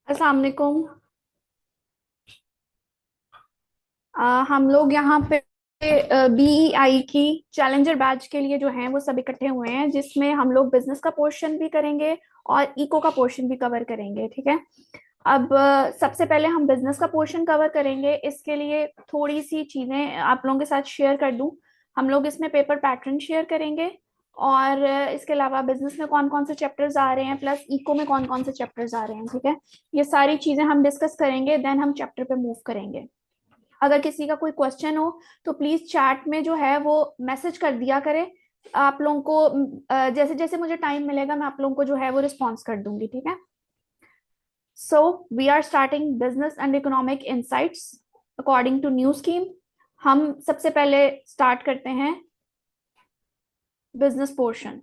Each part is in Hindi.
अस्सलाम वालेकुम। हम लोग यहाँ पे बीईआई की चैलेंजर बैच के लिए जो हैं वो सब इकट्ठे हुए हैं, जिसमें हम लोग बिजनेस का पोर्शन भी करेंगे और इको का पोर्शन भी कवर करेंगे। ठीक है। अब सबसे पहले हम बिजनेस का पोर्शन कवर करेंगे। इसके लिए थोड़ी सी चीजें आप लोगों के साथ शेयर कर दूं। हम लोग इसमें पेपर पैटर्न शेयर करेंगे और इसके अलावा बिजनेस में कौन कौन से चैप्टर्स आ रहे हैं, प्लस इको में कौन कौन से चैप्टर्स आ रहे हैं। ठीक है। ये सारी चीजें हम डिस्कस करेंगे, देन हम चैप्टर पे मूव करेंगे। अगर किसी का कोई क्वेश्चन हो तो प्लीज चैट में जो है वो मैसेज कर दिया करें। आप लोगों को जैसे जैसे मुझे टाइम मिलेगा मैं आप लोगों को जो है वो रिस्पॉन्स कर दूंगी। ठीक है। So we are starting business and economic insights according to new scheme. हम सबसे पहले स्टार्ट करते हैं बिजनेस पोर्शन।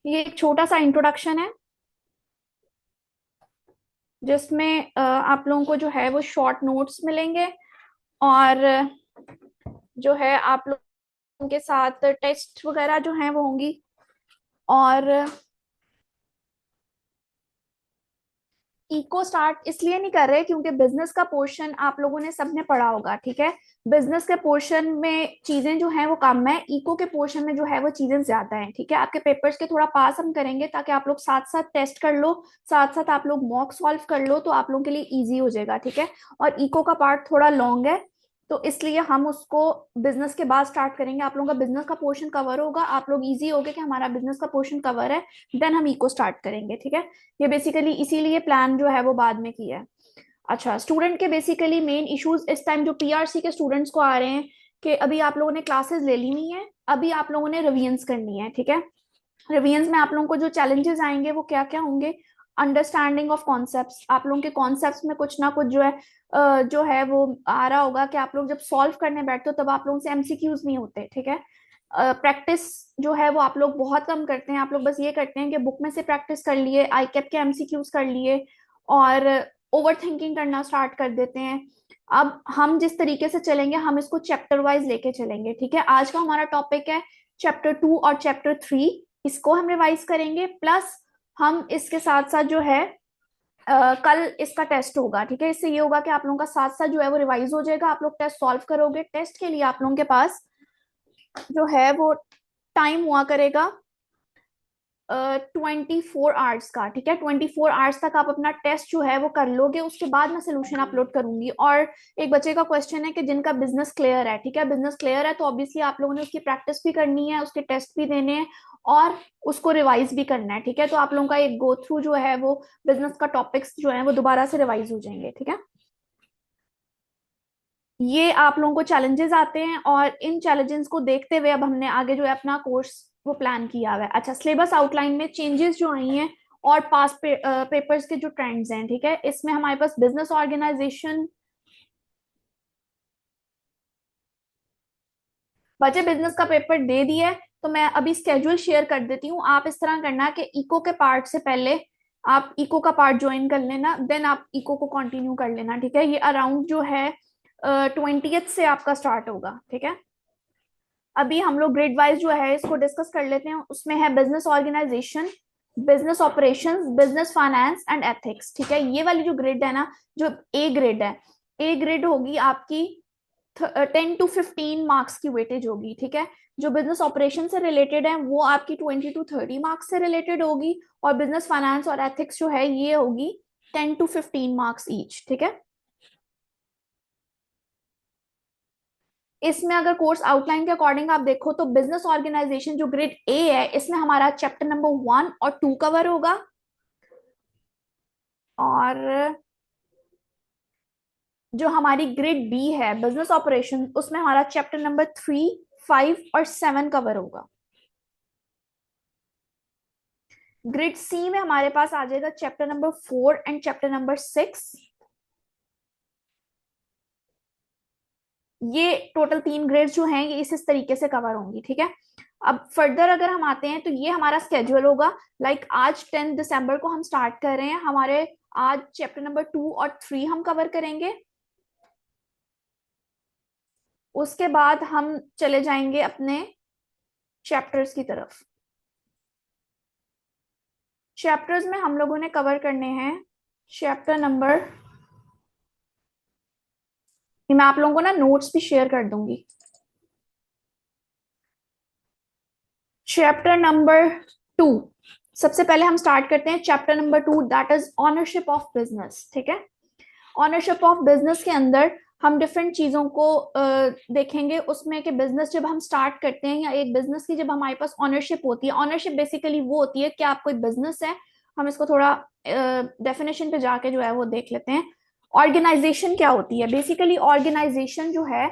ये एक छोटा सा इंट्रोडक्शन है, जिसमें आप लोगों को जो है वो शॉर्ट नोट्स मिलेंगे और जो है आप लोगों के साथ टेस्ट वगैरह जो है वो होंगी। और इको स्टार्ट इसलिए नहीं कर रहे क्योंकि बिजनेस का पोर्शन आप लोगों ने सबने पढ़ा होगा। ठीक है। बिजनेस के पोर्शन में चीजें जो है वो कम है, इको के पोर्शन में जो है वो चीजें ज्यादा हैं। ठीक है। आपके पेपर्स के थोड़ा पास हम करेंगे ताकि आप लोग साथ साथ टेस्ट कर लो, साथ साथ आप लोग मॉक सॉल्व कर लो, तो आप लोगों के लिए इजी हो जाएगा। ठीक है। और इको का पार्ट थोड़ा लॉन्ग है, तो इसलिए हम उसको बिजनेस के बाद स्टार्ट करेंगे। आप लोगों का बिजनेस का पोर्शन कवर होगा, आप लोग इजी होगे कि हमारा बिजनेस का पोर्शन कवर है, देन हम इको स्टार्ट करेंगे। ठीक है। ये बेसिकली इसीलिए प्लान जो है वो बाद में किया है। अच्छा, स्टूडेंट के बेसिकली मेन इश्यूज इस टाइम जो पीआरसी के स्टूडेंट्स को आ रहे हैं कि अभी आप लोगों ने क्लासेस ले ली नहीं है, अभी आप लोगों ने रिविजन्स करनी है। ठीक है। रिविजन्स में आप लोगों को जो चैलेंजेस आएंगे वो क्या क्या होंगे। अंडरस्टैंडिंग ऑफ कॉन्सेप्ट्स, आप लोगों के कॉन्सेप्ट्स में कुछ ना कुछ जो है जो है वो आ रहा होगा कि आप लोग जब सॉल्व करने बैठते हो तब आप लोगों से एमसीक्यूज नहीं होते। ठीक है। प्रैक्टिस जो है वो आप लोग बहुत कम करते हैं। आप लोग बस ये करते हैं कि बुक में से प्रैक्टिस कर लिए, आई कैप के एमसीक्यूज कर लिए और ओवर थिंकिंग करना स्टार्ट कर देते हैं। अब हम जिस तरीके से चलेंगे हम इसको चैप्टर वाइज लेके चलेंगे। ठीक है। आज का हमारा टॉपिक है चैप्टर 2 और चैप्टर 3, इसको हम रिवाइज करेंगे। प्लस हम इसके साथ साथ जो है कल इसका टेस्ट होगा। ठीक है। इससे ये होगा कि आप लोगों का साथ साथ जो है वो रिवाइज हो जाएगा, आप लोग टेस्ट सॉल्व करोगे। टेस्ट के लिए आप लोगों के पास जो है वो टाइम हुआ करेगा 24 आवर्स का। ठीक है। 24 आवर्स तक आप अपना टेस्ट जो है वो कर लोगे, उसके बाद मैं सोल्यूशन अपलोड करूंगी। और एक बच्चे का क्वेश्चन है कि जिनका बिजनेस क्लियर है। ठीक है। बिजनेस क्लियर है तो ऑब्वियसली आप लोगों ने उसकी प्रैक्टिस भी करनी है, उसके टेस्ट भी देने हैं और उसको रिवाइज भी करना है। ठीक है। तो आप लोगों का एक गो थ्रू जो है वो बिजनेस का टॉपिक्स जो है वो दोबारा से रिवाइज हो जाएंगे। ठीक है। ये आप लोगों को चैलेंजेस आते हैं और इन चैलेंजेस को देखते हुए अब हमने आगे जो है अपना कोर्स वो प्लान किया हुआ है। अच्छा, सिलेबस आउटलाइन में चेंजेस जो आई हैं और पेपर्स के जो ट्रेंड्स हैं। ठीक है। इसमें हमारे पास बिजनेस ऑर्गेनाइजेशन, बचे बिजनेस का पेपर दे दिया है, तो मैं अभी स्केड्यूल शेयर कर देती हूँ। आप इस तरह करना कि इको के पार्ट से पहले आप इको का पार्ट ज्वाइन कर लेना, देन आप इको को कंटिन्यू कर लेना। ठीक है। ये अराउंड जो है 20th से आपका स्टार्ट होगा। ठीक है। अभी हम लोग ग्रेड वाइज जो है इसको डिस्कस कर लेते हैं। उसमें है business organisation, business operations, business finance and ethics. ठीक है। ये वाली जो ग्रेड है ना, जो ए ग्रेड है, ए ग्रेड होगी आपकी 10 to 15 मार्क्स की वेटेज होगी। ठीक है। जो बिजनेस ऑपरेशन से रिलेटेड है वो आपकी 20 to 30 मार्क्स से रिलेटेड होगी, और बिजनेस फाइनेंस और एथिक्स जो है ये होगी 10 to 15 मार्क्स ईच। ठीक है। इसमें अगर कोर्स आउटलाइन के अकॉर्डिंग आप देखो तो बिजनेस ऑर्गेनाइजेशन जो ग्रेड ए है इसमें हमारा चैप्टर नंबर 1 और 2 कवर होगा, और जो हमारी ग्रेड बी है बिजनेस ऑपरेशन उसमें हमारा चैप्टर नंबर 3, 5 और 7 कवर होगा। ग्रेड सी में हमारे पास आ जाएगा chapter number 4 and chapter number 6। ये टोटल 3 ग्रेड्स जो हैं ये इस तरीके से कवर होंगी, ठीक है। अब फर्दर अगर हम आते हैं तो ये हमारा स्केड्यूल होगा। लाइक आज 10 दिसंबर को हम स्टार्ट कर रहे हैं, हमारे आज चैप्टर नंबर 2 और 3 हम कवर करेंगे। उसके बाद हम चले जाएंगे अपने चैप्टर्स की तरफ। चैप्टर्स में हम लोगों ने कवर करने हैं चैप्टर नंबर, मैं आप लोगों को ना नोट्स भी शेयर कर दूंगी। चैप्टर नंबर 2, सबसे पहले हम स्टार्ट करते हैं chapter number 2, that is ownership of business, ठीक है। ऑनरशिप ऑफ बिजनेस के अंदर हम डिफरेंट चीजों को देखेंगे उसमें कि बिजनेस जब हम स्टार्ट करते हैं या एक बिजनेस की जब हमारे पास ऑनरशिप होती है, ऑनरशिप बेसिकली वो होती है कि आप कोई बिजनेस है, हम इसको थोड़ा डेफिनेशन पे जाके जो है वो देख लेते हैं। ऑर्गेनाइजेशन क्या होती है? बेसिकली ऑर्गेनाइजेशन जो है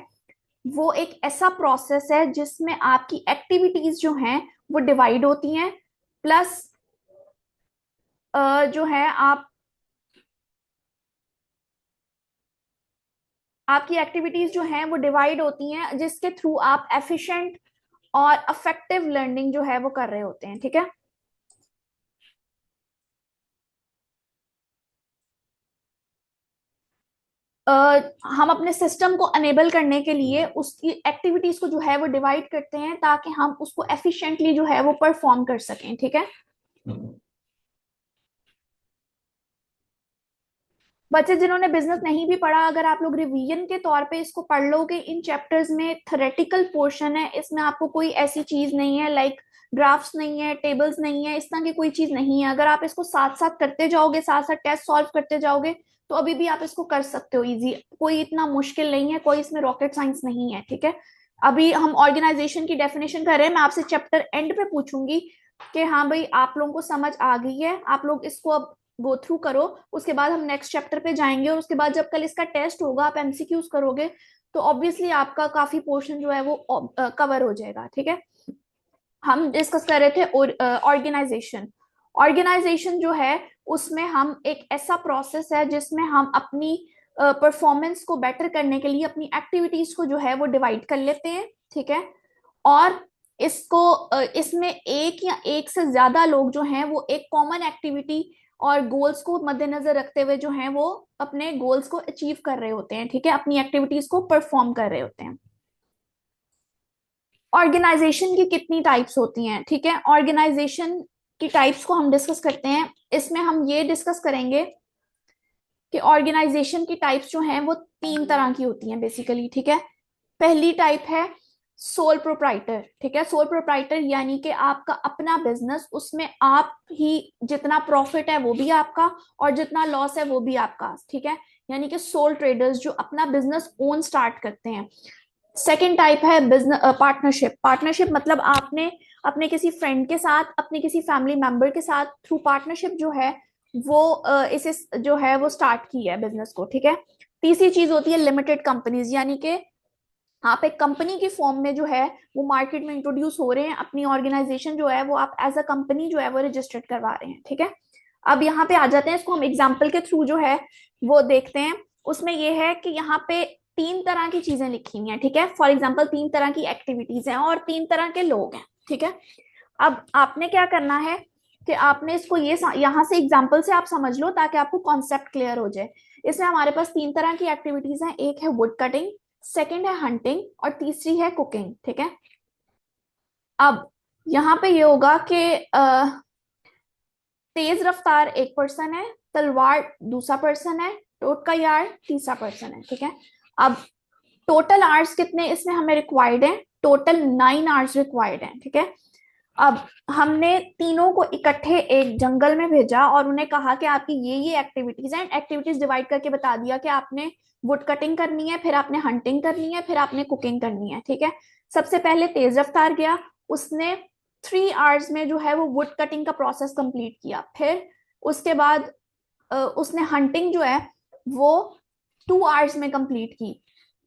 वो एक ऐसा प्रोसेस है जिसमें आपकी एक्टिविटीज जो हैं वो डिवाइड होती हैं, प्लस जो है आपकी एक्टिविटीज जो हैं वो डिवाइड होती हैं जिसके थ्रू आप एफिशिएंट और अफेक्टिव लर्निंग जो है वो कर रहे होते हैं, ठीक है। हम अपने सिस्टम को अनेबल करने के लिए उसकी एक्टिविटीज को जो है वो डिवाइड करते हैं ताकि हम उसको एफिशिएंटली जो है वो परफॉर्म कर सकें, ठीक है। बच्चे जिन्होंने बिजनेस नहीं भी पढ़ा, अगर आप लोग रिवीजन के तौर पे इसको पढ़ लोगे, इन चैप्टर्स में थ्योरेटिकल पोर्शन है, इसमें आपको कोई ऐसी चीज नहीं है लाइक ग्राफ्स नहीं है, टेबल्स नहीं है, इस तरह की कोई चीज नहीं है। अगर आप इसको साथ साथ करते जाओगे, साथ साथ टेस्ट सॉल्व करते जाओगे, तो अभी भी आप इसको कर सकते हो इजी, कोई इतना मुश्किल नहीं है, कोई इसमें रॉकेट साइंस नहीं है, ठीक है। अभी हम ऑर्गेनाइजेशन की डेफिनेशन कर रहे हैं, मैं आपसे चैप्टर एंड पे पूछूंगी कि हाँ भाई आप लोगों को समझ आ गई है, आप लोग इसको अब गो थ्रू करो, उसके बाद हम नेक्स्ट चैप्टर पे जाएंगे, और उसके बाद जब कल इसका टेस्ट होगा आप एमसीक्यूज करोगे तो ऑब्वियसली आपका काफी पोर्शन जो है वो कवर हो जाएगा, ठीक है। हम डिस्कस कर रहे थे ऑर्गेनाइजेशन। ऑर्गेनाइजेशन जो है उसमें हम एक ऐसा प्रोसेस है जिसमें हम अपनी परफॉर्मेंस को बेटर करने के लिए अपनी एक्टिविटीज को जो है वो डिवाइड कर लेते हैं, ठीक है। और इसमें एक या एक से ज्यादा लोग जो हैं वो एक कॉमन एक्टिविटी और गोल्स को मद्देनजर रखते हुए जो हैं वो अपने गोल्स को अचीव कर रहे होते हैं, ठीक है, अपनी एक्टिविटीज को परफॉर्म कर रहे होते हैं। ऑर्गेनाइजेशन की कितनी टाइप्स होती हैं, ठीक है, ऑर्गेनाइजेशन की टाइप्स को हम डिस्कस करते हैं। इसमें हम ये डिस्कस करेंगे कि ऑर्गेनाइजेशन की टाइप्स जो हैं वो 3 तरह की होती हैं बेसिकली, ठीक है। पहली टाइप है सोल प्रोप्राइटर, ठीक है। सोल प्रोप्राइटर यानी कि आपका अपना बिजनेस, उसमें आप ही जितना प्रॉफिट है वो भी आपका और जितना लॉस है वो भी आपका, ठीक है। यानी कि सोल ट्रेडर्स जो अपना बिजनेस ओन स्टार्ट करते हैं। सेकेंड टाइप है बिजनेस पार्टनरशिप। पार्टनरशिप मतलब आपने अपने किसी फ्रेंड के साथ, अपने किसी फैमिली मेंबर के साथ थ्रू पार्टनरशिप जो है वो इसे जो है वो स्टार्ट की है बिजनेस को, ठीक है। तीसरी चीज होती है लिमिटेड कंपनीज, यानी कि आप एक कंपनी की फॉर्म में जो है वो मार्केट में इंट्रोड्यूस हो रहे हैं, अपनी ऑर्गेनाइजेशन जो है वो आप एज अ कंपनी जो है वो रजिस्टर्ड करवा रहे हैं, ठीक है। अब यहाँ पे आ जाते हैं, इसको हम एग्जाम्पल के थ्रू जो है वो देखते हैं। उसमें ये है कि यहाँ पे 3 तरह की चीजें लिखी हुई हैं, ठीक है। फॉर एग्जाम्पल 3 तरह की एक्टिविटीज हैं और 3 तरह के लोग हैं, ठीक है। अब आपने क्या करना है कि आपने इसको ये यहाँ से एग्जाम्पल से आप समझ लो ताकि आपको कॉन्सेप्ट क्लियर हो जाए। इसमें हमारे पास 3 तरह की एक्टिविटीज हैं, एक है वुड कटिंग, सेकेंड है हंटिंग और तीसरी है कुकिंग, ठीक है। अब यहाँ पे ये होगा कि तेज रफ्तार एक पर्सन है, तलवार दूसरा पर्सन है, टोट का यार तीसरा पर्सन है, ठीक है। अब टोटल आवर्स कितने इसमें हमें रिक्वायर्ड है? टोटल 9 आवर्स रिक्वायर्ड है, ठीक है। अब हमने तीनों को इकट्ठे एक जंगल में भेजा और उन्हें कहा कि आपकी ये एक्टिविटीज हैं, एक्टिविटीज डिवाइड करके बता दिया कि आपने वुड कटिंग करनी है, फिर आपने हंटिंग करनी है, फिर आपने कुकिंग करनी है, ठीक है। सबसे पहले तेज रफ्तार गया, उसने 3 आवर्स में जो है वो वुड कटिंग का प्रोसेस कंप्लीट किया। फिर उसके बाद उसने हंटिंग जो है वो 2 आवर्स में कंप्लीट की।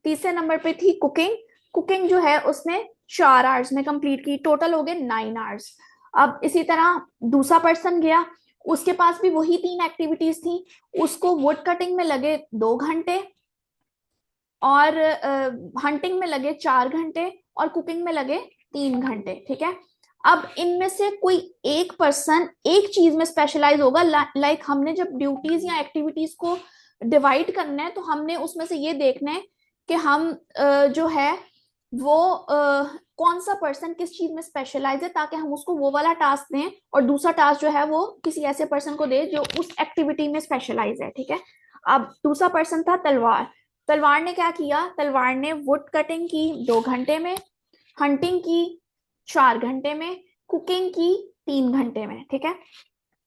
तीसरे नंबर पे थी कुकिंग। कुकिंग जो है उसने 4 आवर्स में कंप्लीट की, टोटल हो गए 9 आवर्स। अब इसी तरह दूसरा पर्सन गया, उसके पास भी वही 3 एक्टिविटीज थी, उसको वुड कटिंग में लगे 2 घंटे और हंटिंग में लगे 4 घंटे और कुकिंग में लगे 3 घंटे, ठीक है। अब इनमें से कोई एक पर्सन एक चीज में स्पेशलाइज होगा। लाइक हमने जब ड्यूटीज या एक्टिविटीज को डिवाइड करना है तो हमने उसमें से ये देखना है कि हम जो है वो कौन सा पर्सन किस चीज में स्पेशलाइज है, ताकि हम उसको वो वाला टास्क दें और दूसरा टास्क जो है वो किसी ऐसे पर्सन को दे जो उस एक्टिविटी में स्पेशलाइज है, ठीक है। अब दूसरा पर्सन था तलवार। तलवार ने क्या किया, तलवार ने वुड कटिंग की 2 घंटे में, हंटिंग की 4 घंटे में, कुकिंग की 3 घंटे में, ठीक है।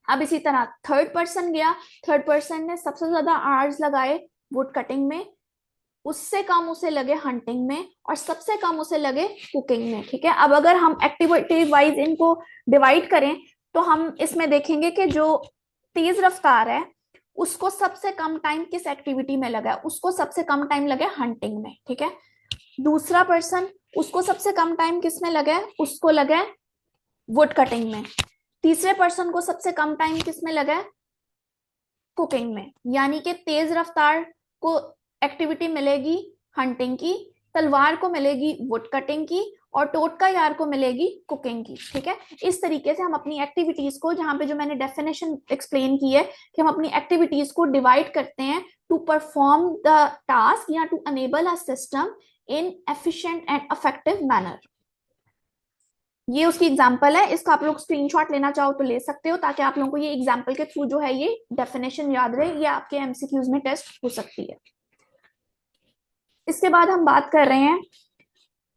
अब इसी तरह थर्ड पर्सन गया, थर्ड पर्सन ने सबसे ज्यादा आवर्स लगाए वुड कटिंग में, उससे कम उसे लगे हंटिंग में और सबसे कम उसे लगे कुकिंग में, ठीक है। अब अगर हम एक्टिविटी वाइज इनको डिवाइड करें तो हम इसमें देखेंगे कि जो तेज रफ्तार है उसको सबसे कम टाइम किस एक्टिविटी में लगा है, उसको सबसे कम टाइम लगे हंटिंग में, ठीक है। दूसरा पर्सन, उसको सबसे कम टाइम किस में लगा है, उसको लगा है वुड कटिंग में। तीसरे पर्सन को सबसे कम टाइम किस में लगा है, कुकिंग में। यानी कि तेज रफ्तार को एक्टिविटी मिलेगी हंटिंग की, तलवार को मिलेगी वुड कटिंग की और टोटका यार को मिलेगी कुकिंग की, ठीक है। इस तरीके से हम अपनी एक्टिविटीज को, जहां पे जो मैंने डेफिनेशन एक्सप्लेन की है कि हम अपनी एक्टिविटीज को डिवाइड करते हैं टू परफॉर्म द टास्क या to enable a system in efficient and effective manner. ये उसकी एग्जाम्पल है, इसका आप लोग स्क्रीनशॉट लेना चाहो तो ले सकते हो, ताकि आप लोगों को ये एग्जाम्पल के थ्रू जो है ये डेफिनेशन याद रहे, ये आपके एमसीक्यूज में टेस्ट हो सकती है। इसके बाद हम बात कर रहे हैं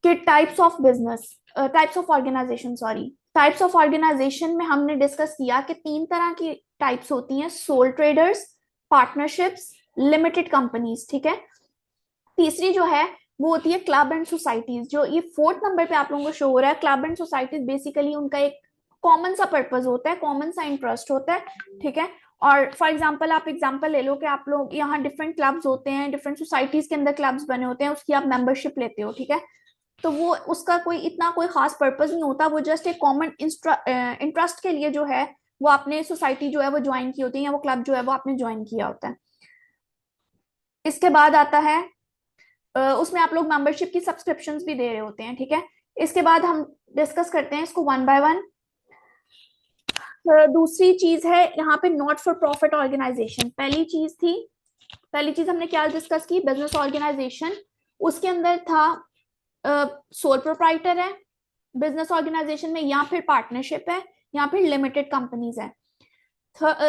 कि types of business, types of organisation, sorry, types of organisation में हमने डिस्कस किया कि 3 तरह की टाइप्स होती हैं, sole traders, partnerships, limited companies, ठीक है। तीसरी जो है वो होती है क्लब एंड सोसाइटीज, जो ये 4th नंबर पे आप लोगों को शो हो रहा है। क्लब एंड सोसाइटीज बेसिकली उनका एक कॉमन सा पर्पज होता है, कॉमन सा इंटरेस्ट होता है, ठीक है। और फॉर एग्जाम्पल आप एग्जाम्पल ले लो कि आप लोग यहाँ डिफरेंट क्लब्स होते हैं, डिफरेंट सोसाइटीज के अंदर क्लब्स बने होते हैं, उसकी आप मेंबरशिप लेते हो, ठीक है। तो वो उसका कोई इतना कोई खास पर्पज नहीं होता, वो जस्ट एक कॉमन इंटरेस्ट के लिए जो है वो आपने सोसाइटी जो है वो ज्वाइन की होती है या वो क्लब जो है वो आपने ज्वाइन किया होता है। इसके बाद आता है उसमें आप लोग मेंबरशिप की सब्सक्रिप्शन भी दे रहे होते हैं, ठीक है। इसके बाद हम डिस्कस करते हैं इसको वन बाय वन। दूसरी चीज है यहाँ पे नॉट फॉर प्रॉफिट ऑर्गेनाइजेशन। पहली चीज हमने क्या डिस्कस की, बिजनेस ऑर्गेनाइजेशन। उसके अंदर था सोल प्रोप्राइटर है बिजनेस ऑर्गेनाइजेशन में, या फिर पार्टनरशिप है, या फिर लिमिटेड कंपनीज है।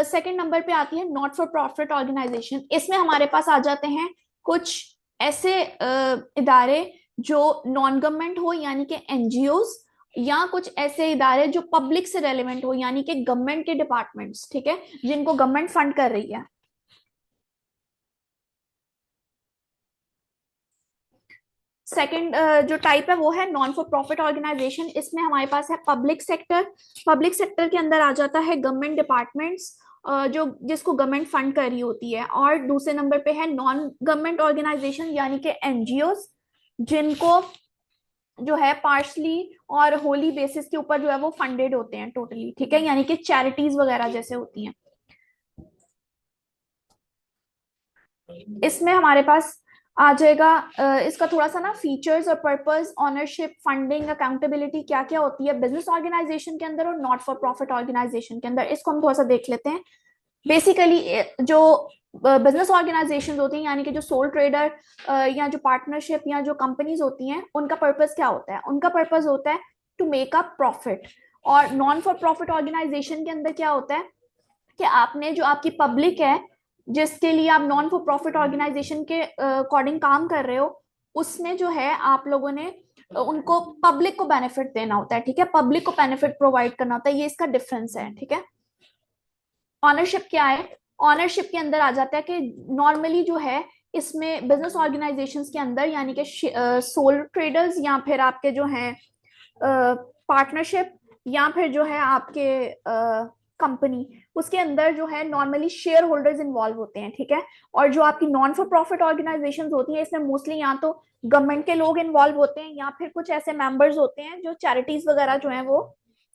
सेकंड नंबर पे आती है नॉट फॉर प्रॉफिट ऑर्गेनाइजेशन। इसमें हमारे पास आ जाते हैं कुछ ऐसे इदारे जो नॉन गवर्नमेंट हो यानी कि एनजीओज, या कुछ ऐसे इदारे जो पब्लिक से रेलिवेंट हो यानी कि गवर्नमेंट के डिपार्टमेंट्स, ठीक है, जिनको गवर्नमेंट फंड कर रही है। सेकंड जो टाइप है वो है नॉन फॉर प्रॉफिट ऑर्गेनाइजेशन। इसमें हमारे पास है पब्लिक सेक्टर। पब्लिक सेक्टर के अंदर आ जाता है गवर्नमेंट डिपार्टमेंट्स जो जिसको गवर्नमेंट फंड कर रही होती है। और दूसरे नंबर पे है नॉन गवर्नमेंट ऑर्गेनाइजेशन यानी कि एनजीओज, जिनको जो है पार्शली और होली बेसिस के ऊपर जो है वो फंडेड होते हैं टोटली, ठीक है, यानी कि चैरिटीज वगैरह जैसे होती हैं। इसमें हमारे पास आ जाएगा इसका थोड़ा सा ना फीचर्स और पर्पस, ऑनरशिप, फंडिंग, अकाउंटेबिलिटी क्या क्या होती है बिजनेस ऑर्गेनाइजेशन के अंदर और नॉट फॉर प्रॉफिट ऑर्गेनाइजेशन के अंदर। इसको हम थोड़ा सा देख लेते हैं। बेसिकली जो बिजनेस ऑर्गेनाइजेशन होती हैं यानी कि जो सोल ट्रेडर या जो पार्टनरशिप या जो कंपनीज होती हैं, उनका पर्पस क्या होता है, उनका पर्पस होता है टू मेक अ प्रॉफिट। और नॉन फॉर प्रॉफिट ऑर्गेनाइजेशन के अंदर क्या होता है कि आपने जो आपकी पब्लिक है जिसके लिए आप नॉन फॉर प्रॉफिट ऑर्गेनाइजेशन के अकॉर्डिंग काम कर रहे हो, उसमें जो है आप लोगों ने उनको पब्लिक को बेनिफिट देना होता है, ठीक है, पब्लिक को बेनिफिट प्रोवाइड करना होता है, ये इसका डिफरेंस है, ठीक है। ऑनरशिप क्या है, ऑनरशिप के अंदर आ जाता है कि नॉर्मली जो है इसमें बिजनेस ऑर्गेनाइजेशंस के अंदर यानी कि सोल ट्रेडर्स या फिर आपके जो हैं पार्टनरशिप या फिर जो है आपके कंपनी, उसके अंदर जो है नॉर्मली शेयर होल्डर्स इन्वॉल्व होते हैं, ठीक है। और जो आपकी नॉन फॉर प्रॉफिट ऑर्गेनाइजेशन होती हैं इसमें मोस्टली या तो गवर्नमेंट के लोग इन्वॉल्व होते हैं या फिर कुछ ऐसे मेंबर्स होते हैं जो चैरिटीज वगैरह जो है वो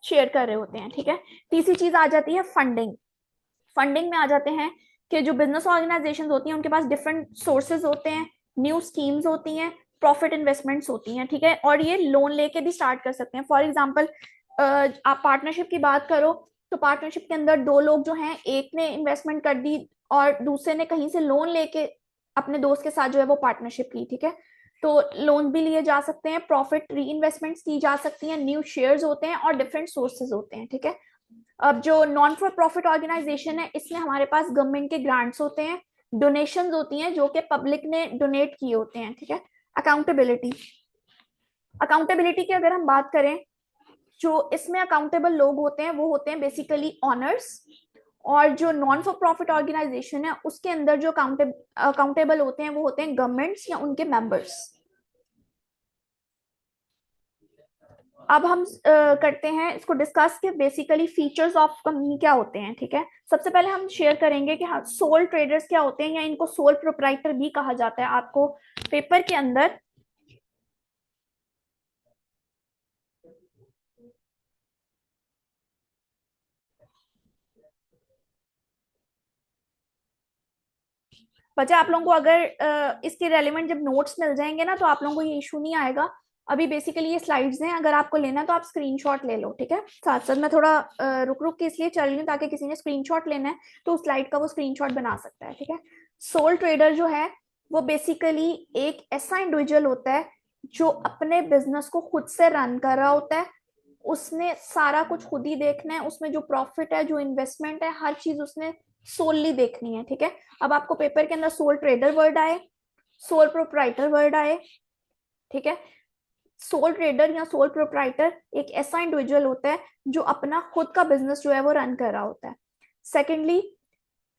शेयर कर रहे होते हैं, ठीक है। तीसरी चीज आ जाती है फंडिंग। फंडिंग में आ जाते हैं कि जो बिजनेस ऑर्गेनाइजेशन होती हैं उनके पास डिफरेंट सोर्सेज होते हैं न्यू स्कीम्स होती हैं, प्रॉफिट इन्वेस्टमेंट्स होती हैं, ठीक है। और ये लोन लेके भी स्टार्ट कर सकते हैं। फॉर एग्जाम्पल आप पार्टनरशिप की बात करो तो पार्टनरशिप के अंदर दो लोग जो हैं, एक ने इन्वेस्टमेंट कर दी और दूसरे ने कहीं से लोन लेके अपने दोस्त के साथ जो है वो पार्टनरशिप की, ठीक है। तो लोन भी लिए जा सकते हैं, प्रॉफिट री इन्वेस्टमेंट्स की जा सकती हैं, न्यू शेयर्स होते हैं और डिफरेंट सोर्सेज होते हैं, ठीक है। अब जो नॉन फॉर प्रॉफिट ऑर्गेनाइजेशन है, इसमें हमारे पास गवर्नमेंट के ग्रांट्स होते हैं, डोनेशंस होती हैं जो कि पब्लिक ने डोनेट किए होते हैं, ठीक है। अकाउंटेबिलिटी, अकाउंटेबिलिटी की अगर हम बात करें, जो इसमें अकाउंटेबल लोग होते हैं वो होते हैं बेसिकली ऑनर्स। और जो नॉन फॉर प्रॉफिट ऑर्गेनाइजेशन है उसके अंदर जो अकाउंटेबल होते हैं वो होते हैं गवर्नमेंट्स या उनके मेंबर्स। अब हम करते हैं इसको डिस्कस के बेसिकली फीचर्स ऑफ कंपनी क्या होते हैं, ठीक है। सबसे पहले हम शेयर करेंगे कि हाँ सोल ट्रेडर्स क्या होते हैं, या इनको सोल प्रोप्राइटर भी कहा जाता है। आपको पेपर के अंदर बच्चा, आप लोगों को अगर इसके रेलिवेंट जब नोट्स मिल जाएंगे ना तो आप लोगों को ये इशू नहीं आएगा। अभी बेसिकली ये स्लाइड्स हैं, अगर आपको लेना है तो आप स्क्रीनशॉट ले लो, ठीक है। साथ साथ मैं थोड़ा रुक रुक के इसलिए चल रही हूँ ताकि किसी ने स्क्रीनशॉट लेना है तो उस स्लाइड का वो स्क्रीनशॉट बना सकता है, ठीक है। सोल ट्रेडर जो है वो बेसिकली एक ऐसा इंडिविजुअल होता है जो अपने बिजनेस को खुद से रन कर रहा होता है। उसने सारा कुछ खुद ही देखना है, उसमें जो प्रॉफिट है, जो इन्वेस्टमेंट है, हर चीज उसने सोलली देखनी है, ठीक है। अब आपको पेपर के अंदर सोल ट्रेडर वर्ड आए, सोल प्रोप्राइटर वर्ड आए, ठीक है। सोल ट्रेडर या सोल प्रोप्राइटर एक ऐसा इंडिविजुअल होता है जो अपना खुद का बिजनेस जो है वो रन कर रहा होता है। सेकेंडली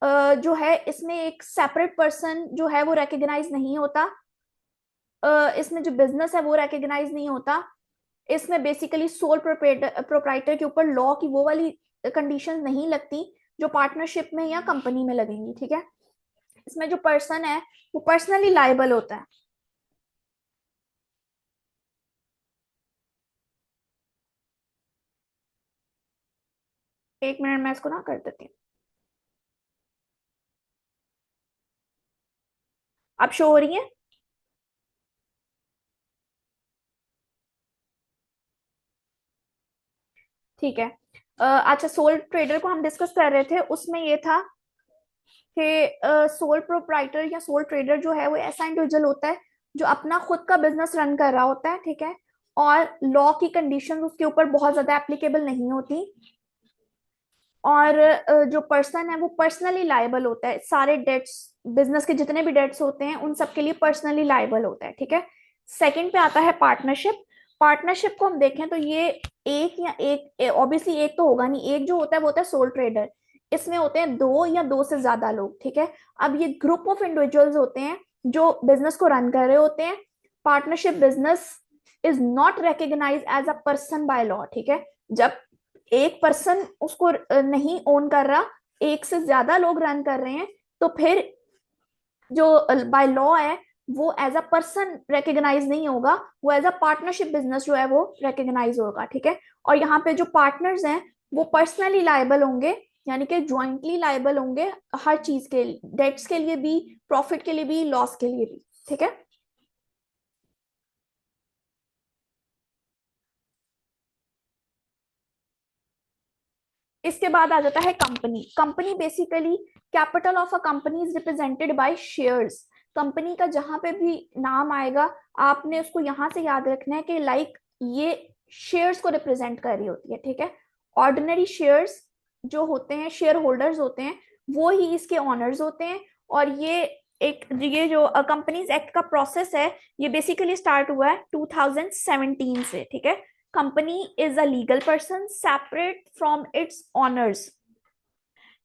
जो है इसमें एक सेपरेट पर्सन जो है वो रिकग्नाइज नहीं होता। इसमें जो बिजनेस है वो रिकग्नाइज नहीं होता। इसमें बेसिकली सोल प्रोप्राइटर के ऊपर लॉ की वो वाली कंडीशन नहीं लगती जो पार्टनरशिप में या कंपनी में लगेंगी, ठीक है। इसमें जो पर्सन है वो पर्सनली लायबल होता है। एक मिनट मैं इसको ना कर देती हूँ। आप शो हो रही है? ठीक है। अच्छा, सोल ट्रेडर को हम डिस्कस कर रहे थे, उसमें ये था कि सोल प्रोप्राइटर या सोल ट्रेडर जो है वो ऐसा इंडिविजुअल होता है जो अपना खुद का बिजनेस रन कर रहा होता है, ठीक है। और लॉ की कंडीशंस उसके ऊपर बहुत ज्यादा एप्लीकेबल नहीं होती। और जो पर्सन है वो पर्सनली लायबल होता है, सारे डेट्स, बिजनेस के जितने भी डेट्स होते हैं उन सबके लिए पर्सनली लायबल होता है, ठीक है। सेकंड पे आता है पार्टनरशिप। पार्टनरशिप को हम देखें तो ये एक या एक, ऑब्वियसली एक तो होगा नहीं, एक जो होता है वो होता है सोल ट्रेडर। इसमें होते हैं दो या दो से ज्यादा लोग, ठीक है। अब ये ग्रुप ऑफ इंडिविजुअल्स होते हैं जो बिजनेस को रन कर रहे होते हैं। Partnership business is not recognise as a person by law, ठीक है। जब एक पर्सन उसको नहीं ओन कर रहा, एक से ज्यादा लोग रन कर रहे हैं, तो फिर जो बाय लॉ है वो एज अ पर्सन रिकग्नाइज नहीं होगा, वो एज अ पार्टनरशिप बिजनेस जो है वो रिकग्नाइज होगा, ठीक है। और यहाँ पे जो पार्टनर्स हैं वो पर्सनली लायबल होंगे, यानी कि ज्वाइंटली लायबल होंगे हर चीज के लिए, डेट्स के लिए भी, प्रॉफिट के लिए भी, लॉस के लिए भी, ठीक है। इसके बाद आ जाता है company. Company basically capital of a company is represented by shares. Company का जहां पे भी नाम आएगा आपने उसको यहां से याद रखना है कि लाइक ये शेयर्स को रिप्रेजेंट कर रही होती है, ठीक है। ऑर्डिनरी शेयर्स जो होते हैं, शेयर होल्डर्स होते हैं, वो ही इसके ऑनर्स होते हैं। और ये जो कंपनीज एक्ट का प्रोसेस है ये बेसिकली स्टार्ट हुआ है 2017 से, ठीक है। Company is a legal person separate from its honours,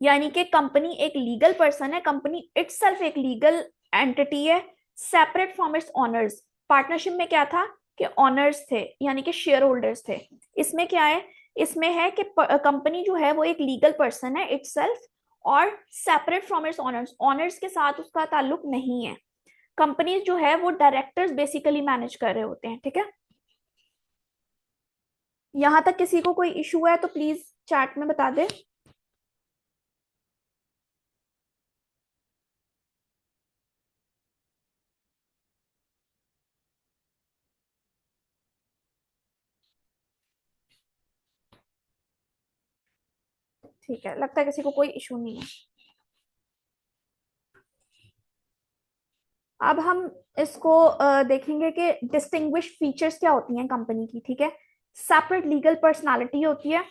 यानी कि कंपनी एक लीगल पर्सन है, कंपनी इटसेल्फ एक लीगल एंटिटी है, separate from its honours. Partnership में क्या था कि ऑनर्स थे, यानी कि शेयर होल्डर्स थे। इसमें क्या है, इसमें है कि कंपनी जो है वो एक लीगल पर्सन है इटसेल्फ और separate from its honours, honours के साथ उसका ताल्लुक नहीं है। कंपनी जो है वो डायरेक्टर्स बेसिकली मैनेज कर रहे होते हैं, ठीक है। यहां तक किसी को कोई इशू है तो प्लीज चैट में बता दे। ठीक है, लगता है किसी को कोई इशू नहीं है। अब हम इसको देखेंगे कि डिस्टिंग्विश फीचर्स क्या होती हैं कंपनी की। ठीक है, सेपरेट लीगल पर्सनालिटी होती है।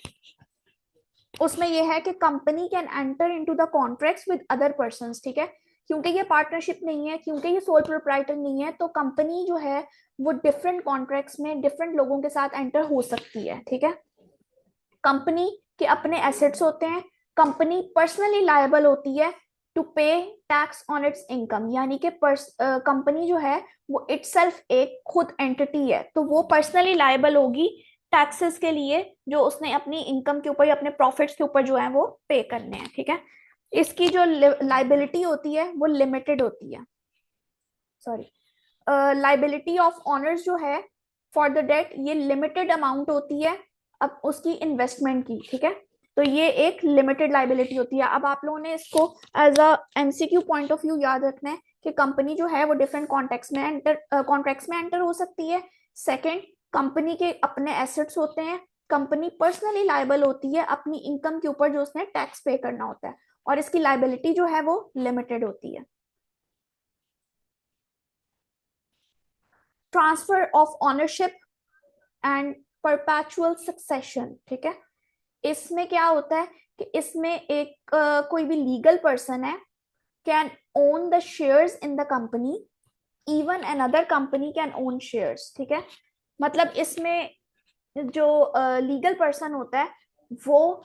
उसमें यह है कि company can enter into the contracts with other persons. ठीक है, क्योंकि ये पार्टनरशिप नहीं है, क्योंकि ये सोल प्रोप्राइटर नहीं है, तो कंपनी जो है वो डिफरेंट कॉन्ट्रैक्ट्स में डिफरेंट लोगों के साथ एंटर हो सकती है। ठीक है, कंपनी के अपने एसेट्स होते हैं। कंपनी पर्सनली लायबल होती है टू पे टैक्स ऑन इट्स इनकम, यानी कि कंपनी जो है वो इटसेल्फ एक खुद एंटिटी है, तो वो पर्सनली लायबल होगी टैक्सेस के लिए जो उसने अपनी इनकम के ऊपर या अपने प्रॉफिट्स के ऊपर जो है वो पे करने हैं। ठीक है, इसकी जो लाइबिलिटी होती है वो लिमिटेड होती है। सॉरी, लाइबिलिटी ऑफ ऑनर्स जो है फॉर द डेट ये लिमिटेड अमाउंट होती है अब उसकी इन्वेस्टमेंट की। ठीक है, तो ये एक लिमिटेड लाइबिलिटी होती है। अब आप लोगों ने इसको as a MCQ point of view याद रखना है कि कंपनी जो है वो डिफरेंट कॉन्ट्रैक्ट्स में एंटर हो सकती है। सेकंड, कंपनी के अपने एसेट्स होते हैं। कंपनी पर्सनली लाइबल होती है अपनी इनकम के ऊपर जो उसने टैक्स पे करना होता है, और इसकी लाइबिलिटी जो है वो लिमिटेड होती है। Transfer of ownership and perpetual succession. ठीक है, इसमें क्या होता है कि इसमें एक कोई भी लीगल पर्सन है can own the shares in the company, even another company can own shares. ठीक है, मतलब इसमें जो लीगल पर्सन होता है वो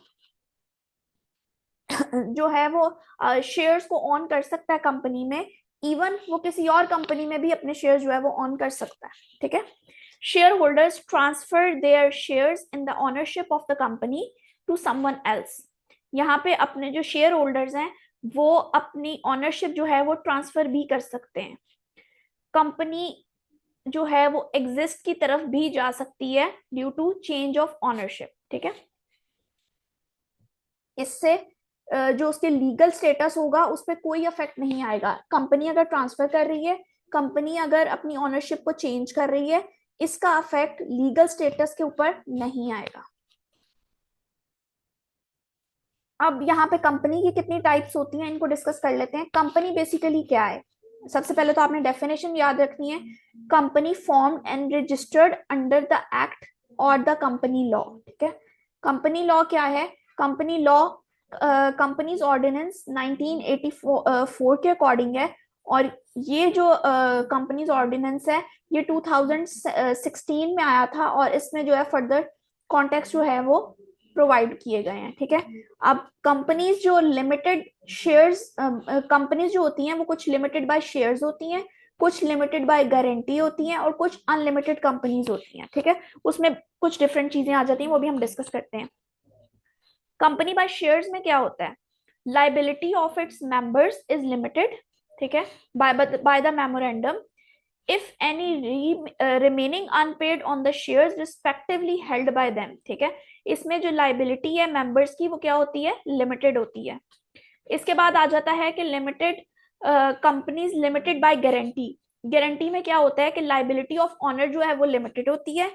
जो है वो शेयर्स को ऑन कर सकता है कंपनी में, इवन वो किसी और कंपनी में भी अपने शेयर जो है वो ऑन कर सकता है। ठीक है, share holders transfer their shares in the ownership of the company to someone else. यहाँ पे अपने जो शेयर होल्डर्स हैं वो अपनी ऑनरशिप जो है वो ट्रांसफर भी कर सकते हैं। कंपनी जो है वो एग्जिस्ट की तरफ भी जा सकती है due to change of ownership. ठीक है, इससे जो उसके लीगल स्टेटस होगा उस पर कोई इफेक्ट नहीं आएगा। कंपनी अगर ट्रांसफर कर रही है, कंपनी अगर अपनी ऑनरशिप को चेंज कर रही है, इसका अफेक्ट लीगल स्टेटस के ऊपर नहीं आएगा। अब यहाँ पे कंपनी की कितनी टाइप्स होती हैं इनको डिस्कस कर लेते हैं। कंपनी बेसिकली क्या है, सबसे पहले तो आपने डेफिनेशन याद रखनी है। Company form and registered under the act और द कंपनी लॉ। ठीक है, कंपनी लॉ क्या है? कंपनी लॉ कंपनीज ऑर्डिनेंस 1984 के अकॉर्डिंग है, और ये जो कंपनीज ऑर्डिनेंस है ये 2016 में आया था, और इसमें जो है फर्दर कॉन्टेक्स्ट जो है वो प्रोवाइड किए गए हैं। ठीक है, अब कंपनीज जो लिमिटेड शेयर्स, कंपनीज जो होती हैं वो कुछ लिमिटेड बाय शेयर्स होती हैं, कुछ लिमिटेड बाय गारंटी होती हैं, और कुछ अनलिमिटेड कंपनीज होती हैं। ठीक है, उसमें कुछ डिफरेंट चीजें आ जाती हैं, वो भी हम डिस्कस करते हैं। कंपनी बाय शेयर्स में क्या होता है? Liability of its members is limited. ठीक है, by the memorandum if any remaining unpaid on the shares respectively held by them. ठीक है, इसमें जो लाइबिलिटी है मेंबर्स की वो क्या होती है? लिमिटेड होती है। इसके बाद आ जाता है कि limited companies limited by guarantee. Guarantee में क्या होता है कि लाइबिलिटी ऑफ ऑनर जो है वो लिमिटेड होती है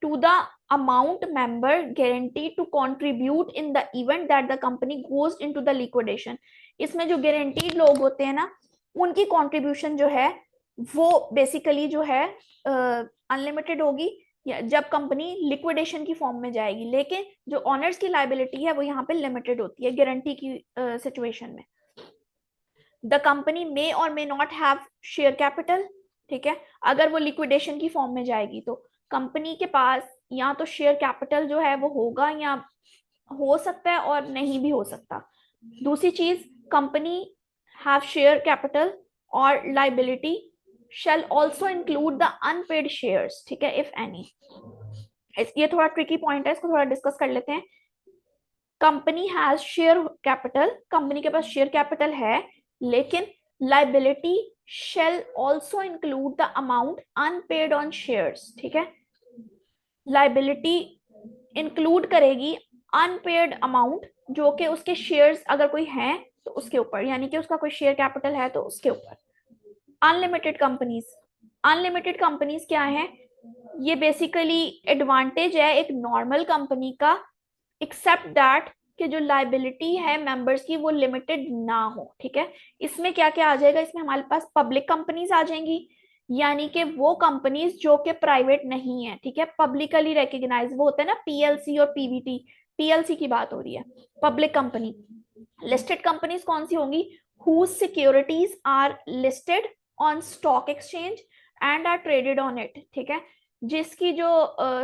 to the amount member guarantee to contribute in the event that the company goes into the liquidation. इसमें जो गारंटीड लोग होते हैं ना, उनकी कंट्रीब्यूशन जो है वो बेसिकली जो है अनलिमिटेड होगी जब कंपनी लिक्विडेशन की फॉर्म में जाएगी, लेकिन जो ऑनर्स की लाइबिलिटी है वो यहाँ पे लिमिटेड होती है गारंटी की सिचुएशन में। द कंपनी मे और may not have share capital. ठीक है, अगर वो लिक्विडेशन की फॉर्म में जाएगी तो कंपनी के पास या तो शेयर कैपिटल जो है वो होगा, या हो सकता है और नहीं भी हो सकता। दूसरी चीज, कंपनी हैव शेयर कैपिटल और liability shall also include the unpaid shares। ठीक है, if any। ये थोड़ा ट्रिकी पॉइंट है, इसको थोड़ा डिस्कस कर लेते हैं। Company has share capital, company के पास शेयर कैपिटल है, लेकिन liability shall also include the amount unpaid on shares। ठीक है, लाइबिलिटी इंक्लूड करेगी अनपेड अमाउंट जो कि उसके शेयर्स अगर कोई हैं तो उसके ऊपर, यानी कि उसका कोई शेयर कैपिटल है तो उसके ऊपर। अनलिमिटेड कंपनीज, अनलिमिटेड कंपनीज क्या है? ये बेसिकली एडवांटेज है एक नॉर्मल कंपनी का, एक्सेप्ट दैट कि जो लाइबिलिटी है मेंबर्स की वो लिमिटेड ना हो, ठीक है। इसमें क्या क्या आ जाएगा, इसमें हमारे पास पब्लिक कंपनीज आ जाएंगी, यानी कि वो कंपनीज जो कि प्राइवेट नहीं है, ठीक है, पब्लिकली रिकग्नाइज, वो होता है ना पीएलसी और पीवीटी, पीएलसी की बात हो रही है, पब्लिक कंपनी। लिस्टेड कंपनीज कौन सी होंगी, whose securities are listed on stock exchange and are traded on it, ठीक है, जिसकी जो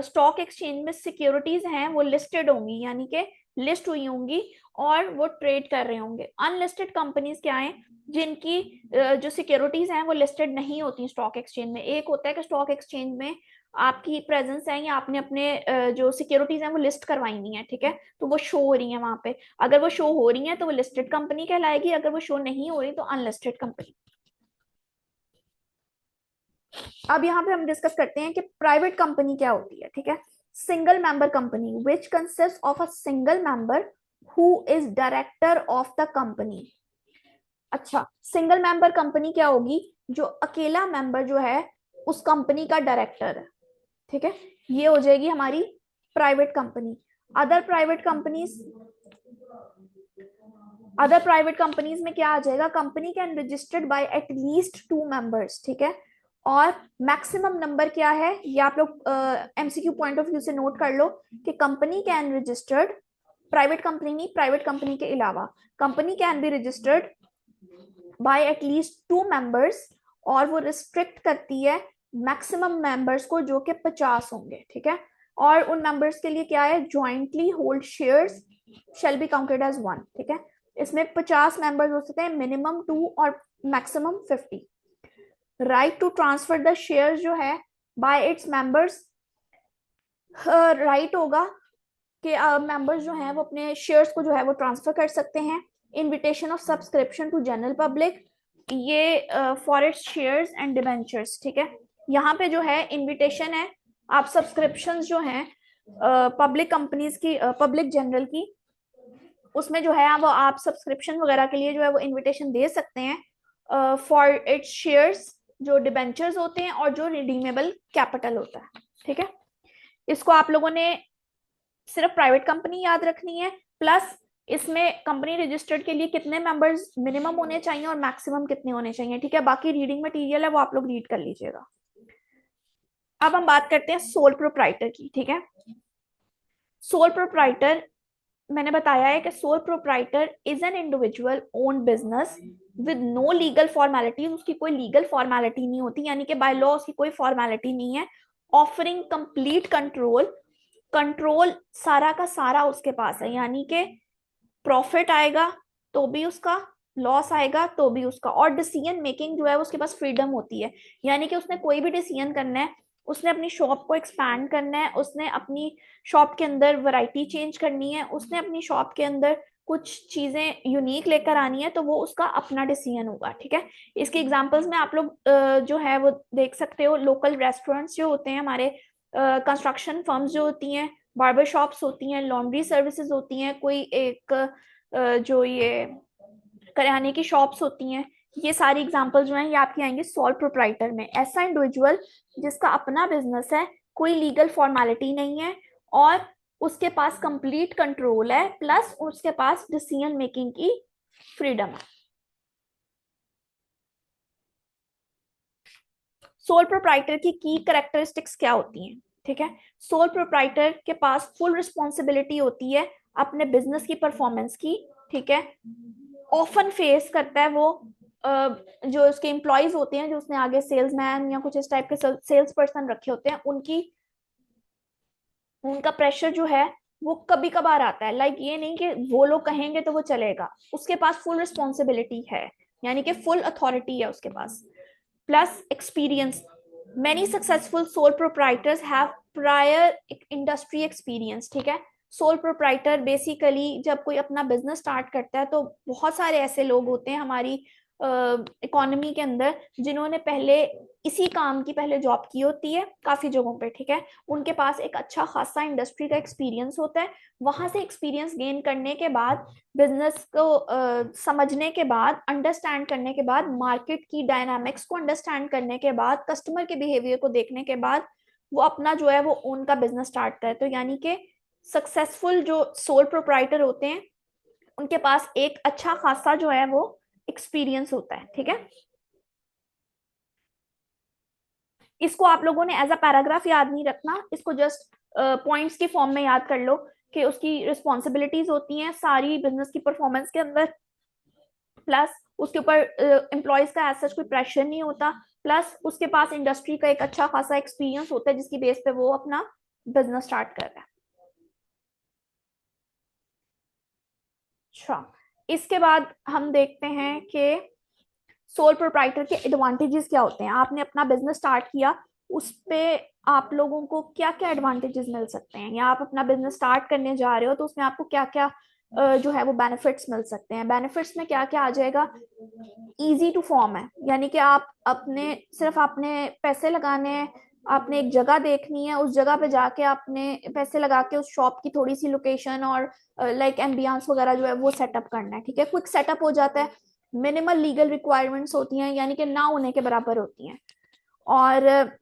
स्टॉक एक्सचेंज में सिक्योरिटीज हैं वो लिस्टेड होंगी, यानी कि लिस्ट हुई होंगी और वो ट्रेड कर रहे होंगे। अनलिस्टेड कंपनीज क्या है, जिनकी जो सिक्योरिटीज हैं वो लिस्टेड नहीं होती स्टॉक एक्सचेंज में। एक होता है कि स्टॉक एक्सचेंज में आपकी प्रेजेंस है या आपने अपने जो सिक्योरिटीज हैं वो लिस्ट करवाई नहीं है, ठीक है, तो वो शो हो रही है वहां पे। अगर वो शो हो रही है तो वो लिस्टेड कंपनी कहलाएगी, अगर वो शो नहीं हो रही तो अनलिस्टेड कंपनी। अब यहाँ पे हम डिस्कस करते हैं कि प्राइवेट कंपनी क्या होती है, ठीक है। Single member company which consist of a single member who is director of the company. अच्छा, सिंगल मेंबर कंपनी क्या होगी, जो अकेला मेंबर जो है उस कंपनी का डायरेक्टर है, ठीक है, ये हो जाएगी हमारी private company. Other private companies, other private companies में क्या आ जाएगा, company can registered by at least 2 members, ठीक है। और मैक्सिमम नंबर क्या है, ये आप लोग एमसीक्यू पॉइंट ऑफ व्यू से नोट कर लो कि company can registered, private company नहीं, प्राइवेट कंपनी के अलावा company can be registered by at least 2 members, और वो रिस्ट्रिक्ट करती है मैक्सिमम मेंबर्स को जो कि 50 होंगे, ठीक है। और उन मेंबर्स के लिए क्या है, jointly hold shares shall be counted as one, ठीक है। इसमें 50 मेंबर्स हो सकते हैं, मिनिमम 2 और maximum 50। Right to transfer the share जो है बाय इट्स मेंबर्स, राइट होगा कि मेंबर्स जो हैं वो अपने शेयर्स को जो है वो ट्रांसफर कर सकते हैं। Invitation of subscription to general public, ये for its shares and debentures, ठीक है। यहाँ पे जो है इनविटेशन है, आप सब्सक्रिप्शंस जो हैं पब्लिक कंपनीज की, पब्लिक जनरल की, उसमें जो है वो आप सब्सक्रिप्शन वगैरह के लिए जो है वो इनविटेशन दे सकते हैं फॉर इट्स शेयर्स, जो डिबेंचर्स होते हैं और जो रिडीमेबल कैपिटल होता है, ठीक है। इसको आप लोगों ने सिर्फ प्राइवेट कंपनी याद रखनी है, प्लस इसमें कंपनी रजिस्टर्ड के लिए कितने मेंबर्स मिनिमम होने चाहिए और मैक्सिमम कितने होने चाहिए, ठीक है। बाकी रीडिंग मटेरियल है वो आप लोग रीड कर लीजिएगा। अब हम बात करते हैं सोल प्रोप्राइटर की, ठीक है। सोल प्रोप्राइटर, मैंने बताया है कि sole proprietor is an individual own business with no legal formality, उसकी कोई लीगल फॉर्मेलिटी नहीं होती, यानी कि बाय लॉ उसकी कोई फॉर्मेलिटी नहीं है। ऑफरिंग कंप्लीट कंट्रोल, कंट्रोल सारा का सारा उसके पास है, यानी कि प्रॉफिट आएगा तो भी उसका, लॉस आएगा तो भी उसका, और डिसीजन मेकिंग जो है उसके पास फ्रीडम होती है, यानी कि उसने कोई भी डिसीजन करना है, उसने अपनी शॉप को एक्सपैंड करना है, उसने अपनी शॉप के अंदर वैरायटी चेंज करनी है, उसने अपनी शॉप के अंदर कुछ चीजें यूनिक लेकर आनी है, तो वो उसका अपना डिसीजन होगा, ठीक है। इसके एग्जांपल्स में आप लोग जो है वो देख सकते हो, लोकल रेस्टोरेंट्स जो होते हैं हमारे, कंस्ट्रक्शन फर्म्स जो होती हैं, बार्बर शॉप्स होती हैं, लॉन्ड्री सर्विसेज होती हैं, कोई एक जो ये करियाने की शॉप्स होती हैं, ये सारी एग्जांपल जो हैं ये आपकी आएंगे सोल प्रोप्राइटर में। ऐसा इंडिविजुअल जिसका अपना बिजनेस है, कोई लीगल फॉर्मेलिटी नहीं है और उसके पास कंप्लीट कंट्रोल है, प्लस उसके पास डिसीजन मेकिंग की फ्रीडम है। सोल प्रोप्राइटर की कैरेक्टरिस्टिक्स क्या होती हैं, ठीक है। सोल प्रोप्राइटर के पास फुल रिस्पॉन्सिबिलिटी होती है अपने बिजनेस की परफॉर्मेंस की, ठीक है। ऑफन फेस करता है वो जो उसके एम्प्लॉयज होते हैं, जो उसने आगे सेल्समैन या कुछ इस टाइप के सेल्स पर्सन रखे होते हैं, उनकी, उनका प्रेशर जो है वो कभी कभार आता है। लाइक ये नहीं कि वो लोग कहेंगे तो वो चलेगा, उसके पास फुल रिस्पॉन्सिबिलिटी है, यानी कि फुल अथॉरिटी है उसके पास। Plus experience, many successful sole proprietors have prior industry experience, ठीक है। सोल प्रोप्राइटर बेसिकली जब कोई अपना बिजनेस स्टार्ट करता है तो बहुत सारे ऐसे लोग होते हैं हमारी इकोनॉमी के अंदर जिन्होंने पहले इसी काम की पहले जॉब की होती है काफी जगहों पे, ठीक है। उनके पास एक अच्छा खासा इंडस्ट्री का एक्सपीरियंस होता है, वहां से एक्सपीरियंस गेन करने के बाद, बिजनेस को समझने के बाद, अंडरस्टैंड करने के बाद, मार्केट की डायनामिक्स को अंडरस्टैंड करने के बाद, कस्टमर के बिहेवियर को देखने के बाद वो अपना जो है वो ओन का बिजनेस स्टार्ट करे। तो यानी कि सक्सेसफुल जो सोल प्रोप्राइटर होते हैं उनके पास एक अच्छा खासा जो है वो एक्सपीरियंस होता है, ठीक है। इसको आप लोगों ने एज अ पैराग्राफ याद नहीं रखना, इसको जस्ट पॉइंट्स के फॉर्म में याद कर लो कि उसकी रिस्पॉन्सिबिलिटीज होती हैं सारी बिजनेस की परफॉर्मेंस के अंदर, प्लस उसके ऊपर एम्प्लॉयज का ऐसा कोई प्रेशर नहीं होता, प्लस उसके पास इंडस्ट्री का एक अच्छा खासा एक्सपीरियंस होता है जिसकी बेस पे वो अपना बिजनेस स्टार्ट कर रहा है। अच्छा, इसके बाद हम देखते हैं कि सोल प्रोप्राइटर के एडवांटेजेस क्या होते हैं। आपने अपना बिजनेस स्टार्ट किया, उस पे आप लोगों को क्या क्या एडवांटेजेस मिल सकते हैं, या आप अपना बिजनेस स्टार्ट करने जा रहे हो तो उसमें आपको क्या क्या जो है वो बेनिफिट्स मिल सकते हैं। बेनिफिट्स में क्या क्या आ जाएगा, इजी टू फॉर्म है, यानी कि आप अपने सिर्फ आपने पैसे लगाने हैं, आपने एक जगह देखनी है, उस जगह पे जाके आपने पैसे लगा के उस शॉप की थोड़ी सी लोकेशन और लाइक एम्बियंस वगैरह जो है वो सेटअप करना है, ठीक है। क्विक सेटअप हो जाता है, मिनिमल लीगल रिक्वायरमेंट्स होती हैं, यानी कि ना होने के बराबर होती हैं, और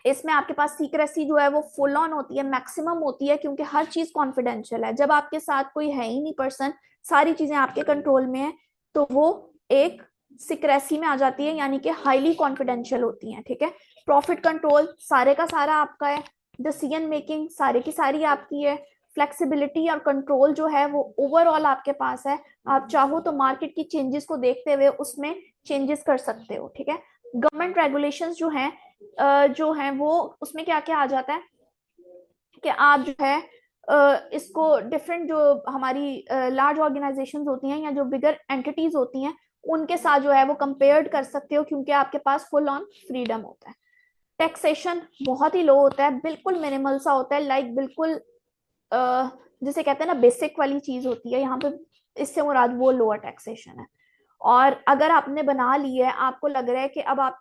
इसमें आपके पास सीक्रेसी जो है वो फुल ऑन होती है, मैक्सिमम होती है, क्योंकि हर चीज कॉन्फिडेंशियल है। जब आपके साथ कोई है ही नहीं पर्सन, सारी चीजें आपके कंट्रोल में है, तो वो एक सिक्रेसी में आ जाती है, यानी कि हाईली कॉन्फिडेंशियल होती है, ठीक है। प्रॉफिट कंट्रोल सारे का सारा आपका है, डिसीजन मेकिंग सारी की सारी आपकी है, फ्लेक्सिबिलिटी और कंट्रोल जो है वो ओवरऑल आपके पास है। आप चाहो तो मार्केट की चेंजेस को देखते हुए उसमें चेंजेस कर सकते हो, ठीक है। गवर्नमेंट रेगुलेशंस जो हैं वो उसमें क्या क्या आ जाता है कि आप जो है इसको डिफरेंट जो हमारी लार्ज ऑर्गेनाइजेशंस होती हैं या जो बिगर एंटिटीज होती हैं उनके साथ जो है वो कंपेयर्ड कर सकते हो, क्योंकि आपके पास फुल ऑन फ्रीडम होता है। टैक्सेशन बहुत ही लो होता है, बिल्कुल मिनिमल सा होता है, लाइक बिल्कुल जिसे कहते हैं ना बेसिक वाली चीज होती है यहाँ पे, इससे मुराद वो लोअर टैक्सेशन है। और अगर आपने बना ली है, आपको लग रहा है कि अब आप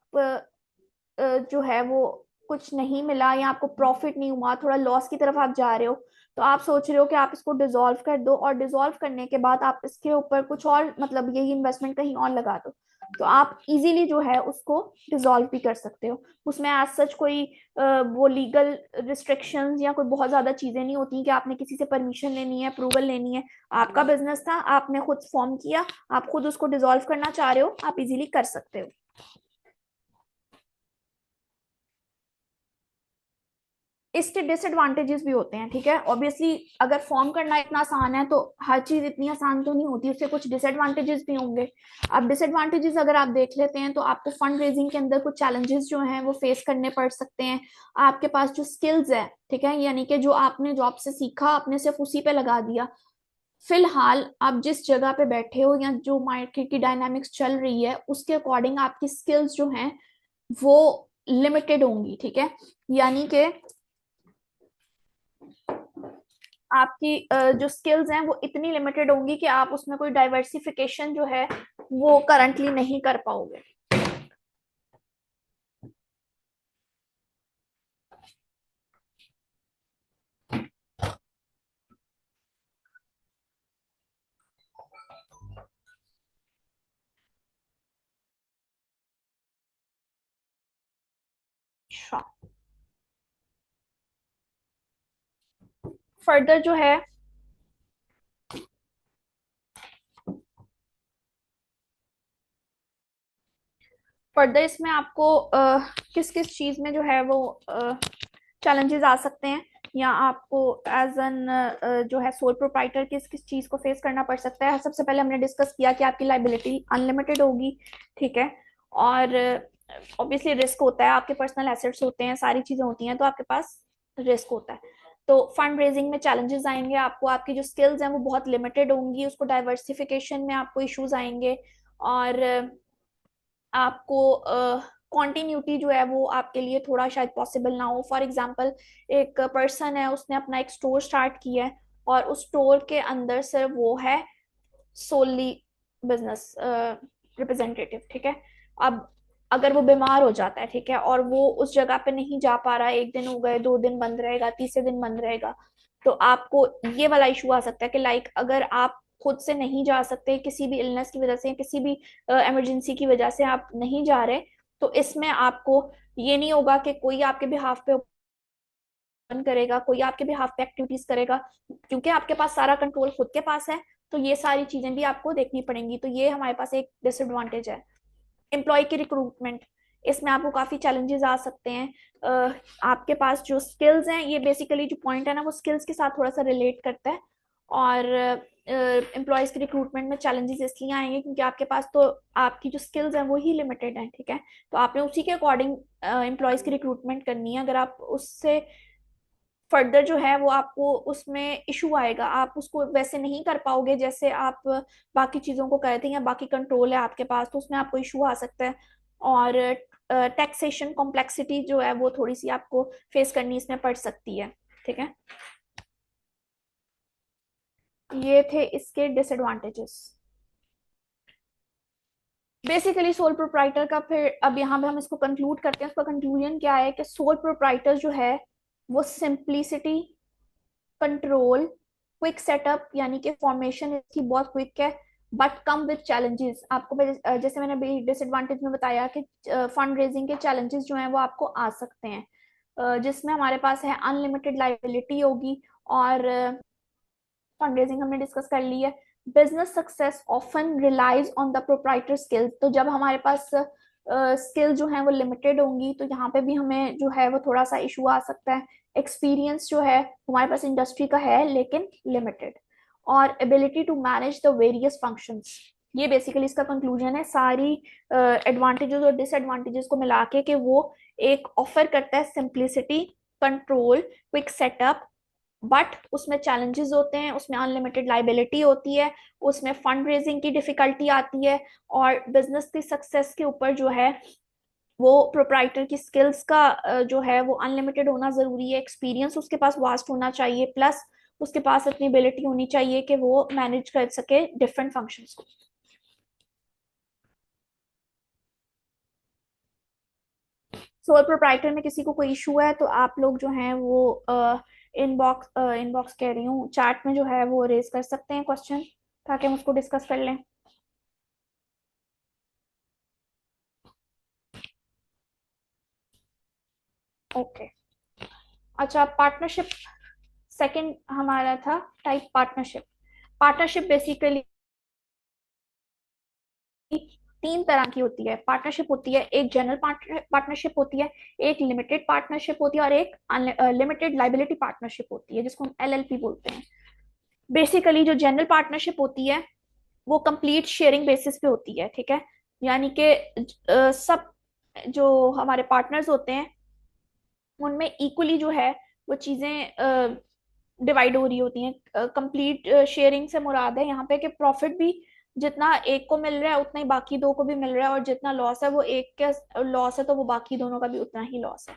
जो है वो कुछ नहीं मिला या आपको प्रॉफिट नहीं हुआ, थोड़ा लॉस की तरफ आप जा रहे हो, तो आप सोच रहे हो कि आप इसको डिसॉल्व कर दो, और डिसॉल्व करने के बाद आप इसके ऊपर कुछ और मतलब यही इन्वेस्टमेंट कहीं और लगा दो, तो आप इजीली जो है उसको डिसॉल्व भी कर सकते हो। उसमें एज सच कोई वो लीगल रिस्ट्रिक्शंस या कोई बहुत ज्यादा चीजें नहीं होती कि आपने किसी से परमिशन लेनी है, अप्रूवल लेनी है। आपका बिजनेस था, आपने खुद फॉर्म किया, आप खुद उसको डिसॉल्व करना चाह रहे हो, आप इजीली कर सकते हो। इसके डिसएडवांटेजेस भी होते हैं, ठीक है। ऑब्वियसली अगर फॉर्म करना इतना आसान है तो हर चीज इतनी आसान तो नहीं होती, उससे कुछ डिसएडवांटेजेस भी होंगे। अब डिसएडवांटेजेस अगर आप देख लेते हैं तो आपको फंड रेजिंग के अंदर कुछ चैलेंजेस जो हैं वो फेस करने पड़ सकते हैं। आपके पास जो स्किल्स है, ठीक है, यानी कि जो आपने जॉब से सीखा आपने सिर्फ उसी पे लगा दिया। फिलहाल आप जिस जगह पे बैठे हो या जो मार्केट की डायनामिक्स चल रही है उसके अकॉर्डिंग आपकी स्किल्स जो हैं वो लिमिटेड होंगी, ठीक है। यानी कि आपकी जो स्किल्स हैं वो इतनी लिमिटेड होंगी कि आप उसमें कोई डाइवर्सिफिकेशन जो है वो करंटली नहीं कर पाओगे। अच्छा, फर्दर जो है, फर्दर इसमें आपको किस किस चीज में जो है वो चैलेंजेस आ सकते हैं, या आपको एज एन जो है सोल प्रोप्राइटर किस किस चीज को फेस करना पड़ सकता है। सबसे पहले हमने डिस्कस किया कि आपकी लाइबिलिटी अनलिमिटेड होगी, ठीक है। और ऑब्वियसली रिस्क होता है, आपके पर्सनल एसेट्स होते हैं, सारी चीजें होती हैं, तो आपके पास रिस्क होता है। तो फंड रेजिंग में चैलेंजेस आएंगे आपको, आपकी जो स्किल्स हैं वो बहुत लिमिटेड होंगी, उसको डाइवर्सिफिकेशन में आपको इश्यूज आएंगे, और आपको कॉन्टिन्यूटी जो है वो आपके लिए थोड़ा शायद पॉसिबल ना हो। फॉर एग्जांपल, एक पर्सन है, उसने अपना एक स्टोर स्टार्ट किया है और उस स्टोर के अंदर सिर्फ वो है सोली बिजनेस रिप्रेजेंटेटिव, ठीक है। अब अगर वो बीमार हो जाता है, ठीक है, और वो उस जगह पे नहीं जा पा रहा है, एक दिन हो गए, 2 दिन बंद रहेगा, तीसरे दिन बंद रहेगा, तो आपको ये वाला इशू आ सकता है कि लाइक अगर आप खुद से नहीं जा सकते, किसी भी इलनेस की वजह से, किसी भी इमरजेंसी की वजह से आप नहीं जा रहे, तो इसमें आपको ये नहीं होगा कि कोई आपके बिहाफ पे करेगा, कोई आपके बिहाफ पे एक्टिविटीज करेगा, क्योंकि आपके पास सारा कंट्रोल खुद के पास है। तो ये सारी चीजें भी आपको देखनी पड़ेंगी, तो ये हमारे पास एक डिसएडवांटेज है। एम्प्लॉय की रिक्रूटमेंट, इसमें आपको काफी चैलेंजेस आ सकते हैं। आपके पास जो स्किल्स हैं, ये बेसिकली जो पॉइंट है ना, वो स्किल्स के साथ थोड़ा सा रिलेट करता है। और एम्प्लॉयज की रिक्रूटमेंट में चैलेंजेस इसलिए आएंगे क्योंकि आपके पास तो आपकी जो स्किल्स हैं वो ही लिमिटेड हैं, ठीक है। तो आपने उसी के अकॉर्डिंग एम्प्लॉयज की रिक्रूटमेंट करनी है। अगर आप उससे फर्दर जो है वो आपको उसमें इशू आएगा, आप उसको वैसे नहीं कर पाओगे जैसे आप बाकी चीजों को करते हैं, या बाकी कंट्रोल है आपके पास, तो उसमें आपको इशू आ सकता है। और टैक्सेशन कॉम्प्लेक्सिटी जो है वो थोड़ी सी आपको फेस करनी इसमें पड़ सकती है, ठीक है। ये थे इसके डिसएडवांटेजेस। बेसिकली सोल प्रोप्राइटर का फिर अब यहाँ पे हम इसको कंक्लूड करते हैं। उसका कंक्लूजन क्या है कि सोल प्रोप्राइटर जो है वो सिंप्लिसिटी, कंट्रोल, क्विक सेटअप, यानी कि फॉर्मेशन इसकी बहुत क्विक है, बट कम विद चैलेंजेस। आपको जैसे मैंने अभी डिसएडवांटेज में बताया कि फंड रेजिंग के चैलेंजेस जो हैं वो आपको आ सकते हैं, जिसमें हमारे पास है अनलिमिटेड लाइबिलिटी होगी, और फंड रेजिंग हमने डिस्कस कर ली है। Business success often relies on the proprietor skills, तो जब हमारे पास स्किल जो है वो लिमिटेड होंगी तो यहाँ पे भी हमें जो है वो थोड़ा सा इशू आ सकता है। एक्सपीरियंस जो है हमारे पास इंडस्ट्री का है लेकिन लिमिटेड, और ability to manage the various functions. ये बेसिकली इसका कंक्लूजन है, सारी एडवांटेजेस और डिसएडवांटेजेस को मिला के वो एक ऑफर करता है simplicity, control, quick setup, but उसमें चैलेंजेस होते हैं, उसमें अनलिमिटेड लाइबिलिटी होती है, उसमें फंड रेजिंग की डिफिकल्टी आती है, और बिजनेस की सक्सेस के ऊपर जो है वो प्रोप्राइटर की स्किल्स का जो है वो अनलिमिटेड होना जरूरी है। एक्सपीरियंस उसके पास वास्ट होना चाहिए, प्लस उसके पास इतनी एबिलिटी होनी चाहिए कि वो मैनेज कर सके डिफरेंट फंक्शंस को। सोल प्रोप्राइटर में किसी को कोई इशू है तो आप लोग जो हैं वो इनबॉक्स कह रही हूँ, चैट में जो है वो रेज कर सकते हैं क्वेश्चन, ताकि हम उसको डिस्कस कर लें। ओके। अच्छा, पार्टनरशिप सेकंड हमारा था टाइप पार्टनरशिप। पार्टनरशिप बेसिकली तीन तरह की होती है। पार्टनरशिप होती है, एक जनरल पार्टनरशिप होती है, एक लिमिटेड पार्टनरशिप होती है, और एक लिमिटेड लाइबिलिटी पार्टनरशिप होती है जिसको हम एलएलपी बोलते हैं। बेसिकली जो जनरल पार्टनरशिप होती है वो कंप्लीट शेयरिंग बेसिस पे होती है, ठीक है। यानी कि सब जो हमारे पार्टनर्स होते हैं उनमें इक्वली जो है वो चीजें डिवाइड हो रही होती हैं। कंप्लीट शेयरिंग से मुराद है यहाँ पे कि प्रॉफिट भी जितना एक को मिल रहा है उतना ही बाकी दो को भी मिल रहा है, और जितना लॉस है वो एक के लॉस है तो वो बाकी दोनों का भी उतना ही लॉस है।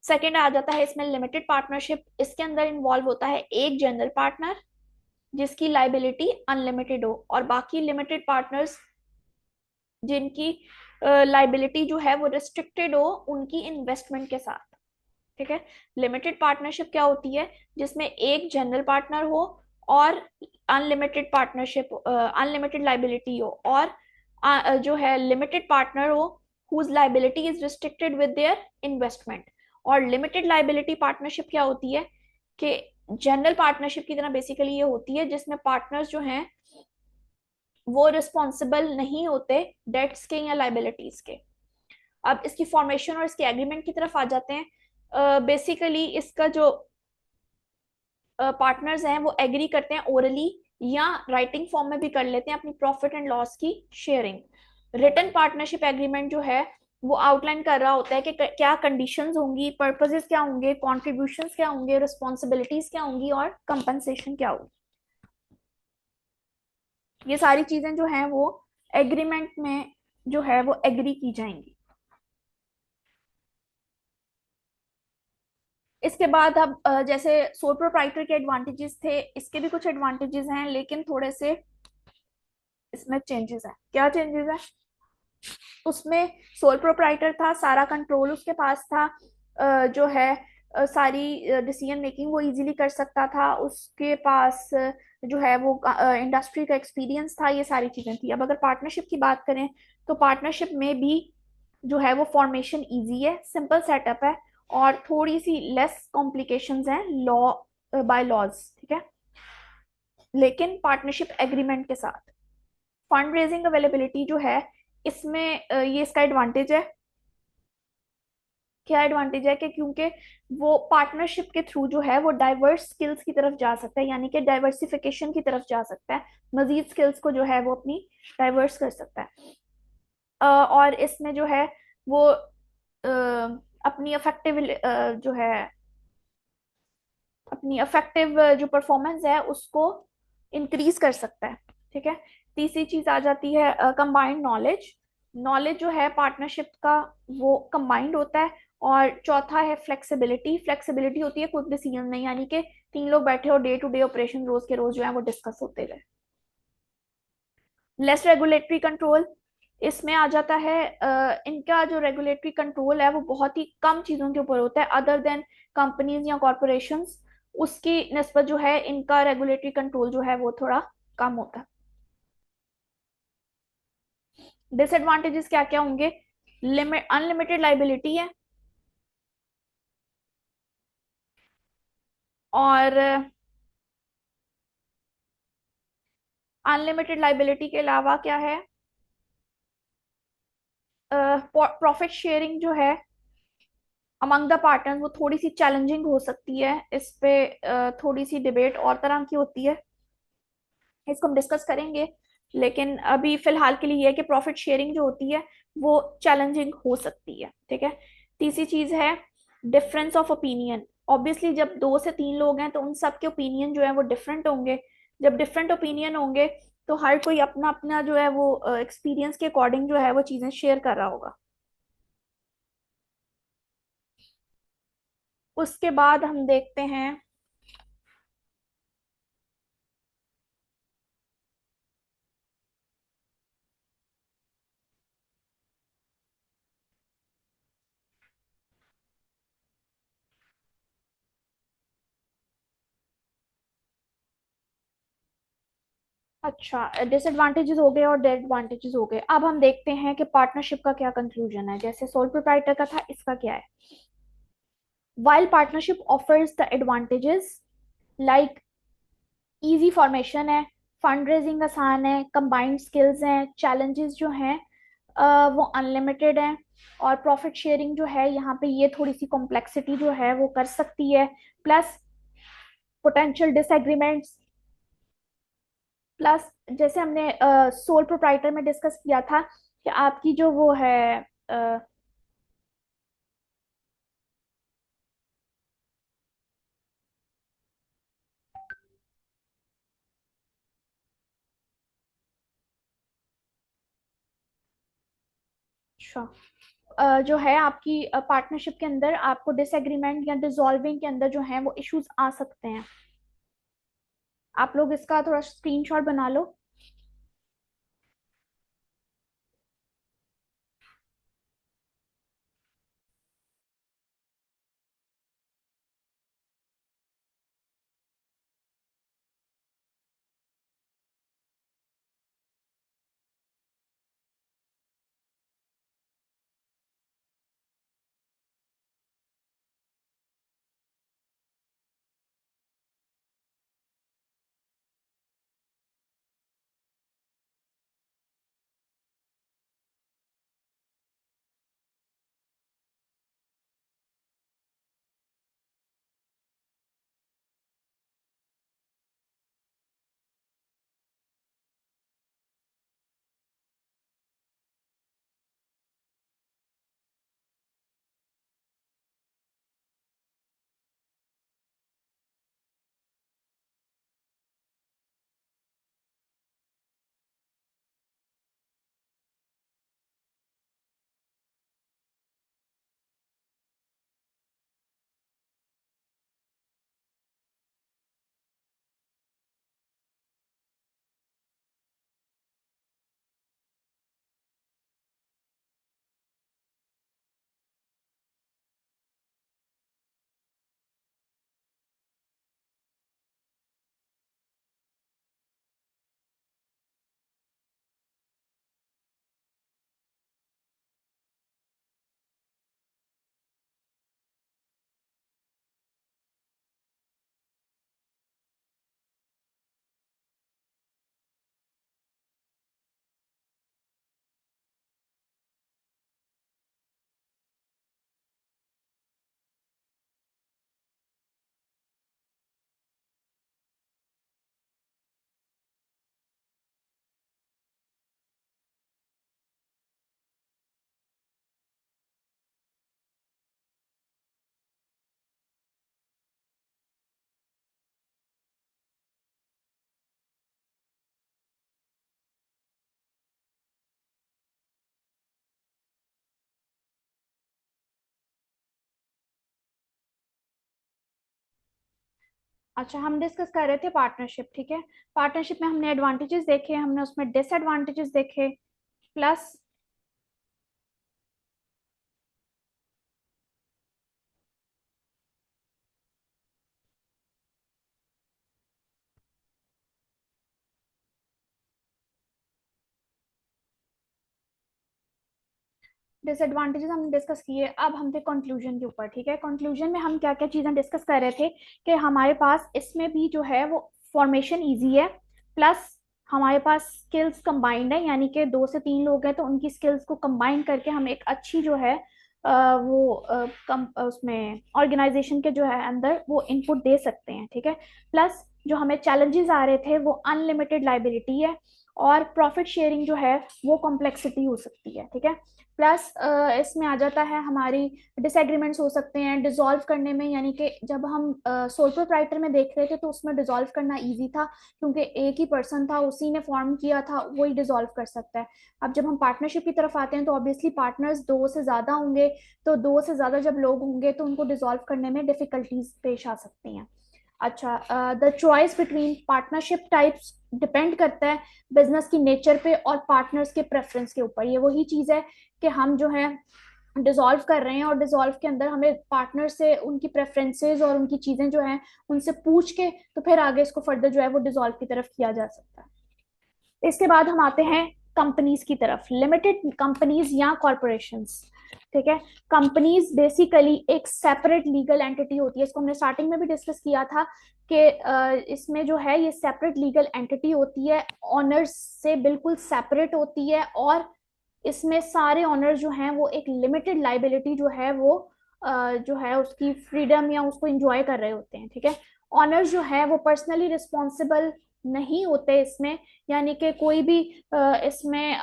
सेकंड आ जाता है इसमें लिमिटेड पार्टनरशिप। इसके अंदर इन्वॉल्व होता है एक जनरल पार्टनर जिसकी लाइबिलिटी अनलिमिटेड हो, और बाकी लिमिटेड पार्टनर्स जिनकी लाइबिलिटी जो है वो रिस्ट्रिक्टेड हो उनकी इन्वेस्टमेंट के साथ, ठीक है। लिमिटेड पार्टनरशिप क्या होती है, जिसमें एक जनरल पार्टनर हो और अनलिमिटेड पार्टनरशिप, अनलिमिटेड लाइबिलिटी हो, और जो है लिमिटेड पार्टनर हो whose liability is restricted with their investment. और लिमिटेड लाइबिलिटी पार्टनरशिप क्या होती है कि जनरल पार्टनरशिप की तरह बेसिकली ये होती है जिसमें पार्टनर्स जो हैं वो रिस्पॉन्सिबल नहीं होते डेट्स के या लाइबिलिटीज के। अब इसकी फॉर्मेशन और इसके एग्रीमेंट की तरफ आ जाते हैं। बेसिकली इसका जो पार्टनर्स हैं वो एग्री करते हैं ओरली या राइटिंग फॉर्म में भी कर लेते हैं अपनी प्रॉफिट एंड लॉस की शेयरिंग। रिटन पार्टनरशिप एग्रीमेंट जो है वो आउटलाइन कर रहा होता है कि क्या कंडीशंस होंगी, पर्पसेस क्या होंगे, कॉन्ट्रीब्यूशंस क्या होंगे, रिस्पॉन्सिबिलिटीज क्या होंगी, और कंपनसेशन क्या होगी। ये सारी चीजें जो हैं वो एग्रीमेंट में जो है वो एग्री की जाएंगी। इसके बाद अब जैसे सोल प्रोप्राइटर के एडवांटेजेस थे, इसके भी कुछ एडवांटेजेस हैं लेकिन थोड़े से इसमें चेंजेस हैं। क्या चेंजेस है उसमें, सोल प्रोप्राइटर था, सारा कंट्रोल उसके पास था, जो है सारी डिसीजन मेकिंग वो इजीली कर सकता था, उसके पास जो है वो इंडस्ट्री का एक्सपीरियंस था, ये सारी चीजें थी। अब अगर पार्टनरशिप की बात करें तो पार्टनरशिप में भी जो है वो फॉर्मेशन इजी है, सिंपल सेटअप है, और थोड़ी सी लेस कॉम्प्लिकेशंस हैं लॉ बाय लॉज, ठीक है, लेकिन पार्टनरशिप एग्रीमेंट के साथ। फंड रेजिंग अवेलेबिलिटी जो है इसमें ये इसका एडवांटेज है। क्या एडवांटेज है कि क्योंकि वो पार्टनरशिप के थ्रू जो है वो डाइवर्स स्किल्स की तरफ जा सकता है, यानी कि डाइवर्सिफिकेशन की तरफ जा सकता है, मजीद स्किल्स को जो है वो अपनी डाइवर्स कर सकता है। और इसमें जो है वो अपनी अफेक्टिव जो है अपनी अफेक्टिव जो परफॉर्मेंस है उसको इंक्रीज कर सकता है, ठीक है। तीसरी चीज आ जाती है कंबाइंड नॉलेज। नॉलेज जो है पार्टनरशिप का वो कंबाइंड होता है। और चौथा है फ्लेक्सिबिलिटी। फ्लेक्सिबिलिटी होती है क्विक डिसीजन में, यानी कि तीन लोग बैठे और डे टू डे ऑपरेशन रोज के रोज जो है वो डिस्कस होते गए। लेस रेगुलेटरी कंट्रोल इसमें आ जाता है। इनका जो रेगुलेटरी कंट्रोल है वो बहुत ही कम चीजों के ऊपर होता है अदर देन कंपनीज या कॉरपोरेशंस। उसकी निस्बत जो है इनका रेगुलेटरी कंट्रोल जो है वो थोड़ा कम होता है। डिसएडवांटेजेस क्या क्या होंगे? लिमिट अनलिमिटेड लाइबिलिटी है। और अनलिमिटेड लाइबिलिटी के अलावा क्या है, प्रॉफिट शेयरिंग जो है अमंग द पार्टनर वो थोड़ी सी चैलेंजिंग हो सकती है। इस पे थोड़ी सी डिबेट और तरह की होती है, इसको हम डिस्कस करेंगे। लेकिन अभी फिलहाल के लिए ये है कि प्रॉफिट शेयरिंग जो होती है वो चैलेंजिंग हो सकती है, ठीक है। तीसरी चीज है डिफरेंस ऑफ ओपिनियन। ऑब्वियसली जब दो से तीन लोग हैं तो उन सब के ओपिनियन जो है वो डिफरेंट होंगे। जब डिफरेंट ओपिनियन होंगे तो हर कोई अपना अपना जो है वो एक्सपीरियंस के अकॉर्डिंग जो है वो चीजें शेयर कर रहा होगा। उसके बाद हम देखते हैं। अच्छा, डिसएडवांटेजेस हो गए और एडवांटेजेस हो गए। अब हम देखते हैं कि पार्टनरशिप का क्या कंक्लूजन है। जैसे सोल प्रोप्राइटर का था, इसका क्या है? While partnership offers the advantages like easy formation है, फंड रेजिंग आसान है, कंबाइंड स्किल्स हैं, चैलेंजेस जो हैं वो अनलिमिटेड हैं, और प्रॉफिट शेयरिंग जो है यहाँ पे ये थोड़ी सी कॉम्प्लेक्सिटी जो है वो कर सकती है। Plus potential disagreements. प्लस जैसे हमने सोल प्रोप्राइटर में डिस्कस किया था कि आपकी जो वो है अच्छा, जो है आपकी पार्टनरशिप के अंदर आपको डिसएग्रीमेंट या डिसॉल्विंग के अंदर जो है वो इश्यूज आ सकते हैं। आप लोग इसका थोड़ा स्क्रीनशॉट बना लो। अच्छा, हम डिस्कस कर रहे थे पार्टनरशिप, ठीक है। पार्टनरशिप में हमने एडवांटेजेस देखे, हमने उसमें डिसएडवांटेजेस देखे, प्लस डिसएडवांटेजेस हमने डिस्कस किए। अब हम थे कंक्लूजन के ऊपर, ठीक है। कंक्लूजन में हम क्या क्या चीजें डिस्कस कर रहे थे कि हमारे पास इसमें भी जो है वो फॉर्मेशन इजी है, प्लस हमारे पास स्किल्स कंबाइंड है, यानी कि 2 से 3 लोग हैं तो उनकी स्किल्स को कंबाइन करके हम एक अच्छी जो है उसमें ऑर्गेनाइजेशन के जो है अंदर वो इनपुट दे सकते हैं, ठीक है। प्लस जो हमें चैलेंजेस आ रहे थे वो अनलिमिटेड लाइबिलिटी है, और प्रॉफिट शेयरिंग जो है वो कॉम्प्लेक्सिटी हो सकती है, ठीक है। प्लस इसमें आ जाता है हमारी डिसएग्रीमेंट्स हो सकते हैं डिसॉल्व करने में, यानी कि जब हम सोल प्रोप्राइटर में देख रहे थे तो उसमें डिसॉल्व करना इजी था, क्योंकि एक ही पर्सन था, उसी ने फॉर्म किया था, वही डिसॉल्व कर सकता है। अब जब हम पार्टनरशिप की तरफ आते हैं तो ऑब्वियसली पार्टनर्स 2 से ज्यादा होंगे, तो 2 से ज्यादा जब लोग होंगे तो उनको डिसॉल्व करने में डिफिकल्टीज पेश आ सकती हैं। अच्छा, the choice between partnership types depend करता है बिजनेस की नेचर पे और पार्टनर्स के प्रेफरेंस के ऊपर। ये वही चीज है कि हम जो है डिसॉल्व कर रहे हैं, और डिसॉल्व के अंदर हमें पार्टनर से उनकी प्रेफरेंसेस और उनकी चीजें जो हैं उनसे पूछ के तो फिर आगे इसको फर्दर जो है वो डिसॉल्व की तरफ किया जा सकता है। इसके बाद हम आते हैं कंपनीज की तरफ, लिमिटेड कंपनीज या कॉरपोरेशंस, ठीक है। कंपनीज बेसिकली एक सेपरेट लीगल एंटिटी होती है, इसको हमने स्टार्टिंग में भी डिस्कस किया था कि इसमें जो है ये सेपरेट लीगल एंटिटी होती है, ऑनर्स से बिल्कुल सेपरेट होती है, और इसमें सारे ऑनर्स जो हैं वो एक लिमिटेड लाइबिलिटी जो है वो जो है उसकी फ्रीडम या उसको इंजॉय कर रहे होते हैं, ठीक है। ऑनर्स जो है वो पर्सनली रिस्पॉन्सिबल नहीं होते इसमें, यानी कि कोई भी इसमें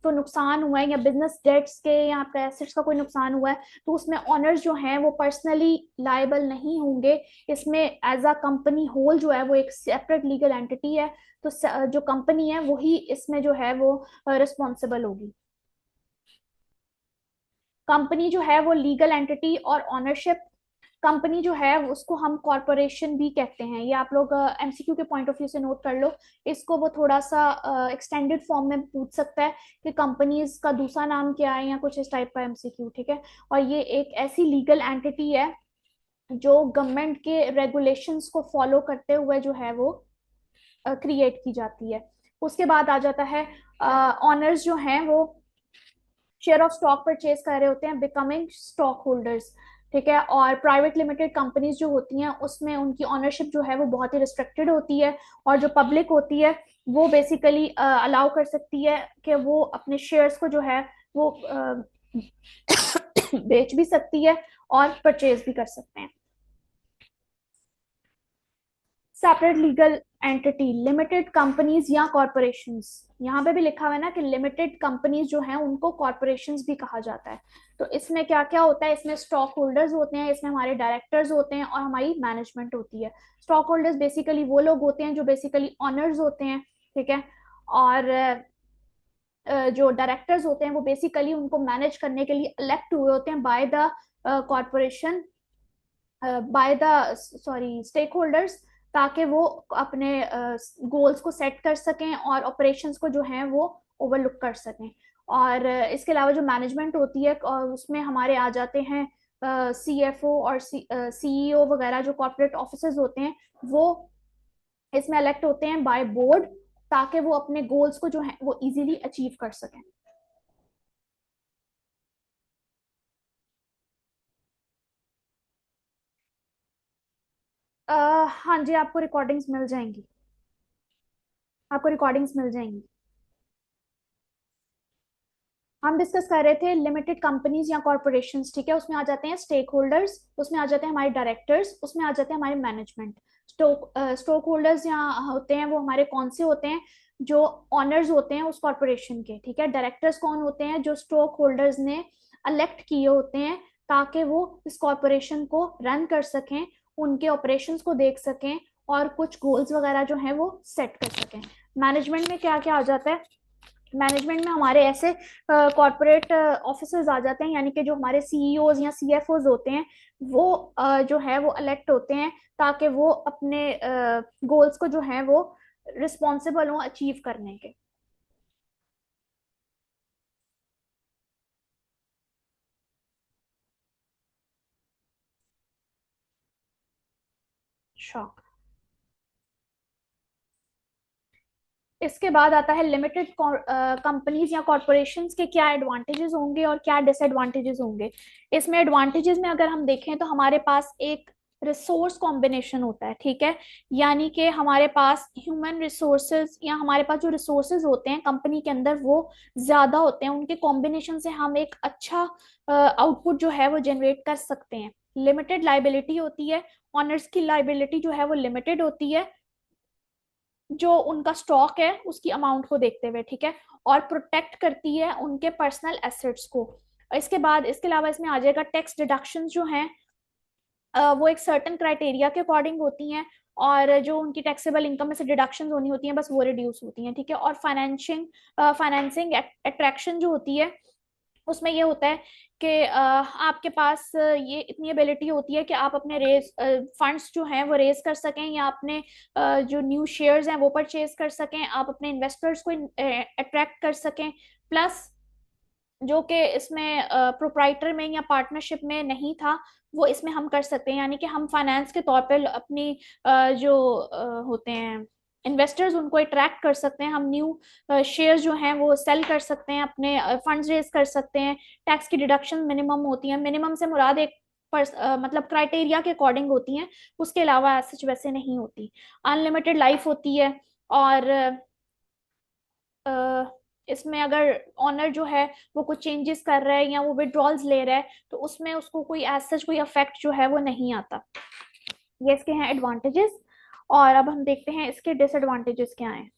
तो नुकसान हुआ है या बिजनेस डेट्स के या आपका एसेट्स का कोई नुकसान हुआ है तो उसमें ऑनर्स जो हैं वो पर्सनली लायबल नहीं होंगे। इसमें एज अ कंपनी होल जो है वो एक सेपरेट लीगल एंटिटी है, तो जो कंपनी है वही इसमें जो है वो रिस्पॉन्सिबल होगी। कंपनी जो है वो लीगल एंटिटी और ऑनरशिप, कंपनी जो है उसको हम कॉरपोरेशन भी कहते हैं, ये आप लोग एमसीक्यू के पॉइंट ऑफ व्यू से नोट कर लो। इसको वो थोड़ा सा एक्सटेंडेड फॉर्म में पूछ सकता है कि कंपनीज का दूसरा नाम क्या है या कुछ इस टाइप का एमसीक्यू, ठीक है। और ये एक ऐसी लीगल एंटिटी है जो गवर्नमेंट के रेगुलेशंस को फॉलो करते हुए जो है वो क्रिएट की जाती है। उसके बाद आ जाता है ऑनर्स जो हैं वो शेयर ऑफ स्टॉक परचेज कर रहे होते हैं, बिकमिंग स्टॉक होल्डर्स, ठीक है। और प्राइवेट लिमिटेड कंपनीज जो होती हैं उसमें उनकी ऑनरशिप जो है वो बहुत ही रिस्ट्रिक्टेड होती है, और जो पब्लिक होती है वो बेसिकली अलाउ कर सकती है कि वो अपने शेयर्स को जो है वो बेच भी सकती है और परचेज भी कर सकते हैं। Separate legal entity, limited companies या कॉरपोरेशंस, यहाँ पे भी लिखा हुआ है ना कि लिमिटेड कंपनीज जो हैं उनको कॉरपोरेशंस भी कहा जाता है। तो इसमें क्या क्या होता है, इसमें स्टॉक होल्डर्स होते हैं, इसमें हमारे डायरेक्टर्स होते हैं और हमारी मैनेजमेंट होती है। स्टॉक होल्डर्स बेसिकली वो लोग होते हैं जो बेसिकली ऑनर्स होते हैं, ठीक है। और जो डायरेक्टर्स होते हैं वो बेसिकली उनको मैनेज करने के लिए इलेक्ट हुए होते हैं by the corporation, by the sorry stake holders, ताकि वो अपने गोल्स को सेट कर सकें और ऑपरेशंस को जो है वो ओवरलुक कर सकें। और इसके अलावा जो मैनेजमेंट होती है और उसमें हमारे आ जाते हैं सीएफओ और सीईओ वगैरह, जो कॉर्पोरेट ऑफिसर्स होते हैं वो इसमें इलेक्ट होते हैं बाय बोर्ड, ताकि वो अपने गोल्स को जो है वो इजीली अचीव कर सकें। हाँ जी, आपको रिकॉर्डिंग्स मिल जाएंगी, आपको रिकॉर्डिंग्स मिल जाएंगी। हम डिस्कस कर रहे थे लिमिटेड कंपनीज या कॉर्पोरेशंस, ठीक है। उसमें आ जाते हैं स्टेक होल्डर्स, उसमें आ जाते हैं हमारे डायरेक्टर्स, उसमें आ जाते हैं हमारे मैनेजमेंट। स्टॉक होल्डर्स यहाँ होते हैं वो हमारे कौन से होते हैं, जो ऑनर्स होते हैं उस कॉर्पोरेशन के, ठीक है। डायरेक्टर्स कौन होते हैं, जो स्टॉक होल्डर्स ने अलेक्ट किए होते हैं ताकि वो इस कॉर्पोरेशन को रन कर सकें, उनके ऑपरेशंस को देख सकें और कुछ गोल्स वगैरह जो हैं वो सेट कर सकें। मैनेजमेंट में क्या क्या आ जाता है, मैनेजमेंट में हमारे ऐसे कॉरपोरेट ऑफिसर्स आ जाते हैं, यानी कि जो हमारे सीईओज या सीएफओज होते हैं वो जो है वो इलेक्ट होते हैं, ताकि वो अपने गोल्स को जो है वो रिस्पॉन्सिबल हों अचीव करने के। शॉक। इसके बाद आता है लिमिटेड कंपनीज या कॉरपोरेशंस के क्या एडवांटेजेस होंगे और क्या डिसएडवांटेजेस होंगे। इसमें एडवांटेजेस में अगर हम देखें तो हमारे पास एक रिसोर्स कॉम्बिनेशन होता है, ठीक है। यानी कि हमारे पास ह्यूमन रिसोर्सेज या हमारे पास जो रिसोर्सेज होते हैं कंपनी के अंदर वो ज्यादा होते हैं, उनके कॉम्बिनेशन से हम एक अच्छा आउटपुट जो है वो जनरेट कर सकते हैं। लिमिटेड लाइबिलिटी होती है, ऑनर्स की लाइबिलिटी जो है वो लिमिटेड होती है, जो उनका स्टॉक है उसकी अमाउंट को देखते हुए, ठीक है। और प्रोटेक्ट करती है उनके पर्सनल एसेट्स को। इसके बाद इसके अलावा इसमें आ जाएगा टैक्स डिडक्शन जो हैं, वो एक सर्टन क्राइटेरिया के अकॉर्डिंग होती हैं, और जो उनकी टैक्सेबल इनकम में से डिडक्शन होनी होती हैं बस वो रिड्यूस होती हैं, ठीक है। और फाइनेंसिंग अट्रैक्शन जो होती है उसमें ये होता है कि आपके पास ये इतनी एबिलिटी होती है कि आप अपने रेज फंड्स जो हैं वो रेज कर सकें, या अपने जो न्यू शेयर्स हैं वो परचेज कर सकें, आप अपने इन्वेस्टर्स को अट्रैक्ट कर सकें। प्लस जो कि इसमें प्रोप्राइटर में या पार्टनरशिप में नहीं था वो इसमें हम कर सकते हैं, यानी कि हम फाइनेंस के तौर पर अपनी जो होते हैं इन्वेस्टर्स उनको अट्रैक्ट कर सकते हैं, हम न्यू शेयर्स जो हैं वो सेल कर सकते हैं, अपने फंड्स रेज कर सकते हैं। टैक्स की डिडक्शन मिनिमम होती है, मिनिमम से मुराद एक मतलब क्राइटेरिया के अकॉर्डिंग होती हैं, उसके अलावा सच वैसे नहीं होती। अनलिमिटेड लाइफ होती है, और इसमें अगर ऑनर जो है वो कुछ चेंजेस कर रहा है या वो विड्रॉल्स ले रहा है तो उसमें उसको कोई एज सच कोई अफेक्ट जो है वो नहीं आता। ये इसके हैं एडवांटेजेस। और अब हम देखते हैं इसके डिसएडवांटेजेस क्या हैं।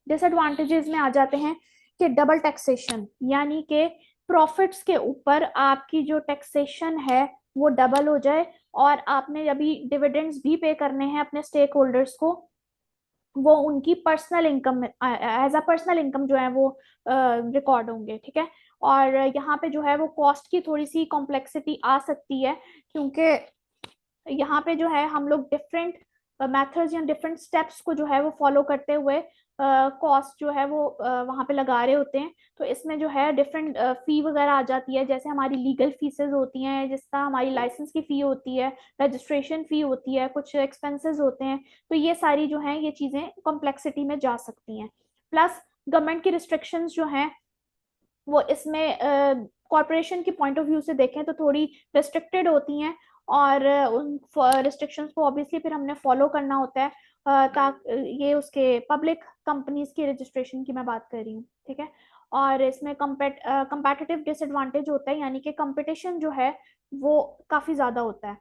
डिसएडवांटेजेस में आ जाते हैं कि डबल टैक्सेशन, यानी कि प्रॉफिट्स के ऊपर आपकी जो टैक्सेशन है वो डबल हो जाए, और आपने अभी डिविडेंड्स भी पे करने हैं अपने स्टेक होल्डर्स को, वो उनकी personal income as a personal income जो है वो रिकॉर्ड होंगे, ठीक है। और यहाँ पे जो है वो कॉस्ट की थोड़ी सी कॉम्प्लेक्सिटी आ सकती है, क्योंकि यहाँ पे जो है हम लोग डिफरेंट मेथड्स या डिफरेंट स्टेप्स को जो है वो फॉलो करते हुए कॉस्ट जो है वो वहाँ पे लगा रहे होते हैं। तो इसमें जो है डिफरेंट फी वगैरह आ जाती है, जैसे हमारी लीगल फीसेस होती हैं, जिसका हमारी लाइसेंस की फी होती है, रजिस्ट्रेशन फी होती है, कुछ एक्सपेंसेस होते हैं। तो ये सारी जो हैं ये चीज़ें कॉम्प्लेक्सिटी में जा सकती हैं। प्लस गवर्नमेंट की रिस्ट्रिक्शंस जो हैं वो इसमें कॉरपोरेशन की पॉइंट ऑफ व्यू से देखें तो थोड़ी रिस्ट्रिक्टेड होती हैं, और उन रिस्ट्रिक्शंस को ऑब्वियसली फिर हमने फॉलो करना होता है, ताकि ये उसके पब्लिक कंपनीज की रजिस्ट्रेशन की मैं बात कर रही हूँ, ठीक है। और इसमें कंपेटिटिव डिसएडवांटेज होता है, यानी कि कंपटीशन जो है वो काफ़ी ज़्यादा होता है।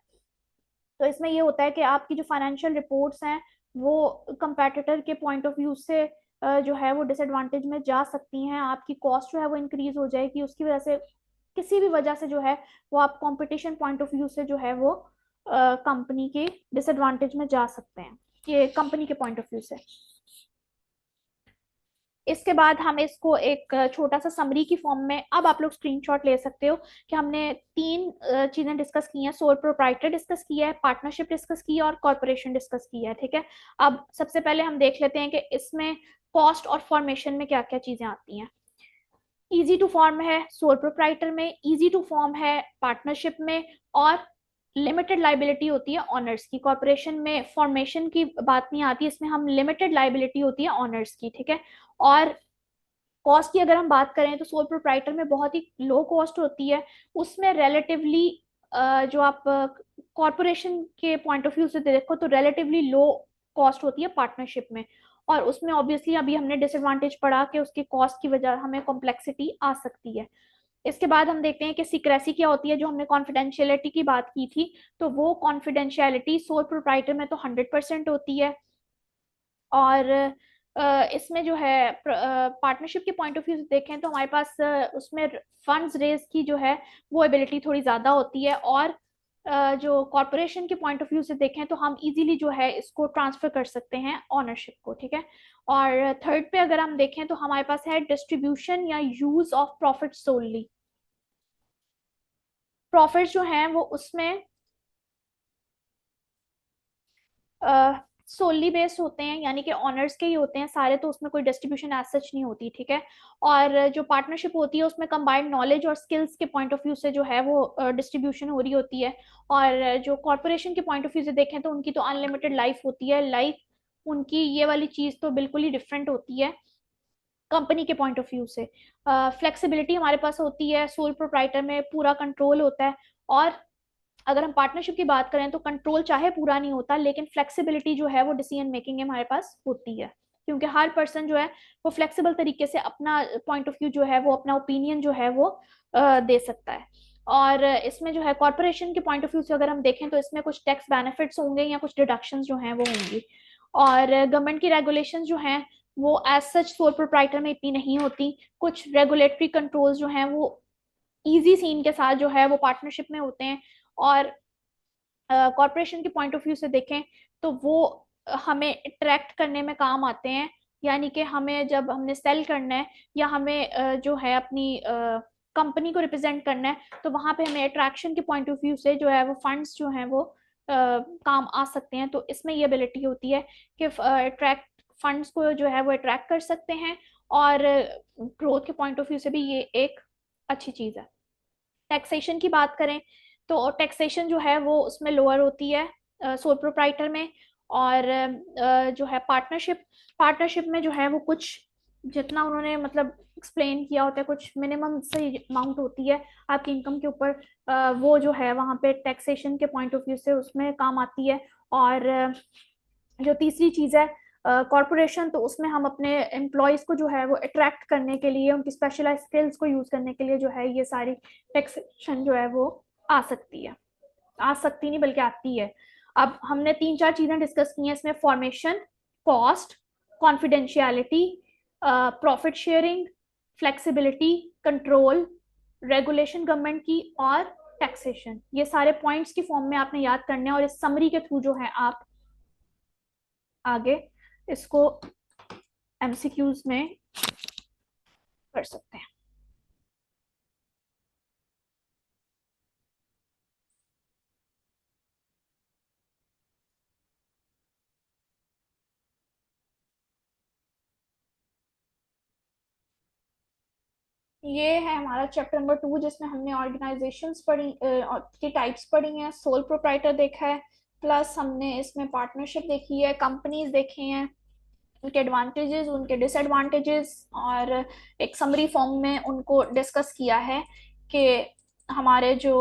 तो इसमें ये होता है कि आपकी जो फाइनेंशियल रिपोर्ट्स हैं वो कंपेटिटर के पॉइंट ऑफ व्यू से जो है वो डिसएडवांटेज में जा सकती हैं, आपकी कॉस्ट जो है वो इंक्रीज हो जाएगी, उसकी वजह से किसी भी वजह से जो है वो आप कंपटीशन पॉइंट ऑफ व्यू से जो है वो कंपनी के डिसएडवांटेज में जा सकते हैं, ये कंपनी के पॉइंट ऑफ व्यू से। इसके बाद हम इसको एक छोटा सा समरी की फॉर्म में, अब आप लोग स्क्रीनशॉट ले सकते हो कि हमने तीन चीजें डिस्कस की हैं, सोल प्रोप्राइटर डिस्कस किया है, पार्टनरशिप डिस्कस की है, और कॉर्पोरेशन डिस्कस किया है, ठीक है। अब सबसे पहले हम देख लेते हैं कि इसमें कॉस्ट और फॉर्मेशन में क्या क्या चीजें आती हैं। इजी टू फॉर्म है सोल प्रोप्राइटर में, इजी टू फॉर्म है पार्टनरशिप में, और लिमिटेड लाइबिलिटी होती है ऑनर्स की। कॉर्पोरेशन में फॉर्मेशन की बात नहीं आती, इसमें हम लिमिटेड लाइबिलिटी होती है ऑनर्स की, ठीक है। और कॉस्ट की अगर हम बात करें तो सोल प्रोप्राइटर में बहुत ही लो कॉस्ट होती है, उसमें रिलेटिवली जो आप कॉरपोरेशन के पॉइंट ऑफ व्यू से देखो तो रिलेटिवली लो कॉस्ट होती है पार्टनरशिप में, और उसमें ऑब्वियसली अभी हमने डिसएडवांटेज पढ़ा कि उसकी कॉस्ट की वजह हमें कॉम्प्लेक्सिटी आ सकती है। इसके बाद हम देखते हैं कि सीक्रेसी क्या होती है, जो हमने कॉन्फिडेंशियलिटी की बात की थी, तो वो कॉन्फिडेंशियलिटी सोल प्रोप्राइटर में तो 100% होती है। और इसमें जो है पार्टनरशिप के पॉइंट ऑफ व्यू से देखें तो हमारे पास उसमें फंड्स रेज की जो है वो एबिलिटी थोड़ी ज़्यादा होती है, और जो कॉरपोरेशन के पॉइंट ऑफ व्यू से देखें तो हम इजीली जो है इसको ट्रांसफर कर सकते हैं ओनरशिप को, ठीक है। और थर्ड पे अगर हम देखें तो हमारे पास है डिस्ट्रीब्यूशन या use of profit solely. Profit जो है वो उसमें सोली बेस्ड होते हैं, यानी कि ऑनर्स के ही होते हैं सारे, तो उसमें कोई डिस्ट्रीब्यूशन एज सच नहीं होती, ठीक है। और जो पार्टनरशिप होती है उसमें कंबाइंड नॉलेज और स्किल्स के पॉइंट ऑफ व्यू से जो है वो डिस्ट्रीब्यूशन हो रही होती है। और जो कॉरपोरेशन के पॉइंट ऑफ व्यू से देखें तो उनकी तो अनलिमिटेड लाइफ होती है, लाइफ उनकी ये वाली चीज तो बिल्कुल ही डिफरेंट होती है कंपनी के पॉइंट ऑफ व्यू से। फ्लेक्सिबिलिटी हमारे पास होती है, सोल प्रोप्राइटर में पूरा कंट्रोल होता है। और अगर हम पार्टनरशिप की बात करें तो कंट्रोल चाहे पूरा नहीं होता, लेकिन फ्लेक्सिबिलिटी जो है वो डिसीजन मेकिंग में हमारे पास होती है, क्योंकि हर पर्सन जो है वो फ्लेक्सिबल तरीके से अपना पॉइंट ऑफ व्यू जो है वो अपना ओपिनियन जो है वो दे सकता है। और इसमें जो है कॉर्पोरेशन के पॉइंट ऑफ व्यू से अगर हम देखें तो इसमें कुछ टैक्स बेनिफिट्स होंगे या कुछ डिडक्शन जो हैं वो होंगी। और गवर्नमेंट की रेगुलेशन जो हैं वो एज सच सोल प्रोप्राइटर में इतनी नहीं होती। कुछ रेगुलेटरी कंट्रोल्स जो हैं वो इजी सीन के साथ जो है वो पार्टनरशिप में होते हैं। और कॉरपोरेशन के पॉइंट ऑफ व्यू से देखें तो वो हमें अट्रैक्ट करने में काम आते हैं, यानी कि हमें जब हमने सेल करना है या हमें जो है अपनी कंपनी को रिप्रेजेंट करना है तो वहां पे हमें अट्रैक्शन के पॉइंट ऑफ व्यू से जो है वो फंड्स जो हैं वो काम आ सकते हैं। तो इसमें ये एबिलिटी होती है कि अट्रैक्ट फंड्स को जो है वो अट्रैक्ट कर सकते हैं। और ग्रोथ के पॉइंट ऑफ व्यू से भी ये एक अच्छी चीज है। टैक्सेशन की बात करें तो टैक्सेशन जो है वो उसमें लोअर होती है सोल प्रोप्राइटर में। और जो है पार्टनरशिप पार्टनरशिप में जो है वो कुछ जितना उन्होंने मतलब एक्सप्लेन किया होता है, कुछ मिनिमम से अमाउंट होती है आपकी इनकम के ऊपर, वो जो है वहाँ पे टैक्सेशन के पॉइंट ऑफ व्यू से उसमें काम आती है। और जो तीसरी चीज है कॉरपोरेशन, तो उसमें हम अपने एम्प्लॉयज को जो है वो अट्रैक्ट करने के लिए उनकी स्पेशलाइज स्किल्स को यूज करने के लिए जो है ये सारी टैक्सेशन जो है वो आ सकती है। आ सकती नहीं बल्कि आती है। अब हमने तीन चार चीजें डिस्कस की हैं इसमें, formation, cost, confidentiality, profit sharing, flexibility, control, regulation government की, और टैक्सेशन। ये सारे पॉइंट्स की फॉर्म में आपने याद करने हैं और इस समरी के थ्रू जो है आप आगे इसको एमसीक्यूज में कर सकते हैं। ये है हमारा चैप्टर नंबर 2, जिसमें हमने ऑर्गेनाइजेशंस पढ़ी की टाइप्स पढ़ी हैं, सोल प्रोप्राइटर देखा है, प्लस हमने इसमें पार्टनरशिप देखी है, कंपनीज देखी हैं, उनके एडवांटेजेस उनके डिसएडवांटेजेस, और एक समरी फॉर्म में उनको डिस्कस किया है कि हमारे जो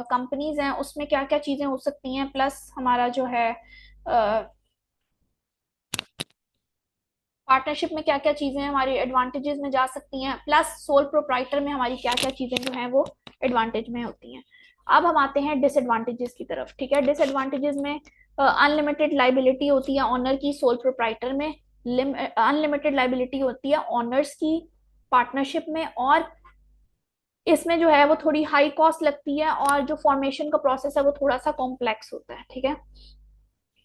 कंपनीज हैं उसमें क्या क्या चीज़ें हो सकती हैं, प्लस हमारा जो है पार्टनरशिप में क्या क्या चीजें हमारी एडवांटेजेस में जा सकती हैं, प्लस सोल प्रोप्राइटर में हमारी क्या क्या चीजें जो हैं वो एडवांटेज में होती हैं। अब हम आते हैं डिसएडवांटेजेस की तरफ, ठीक है। डिसएडवांटेजेस में अनलिमिटेड लाइबिलिटी होती है ऑनर की सोल प्रोप्राइटर में, अनलिमिटेड लाइबिलिटी होती है ऑनर्स की पार्टनरशिप में, और इसमें जो है वो थोड़ी हाई कॉस्ट लगती है और जो फॉर्मेशन का प्रोसेस है वो थोड़ा सा कॉम्प्लेक्स होता है, ठीक है।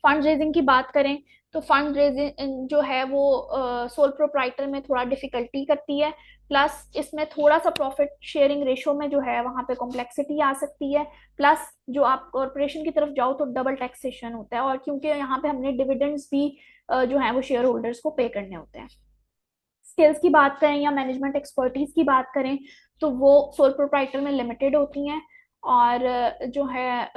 फंड रेजिंग की बात करें तो फंड रेजिंग जो है वो सोल प्रोप्राइटर में थोड़ा डिफिकल्टी करती है, प्लस इसमें थोड़ा सा प्रॉफिट शेयरिंग रेशो में जो है वहां पे कॉम्प्लेक्सिटी आ सकती है। प्लस जो आप कॉर्पोरेशन की तरफ जाओ तो डबल टैक्सेशन होता है, और क्योंकि यहाँ पे हमने डिविडेंड्स भी जो है वो शेयर होल्डर्स को पे करने होते हैं। स्किल्स की बात करें या मैनेजमेंट एक्सपर्टीज की बात करें तो वो सोल प्रोप्राइटर में लिमिटेड होती हैं। और जो है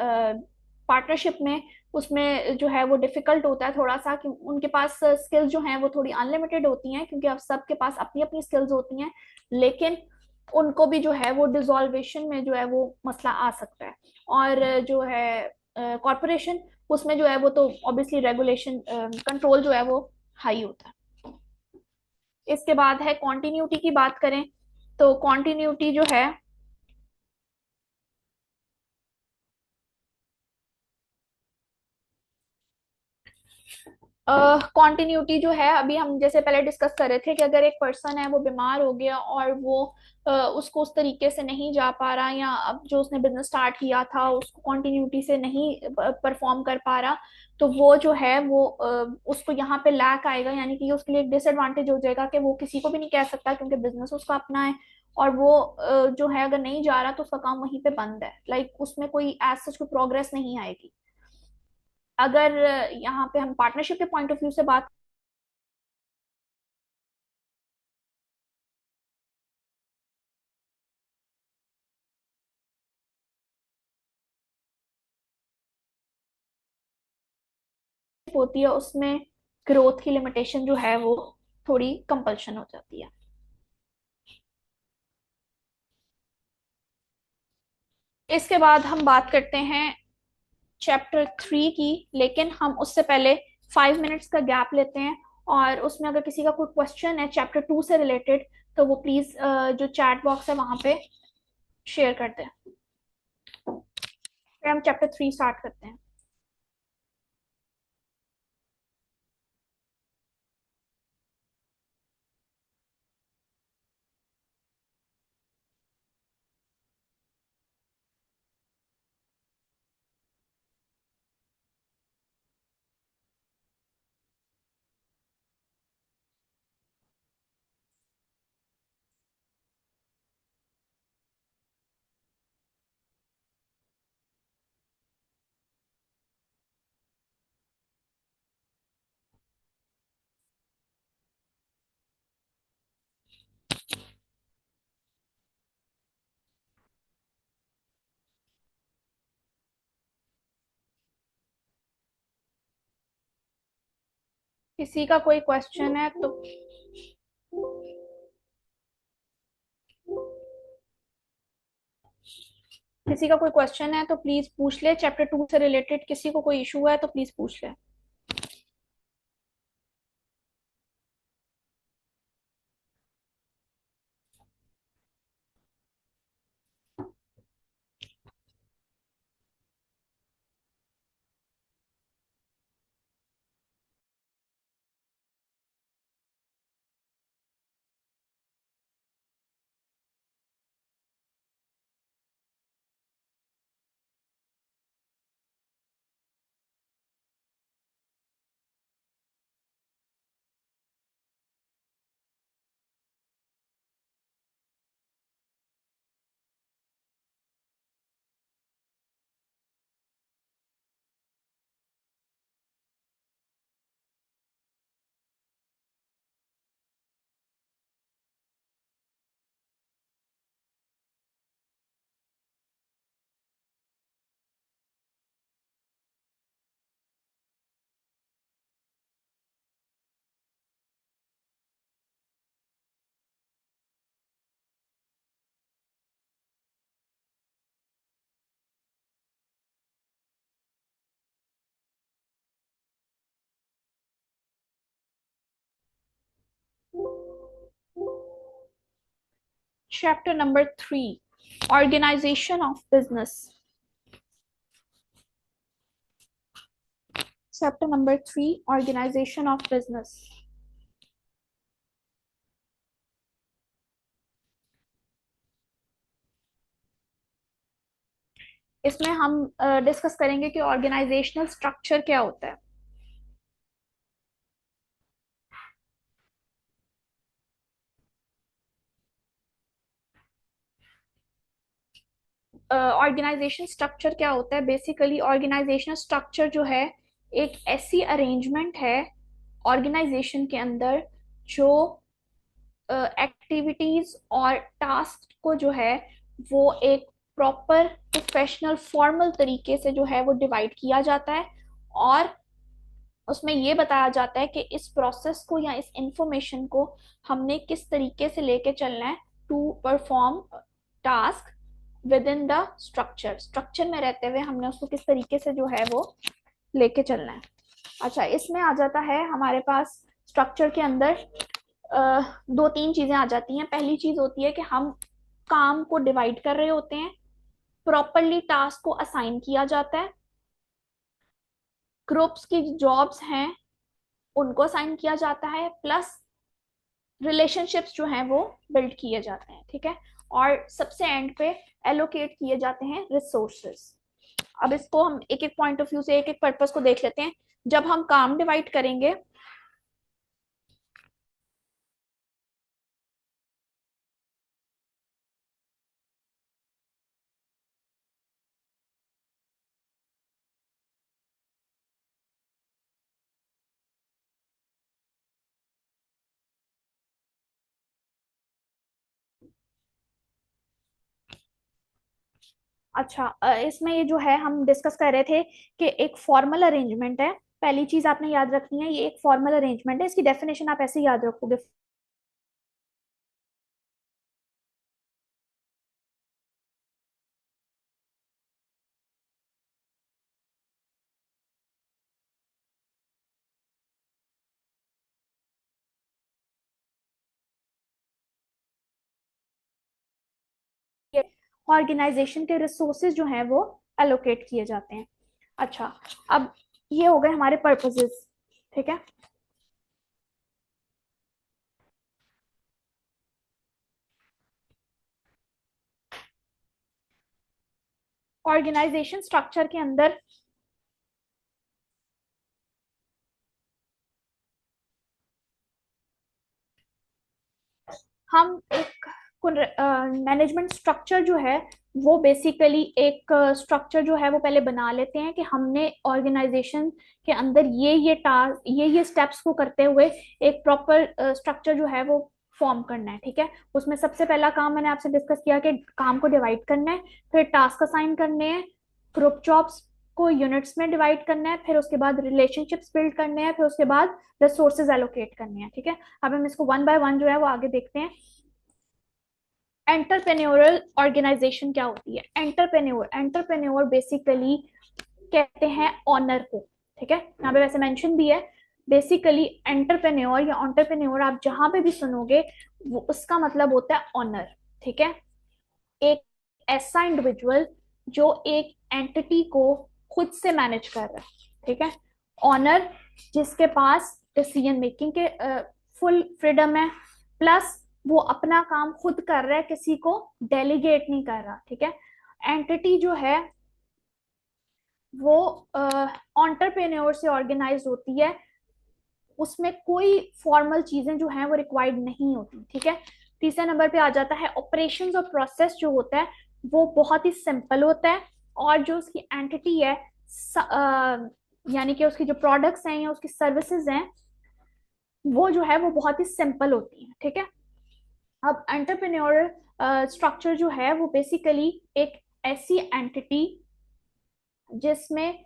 पार्टनरशिप में उसमें जो है वो डिफिकल्ट होता है थोड़ा सा, कि उनके पास स्किल्स जो हैं वो थोड़ी अनलिमिटेड होती हैं, क्योंकि अब सबके पास अपनी अपनी स्किल्स होती हैं, लेकिन उनको भी जो है वो डिसॉल्वेशन में जो है वो मसला आ सकता है। और जो है कॉरपोरेशन, उसमें जो है वो तो ऑब्वियसली रेगुलेशन कंट्रोल जो है वो हाई होता है। इसके बाद है कॉन्टिन्यूटी की बात करें तो कॉन्टिन्यूटी जो है कॉन्टिन्यूटी जो है, अभी हम जैसे पहले डिस्कस कर रहे थे कि अगर एक पर्सन है वो बीमार हो गया और वो उसको उस तरीके से नहीं जा पा रहा, या अब जो उसने बिजनेस स्टार्ट किया था उसको कॉन्टिन्यूटी से नहीं परफॉर्म कर पा रहा, तो वो जो है वो उसको यहाँ पे लैक आएगा, यानी कि उसके लिए एक डिसएडवांटेज हो जाएगा कि वो किसी को भी नहीं कह सकता क्योंकि बिजनेस उसका अपना है। और वो जो है अगर नहीं जा रहा तो उसका काम वहीं पे बंद है, लाइक उसमें कोई एज सच कोई प्रोग्रेस नहीं आएगी। अगर यहाँ पे हम पार्टनरशिप के पॉइंट ऑफ व्यू से बात होती है, उसमें ग्रोथ की लिमिटेशन जो है वो थोड़ी कंपल्शन हो जाती है। इसके बाद हम बात करते हैं चैप्टर 3 की, लेकिन हम उससे पहले 5 मिनट्स का गैप लेते हैं। और उसमें अगर किसी का कोई क्वेश्चन है चैप्टर 2 से रिलेटेड तो वो प्लीज जो चैट बॉक्स है वहां पे शेयर कर दें, फिर हम चैप्टर 3 स्टार्ट करते हैं। किसी का कोई क्वेश्चन है तो किसी का कोई क्वेश्चन है तो प्लीज पूछ ले, चैप्टर 2 से रिलेटेड किसी को कोई इशू है तो प्लीज पूछ ले। Chapter number 3, Organization of Business. Chapter number 3, Organization of Business. इसमें हम डिस्कस करेंगे कि ऑर्गेनाइजेशनल स्ट्रक्चर क्या होता है। ऑर्गेनाइजेशन स्ट्रक्चर क्या होता है, बेसिकली ऑर्गेनाइजेशनल स्ट्रक्चर जो है एक ऐसी अरेंजमेंट है ऑर्गेनाइजेशन के अंदर जो एक्टिविटीज और टास्क को जो है वो एक प्रॉपर प्रोफेशनल फॉर्मल तरीके से जो है वो डिवाइड किया जाता है, और उसमें ये बताया जाता है कि इस प्रोसेस को या इस इंफॉर्मेशन को हमने किस तरीके से लेके चलना है to perform task within the structure. Structure में रहते हुए हमने उसको किस तरीके से जो है वो लेके चलना है। अच्छा, इसमें आ जाता है हमारे पास स्ट्रक्चर के अंदर दो तीन चीजें आ जाती हैं। पहली चीज होती है कि हम काम को डिवाइड कर रहे होते हैं, प्रॉपरली टास्क को असाइन किया जाता है, ग्रुप्स की जॉब्स हैं उनको असाइन किया जाता है, प्लस रिलेशनशिप्स जो हैं वो बिल्ड किए जाते हैं, ठीक है। और सबसे एंड पे एलोकेट किए जाते हैं रिसोर्सेज। अब इसको हम एक एक पॉइंट ऑफ व्यू से एक एक पर्पस को देख लेते हैं। जब हम काम डिवाइड करेंगे, अच्छा इसमें ये जो है हम डिस्कस कर रहे थे कि एक फॉर्मल अरेंजमेंट है। पहली चीज आपने याद रखनी है, ये एक फॉर्मल अरेंजमेंट है, इसकी डेफिनेशन आप ऐसे ही याद रखोगे। ऑर्गेनाइजेशन के रिसोर्सेज जो हैं वो एलोकेट किए जाते हैं। अच्छा, अब ये हो गए हमारे पर्पसेस, ठीक है। ऑर्गेनाइजेशन स्ट्रक्चर के अंदर हम एक मैनेजमेंट स्ट्रक्चर जो है वो बेसिकली एक स्ट्रक्चर जो है वो पहले बना लेते हैं कि हमने ऑर्गेनाइजेशन के अंदर ये टास्क ये स्टेप्स को करते हुए एक प्रॉपर स्ट्रक्चर जो है वो फॉर्म करना है, ठीक है। उसमें सबसे पहला काम मैंने आपसे डिस्कस किया कि काम को डिवाइड करना है, फिर टास्क असाइन करने हैं, ग्रुप जॉब्स को यूनिट्स में डिवाइड करना है, फिर उसके बाद रिलेशनशिप्स बिल्ड करने हैं, फिर उसके बाद रिसोर्सेज एलोकेट करने हैं, ठीक है। अब हम इसको वन बाय वन जो है वो आगे देखते हैं। एंटरप्रेन्योरल ऑर्गेनाइजेशन क्या होती है? एंटरप्रेन्योर बेसिकली कहते हैं ऑनर को, ठीक है। यहाँ पे वैसे मेंशन भी है। बेसिकली एंटरप्रेन्योर या एंटरप्रेन्योर आप जहां पे भी सुनोगे वो उसका मतलब होता है ऑनर, ठीक है। एक ऐसा इंडिविजुअल जो एक एंटिटी को खुद से मैनेज कर रहा है, ठीक है। ऑनर जिसके पास डिसीजन मेकिंग के फुल फ्रीडम है, प्लस वो अपना काम खुद कर रहा है, किसी को डेलीगेट नहीं कर रहा, ठीक है। एंटिटी जो है वो एंटरप्रेन्योर से ऑर्गेनाइज होती है, उसमें कोई फॉर्मल चीजें जो हैं वो रिक्वायर्ड नहीं होती, ठीक है। तीसरे नंबर पे आ जाता है ऑपरेशंस और प्रोसेस जो होता है वो बहुत ही सिंपल होता है, और जो उसकी एंटिटी है यानी कि उसकी जो प्रोडक्ट्स हैं या उसकी सर्विसेज हैं वो जो है वो बहुत ही सिंपल होती है, ठीक है। अब एंटरप्रेन्योरल स्ट्रक्चर जो है वो बेसिकली एक ऐसी एंटिटी जिसमें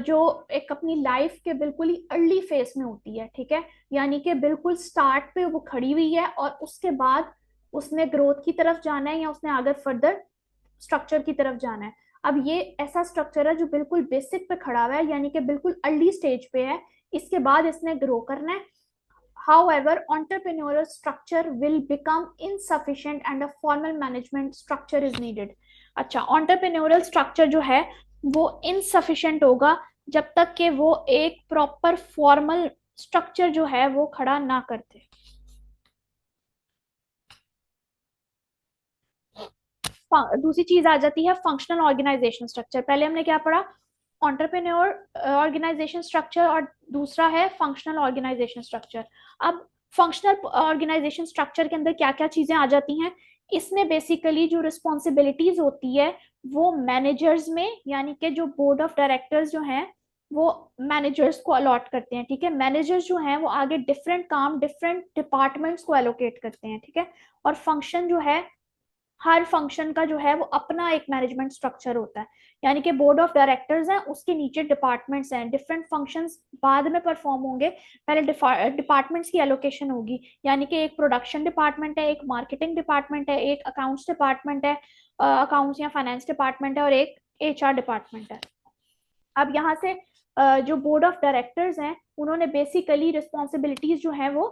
जो एक अपनी लाइफ के बिल्कुल ही अर्ली फेज में होती है, ठीक है। यानी कि बिल्कुल स्टार्ट पे वो खड़ी हुई है और उसके बाद उसने ग्रोथ की तरफ जाना है या उसने आगे फर्दर स्ट्रक्चर की तरफ जाना है। अब ये ऐसा स्ट्रक्चर है जो बिल्कुल बेसिक पे खड़ा हुआ है, यानी कि बिल्कुल अर्ली स्टेज पे है, इसके बाद इसने ग्रो करना है। However, entrepreneurial structure will become insufficient and a formal management structure is needed. अच्छा, entrepreneurial structure जो है वो insufficient होगा जब तक कि वो एक proper formal structure जो है वो खड़ा ना करते। दूसरी चीज आ जाती है फंक्शनल ऑर्गेनाइजेशन स्ट्रक्चर। पहले हमने क्या पढ़ा? एंटरप्रेन्योर ऑर्गेनाइजेशन स्ट्रक्चर, और दूसरा है फंक्शनल ऑर्गेनाइजेशन स्ट्रक्चर। अब फंक्शनल ऑर्गेनाइजेशन स्ट्रक्चर के अंदर क्या क्या चीजें आ जाती हैं? इसमें बेसिकली जो रिस्पॉन्सिबिलिटीज होती है वो मैनेजर्स में, यानी कि जो बोर्ड ऑफ डायरेक्टर्स जो हैं वो मैनेजर्स को अलॉट करते हैं, ठीक है। मैनेजर्स जो हैं वो आगे डिफरेंट काम डिफरेंट डिपार्टमेंट्स को एलोकेट करते हैं, ठीक है। और फंक्शन जो है, हर फंक्शन का जो है वो अपना एक मैनेजमेंट स्ट्रक्चर होता है, यानी कि बोर्ड ऑफ डायरेक्टर्स हैं, उसके नीचे डिपार्टमेंट्स हैं, डिफरेंट फंक्शंस बाद में परफॉर्म होंगे, पहले डिपार्टमेंट्स की एलोकेशन होगी। यानी कि एक प्रोडक्शन डिपार्टमेंट है, एक मार्केटिंग डिपार्टमेंट है, एक अकाउंट्स डिपार्टमेंट है, अकाउंट्स या फाइनेंस डिपार्टमेंट है, और एक एचआर डिपार्टमेंट है। अब यहाँ से जो बोर्ड ऑफ डायरेक्टर्स हैं उन्होंने बेसिकली रिस्पॉन्सिबिलिटीज जो है वो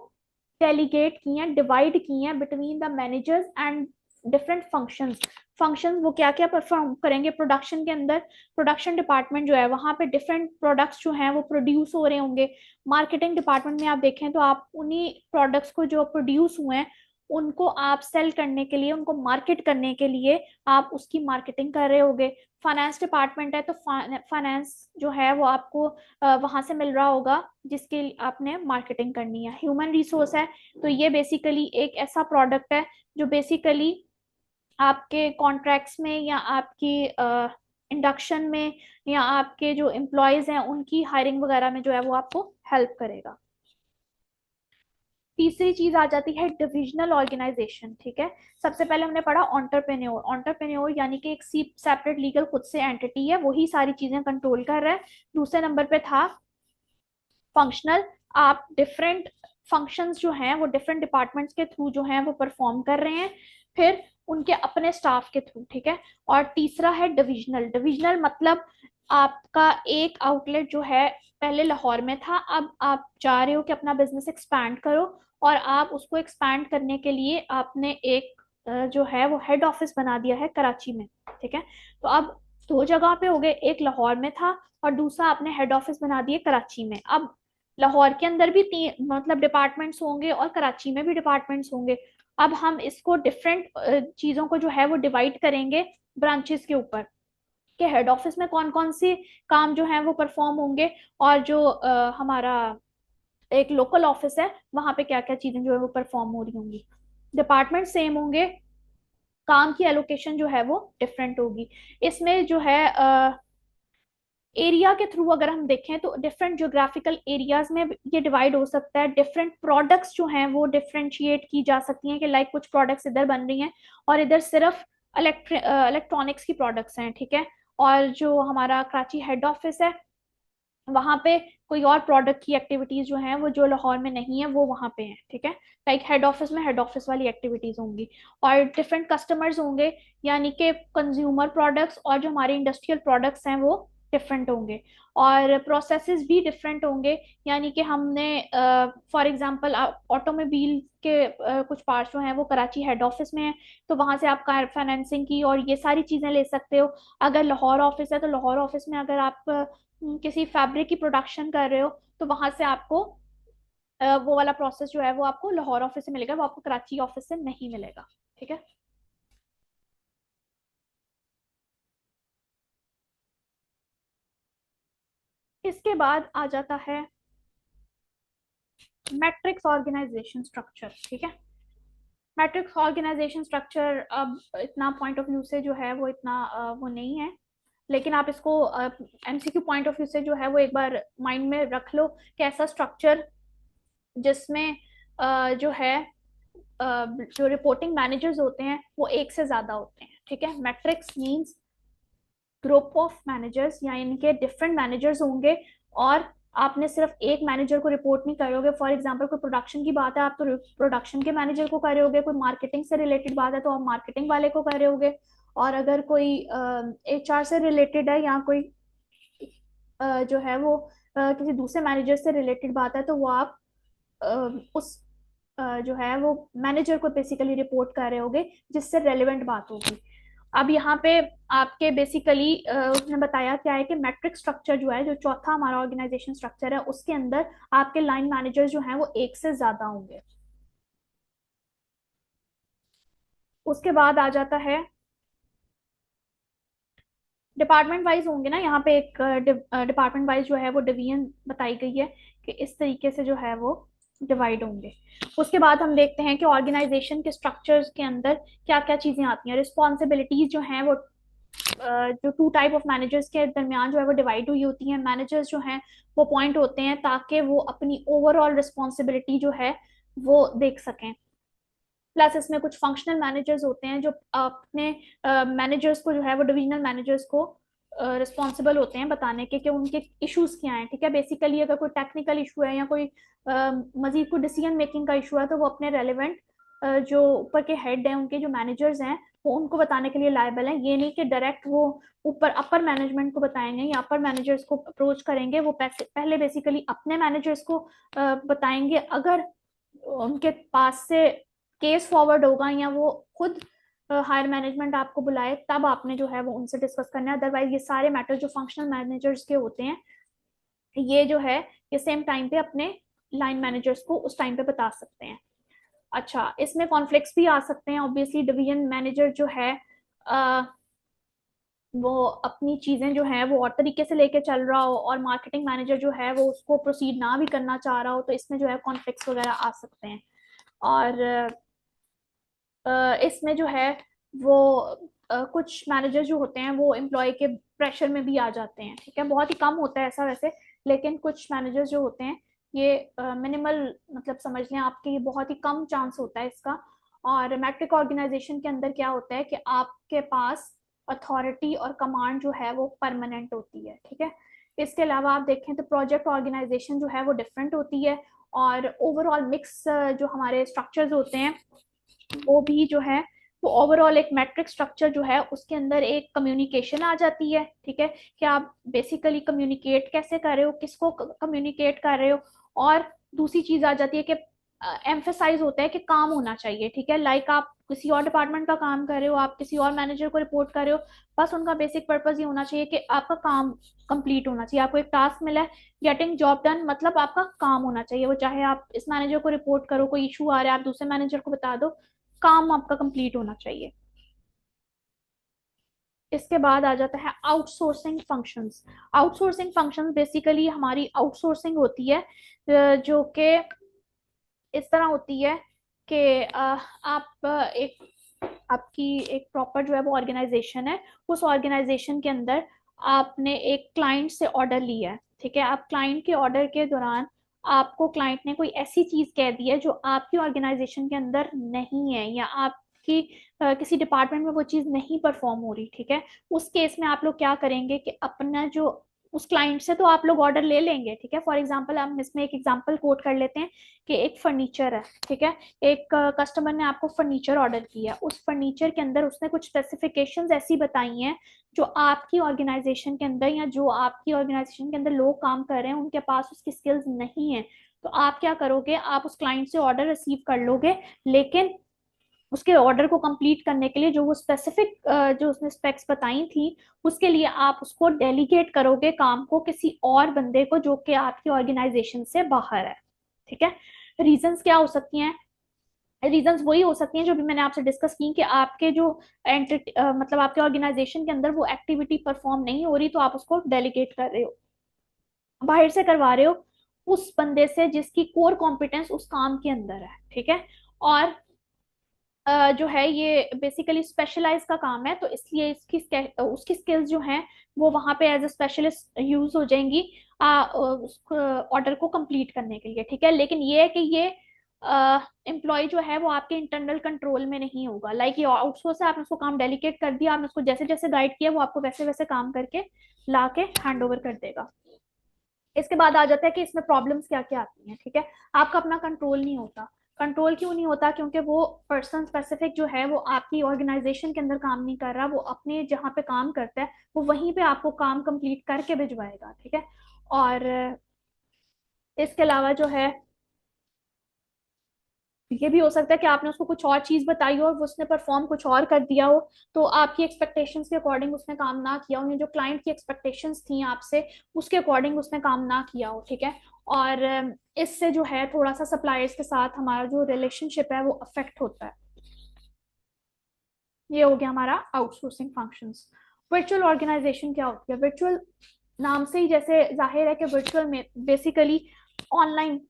डेलीगेट की हैं, डिवाइड की हैं between the managers and different functions. Functions वो क्या क्या परफॉर्म करेंगे प्रोडक्शन के अंदर? प्रोडक्शन डिपार्टमेंट जो है वहां पे डिफरेंट प्रोडक्ट्स जो हैं वो प्रोड्यूस हो रहे होंगे। मार्केटिंग डिपार्टमेंट में आप देखें तो आप उन्हीं प्रोडक्ट्स को जो प्रोड्यूस हुए हैं उनको आप सेल करने के लिए, उनको मार्केट करने के लिए आप उसकी मार्केटिंग कर रहे होगे। फाइनेंस डिपार्टमेंट है तो फाइनेंस जो है वो आपको वहां से मिल रहा होगा जिसके आपने मार्केटिंग करनी है। ह्यूमन रिसोर्स है तो ये बेसिकली एक ऐसा प्रोडक्ट है जो बेसिकली आपके कॉन्ट्रैक्ट्स में या आपकी इंडक्शन में या आपके जो एम्प्लॉयज हैं उनकी हायरिंग वगैरह में जो है वो आपको हेल्प करेगा। तीसरी चीज आ जाती है डिविजनल ऑर्गेनाइजेशन। ठीक है, सबसे पहले हमने पढ़ा ऑन्टरप्रेन्योर। ऑन्टरप्रेन्योर यानी कि एक सेपरेट लीगल खुद से एंटिटी है, वही सारी चीजें कंट्रोल कर रहा है। दूसरे नंबर पे था फंक्शनल। आप डिफरेंट फंक्शंस जो हैं वो डिफरेंट डिपार्टमेंट्स के थ्रू जो हैं वो परफॉर्म कर रहे हैं, फिर उनके अपने स्टाफ के थ्रू। ठीक है, और तीसरा है डिविजनल। डिविजनल मतलब आपका एक आउटलेट जो है पहले लाहौर में था, अब आप चाह रहे हो कि अपना बिजनेस एक्सपैंड करो, और आप उसको एक्सपैंड करने के लिए आपने एक जो है वो हेड ऑफिस बना दिया है कराची में। ठीक है, तो अब दो जगह पे हो गए, एक लाहौर में था और दूसरा आपने हेड ऑफिस बना दिए कराची में। अब लाहौर के अंदर भी तीन मतलब डिपार्टमेंट्स होंगे और कराची में भी डिपार्टमेंट्स होंगे। अब हम इसको डिफरेंट चीजों को जो है वो डिवाइड करेंगे ब्रांचेस के ऊपर, कि हेड ऑफिस में कौन कौन से काम जो है वो परफॉर्म होंगे, और जो हमारा एक लोकल ऑफिस है वहां पे क्या क्या चीजें जो है वो परफॉर्म हो रही होंगी। डिपार्टमेंट सेम होंगे, काम की एलोकेशन जो है वो डिफरेंट होगी। इसमें जो है एरिया के थ्रू अगर हम देखें तो डिफरेंट ज्योग्राफिकल एरियाज में ये डिवाइड हो सकता है। डिफरेंट प्रोडक्ट्स जो हैं वो डिफरेंशिएट की जा सकती हैं, कि लाइक कुछ प्रोडक्ट्स इधर बन रही हैं और इधर सिर्फ इलेक्ट्रॉनिक्स की प्रोडक्ट्स हैं। ठीक है, और जो हमारा कराची हेड ऑफिस है वहां पे कोई और प्रोडक्ट की एक्टिविटीज जो हैं वो जो लाहौर में नहीं है वो वहां पे हैं। ठीक है, लाइक हेड ऑफिस में हेड ऑफिस वाली एक्टिविटीज होंगी, और डिफरेंट कस्टमर्स होंगे, यानी कि कंज्यूमर प्रोडक्ट्स और जो हमारे इंडस्ट्रियल प्रोडक्ट्स हैं वो डिफरेंट होंगे, और प्रोसेसेस भी डिफरेंट होंगे। यानी कि हमने फॉर एग्जांपल ऑटोमोबाइल के कुछ पार्ट्स जो हैं वो कराची हेड ऑफिस में है, तो वहां से आप कार फाइनेंसिंग की और ये सारी चीजें ले सकते हो। अगर लाहौर ऑफिस है तो लाहौर ऑफिस में अगर आप किसी फैब्रिक की प्रोडक्शन कर रहे हो तो वहां से आपको वो वाला प्रोसेस जो है वो आपको लाहौर ऑफिस से मिलेगा, वो आपको कराची ऑफिस से नहीं मिलेगा। ठीक है, इसके बाद आ जाता है मैट्रिक्स ऑर्गेनाइजेशन स्ट्रक्चर। ठीक है, मैट्रिक्स ऑर्गेनाइजेशन स्ट्रक्चर अब इतना पॉइंट ऑफ व्यू से जो है वो इतना वो नहीं है, लेकिन आप इसको एमसीक्यू पॉइंट ऑफ व्यू से जो है वो एक बार माइंड में रख लो कि ऐसा स्ट्रक्चर जिसमें जो है जो रिपोर्टिंग मैनेजर्स होते हैं वो एक से ज्यादा होते हैं। ठीक है, matrix means group of managers, यानी इनके डिफरेंट मैनेजर्स होंगे, और आपने सिर्फ एक मैनेजर को रिपोर्ट नहीं करोगे। फॉर एग्जांपल कोई प्रोडक्शन की बात है, आप तो प्रोडक्शन के मैनेजर को कर रहे होगे, कोई मार्केटिंग से रिलेटेड बात है तो आप मार्केटिंग वाले को कर रहे होगे, और अगर कोई एचआर से रिलेटेड है या कोई जो है वो किसी दूसरे मैनेजर से रिलेटेड बात है तो वो आप उस जो है वो मैनेजर को बेसिकली रिपोर्ट कर रहे होगे जिससे रेलिवेंट बात होगी। अब यहाँ पे आपके बेसिकली उसने बताया क्या है कि मैट्रिक स्ट्रक्चर जो है, जो चौथा हमारा ऑर्गेनाइजेशन स्ट्रक्चर है, उसके अंदर आपके लाइन मैनेजर जो हैं वो एक से ज्यादा होंगे। उसके बाद आ जाता है डिपार्टमेंट वाइज होंगे ना, यहाँ पे एक डिपार्टमेंट वाइज जो है वो डिवीजन बताई गई है कि इस तरीके से जो है वो डिवाइड होंगे। उसके बाद हम देखते हैं कि ऑर्गेनाइजेशन के स्ट्रक्चर्स के अंदर क्या क्या चीजें आती हैं। रिस्पॉन्सिबिलिटीज जो हैं वो जो टू टाइप ऑफ मैनेजर्स के दरमियान जो है वो डिवाइड हुई होती हैं। मैनेजर्स जो हैं वो पॉइंट होते हैं ताकि वो अपनी ओवरऑल रिस्पॉन्सिबिलिटी जो है वो देख सकें। प्लस इसमें कुछ फंक्शनल मैनेजर्स होते हैं जो अपने मैनेजर्स को जो है वो डिविजनल मैनेजर्स को रिस्पॉन्सिबल होते हैं बताने के कि उनके इश्यूज क्या हैं। ठीक है, बेसिकली अगर कोई टेक्निकल इशू है या कोई मजीद कोई डिसीजन मेकिंग का इशू है तो वो अपने रेलिवेंट जो ऊपर के हेड हैं, उनके जो मैनेजर्स हैं, वो उनको बताने के लिए लायबल हैं। ये नहीं कि डायरेक्ट वो ऊपर अपर मैनेजमेंट को बताएंगे या अपर मैनेजर्स को अप्रोच करेंगे, वो पहले बेसिकली अपने मैनेजर्स को बताएंगे। अगर उनके पास से केस फॉरवर्ड होगा या वो खुद हायर मैनेजमेंट आपको बुलाए तब आपने जो है वो उनसे डिस्कस करना है। अदरवाइज ये सारे मैटर जो फंक्शनल मैनेजर्स के होते हैं, ये जो है ये सेम टाइम पे अपने लाइन मैनेजर्स को उस टाइम पे बता सकते हैं। अच्छा, इसमें कॉन्फ्लिक्ट्स भी आ सकते हैं ऑब्वियसली। डिवीजन मैनेजर जो है वो अपनी चीजें जो है वो और तरीके से लेके चल रहा हो, और मार्केटिंग मैनेजर जो है वो उसको प्रोसीड ना भी करना चाह रहा हो, तो इसमें जो है कॉन्फ्लिक्ट्स वगैरह आ सकते हैं। और इसमें जो है वो कुछ मैनेजर जो होते हैं वो एम्प्लॉय के प्रेशर में भी आ जाते हैं, ठीक है। बहुत ही कम होता है ऐसा वैसे, लेकिन कुछ मैनेजर्स जो होते हैं ये मिनिमल, मतलब समझ लें आपके, ये बहुत ही कम चांस होता है इसका। और मैट्रिक ऑर्गेनाइजेशन के अंदर क्या होता है कि आपके पास अथॉरिटी और कमांड जो है वो परमानेंट होती है, ठीक है। इसके अलावा आप देखें तो प्रोजेक्ट ऑर्गेनाइजेशन जो है वो डिफरेंट होती है, और ओवरऑल मिक्स जो हमारे स्ट्रक्चर्स होते हैं वो भी जो है वो ओवरऑल एक मैट्रिक स्ट्रक्चर जो है उसके अंदर एक कम्युनिकेशन आ जाती है, ठीक है। कि आप बेसिकली कम्युनिकेट कैसे कर रहे हो, किसको कम्युनिकेट कर रहे हो। और दूसरी चीज आ जाती है कि एम्फेसाइज होता है कि काम होना चाहिए, ठीक है। लाइक आप किसी और डिपार्टमेंट का काम कर रहे हो, आप किसी और मैनेजर को रिपोर्ट कर रहे हो, बस उनका बेसिक पर्पज ये होना चाहिए कि आपका काम कंप्लीट होना चाहिए। आपको एक टास्क मिला है, गेटिंग जॉब डन, मतलब आपका काम होना चाहिए। वो चाहे आप इस मैनेजर को रिपोर्ट करो, कोई इशू आ रहा है आप दूसरे मैनेजर को बता दो, काम आपका कंप्लीट होना चाहिए। इसके बाद आ जाता है outsourcing functions. Outsourcing functions basically हमारी आउटसोर्सिंग होती है, जो कि इस तरह होती है कि आप एक आपकी एक प्रॉपर जो है वो ऑर्गेनाइजेशन है, उस ऑर्गेनाइजेशन के अंदर आपने एक क्लाइंट से ऑर्डर लिया है, ठीक है। आप क्लाइंट के ऑर्डर के दौरान आपको क्लाइंट ने कोई ऐसी चीज कह दी है जो आपकी ऑर्गेनाइजेशन के अंदर नहीं है, या आपकी किसी डिपार्टमेंट में वो चीज नहीं परफॉर्म हो रही, ठीक है। उस केस में आप लोग क्या करेंगे कि अपना जो उस क्लाइंट से तो आप लोग ऑर्डर ले लेंगे, ठीक है। फॉर एग्जाम्पल हम इसमें एक एग्जाम्पल कोट कर लेते हैं कि एक फर्नीचर है, ठीक है। एक कस्टमर ने आपको फर्नीचर ऑर्डर किया, उस फर्नीचर के अंदर उसने कुछ स्पेसिफिकेशंस ऐसी बताई हैं जो आपकी ऑर्गेनाइजेशन के अंदर, या जो आपकी ऑर्गेनाइजेशन के अंदर लोग काम कर रहे हैं उनके पास उसकी स्किल्स नहीं है। तो आप क्या करोगे, आप उस क्लाइंट से ऑर्डर रिसीव कर लोगे, लेकिन उसके ऑर्डर को कंप्लीट करने के लिए जो वो स्पेसिफिक जो उसने स्पेक्स बताई थी, उसके लिए आप उसको डेलीगेट करोगे काम को किसी और बंदे को जो कि आपकी ऑर्गेनाइजेशन से बाहर है, ठीक है। रीजंस क्या हो सकती हैं, रीजंस वही हो सकती हैं जो भी मैंने आपसे डिस्कस की, कि आपके जो एंटिटी मतलब आपके ऑर्गेनाइजेशन के अंदर वो एक्टिविटी परफॉर्म नहीं हो रही, तो आप उसको डेलीगेट कर रहे हो, बाहर से करवा रहे हो उस बंदे से जिसकी कोर कॉम्पिटेंस उस काम के अंदर है, ठीक है। और जो है ये बेसिकली स्पेशलाइज का काम है, तो इसलिए इसकी उसकी स्किल्स जो हैं वो वहां पे एज ए स्पेशलिस्ट यूज हो जाएंगी ऑर्डर को कंप्लीट करने के लिए, ठीक है। लेकिन ये है कि ये एम्प्लॉय जो है वो आपके इंटरनल कंट्रोल में नहीं होगा। लाइक ये आउटसोर्स है, आपने उसको काम डेलीकेट कर दिया, आपने उसको जैसे जैसे गाइड किया वो आपको वैसे वैसे काम करके ला के हैंड ओवर कर देगा। इसके बाद आ जाता है कि इसमें प्रॉब्लम्स क्या क्या आती हैं, ठीक है। आपका अपना कंट्रोल नहीं होता। कंट्रोल क्यों नहीं होता, क्योंकि वो पर्सन स्पेसिफिक जो है वो आपकी ऑर्गेनाइजेशन के अंदर काम नहीं कर रहा, वो अपने जहाँ पे काम करता है वो वहीं पे आपको काम कंप्लीट करके भिजवाएगा, ठीक है। और इसके अलावा जो है ये भी हो सकता है कि आपने उसको कुछ और चीज बताई हो और वो उसने परफॉर्म कुछ और कर दिया हो, तो आपकी एक्सपेक्टेशंस के अकॉर्डिंग उसने काम ना किया हो, या जो क्लाइंट की एक्सपेक्टेशंस थी आपसे उसके अकॉर्डिंग उसने काम ना किया हो, ठीक है। और इससे जो है थोड़ा सा सप्लायर्स के साथ हमारा जो रिलेशनशिप है वो अफेक्ट होता है। ये हो गया हमारा आउटसोर्सिंग फंक्शंस। वर्चुअल ऑर्गेनाइजेशन क्या होती है, वर्चुअल नाम से ही जैसे जाहिर है कि वर्चुअल में बेसिकली ऑनलाइन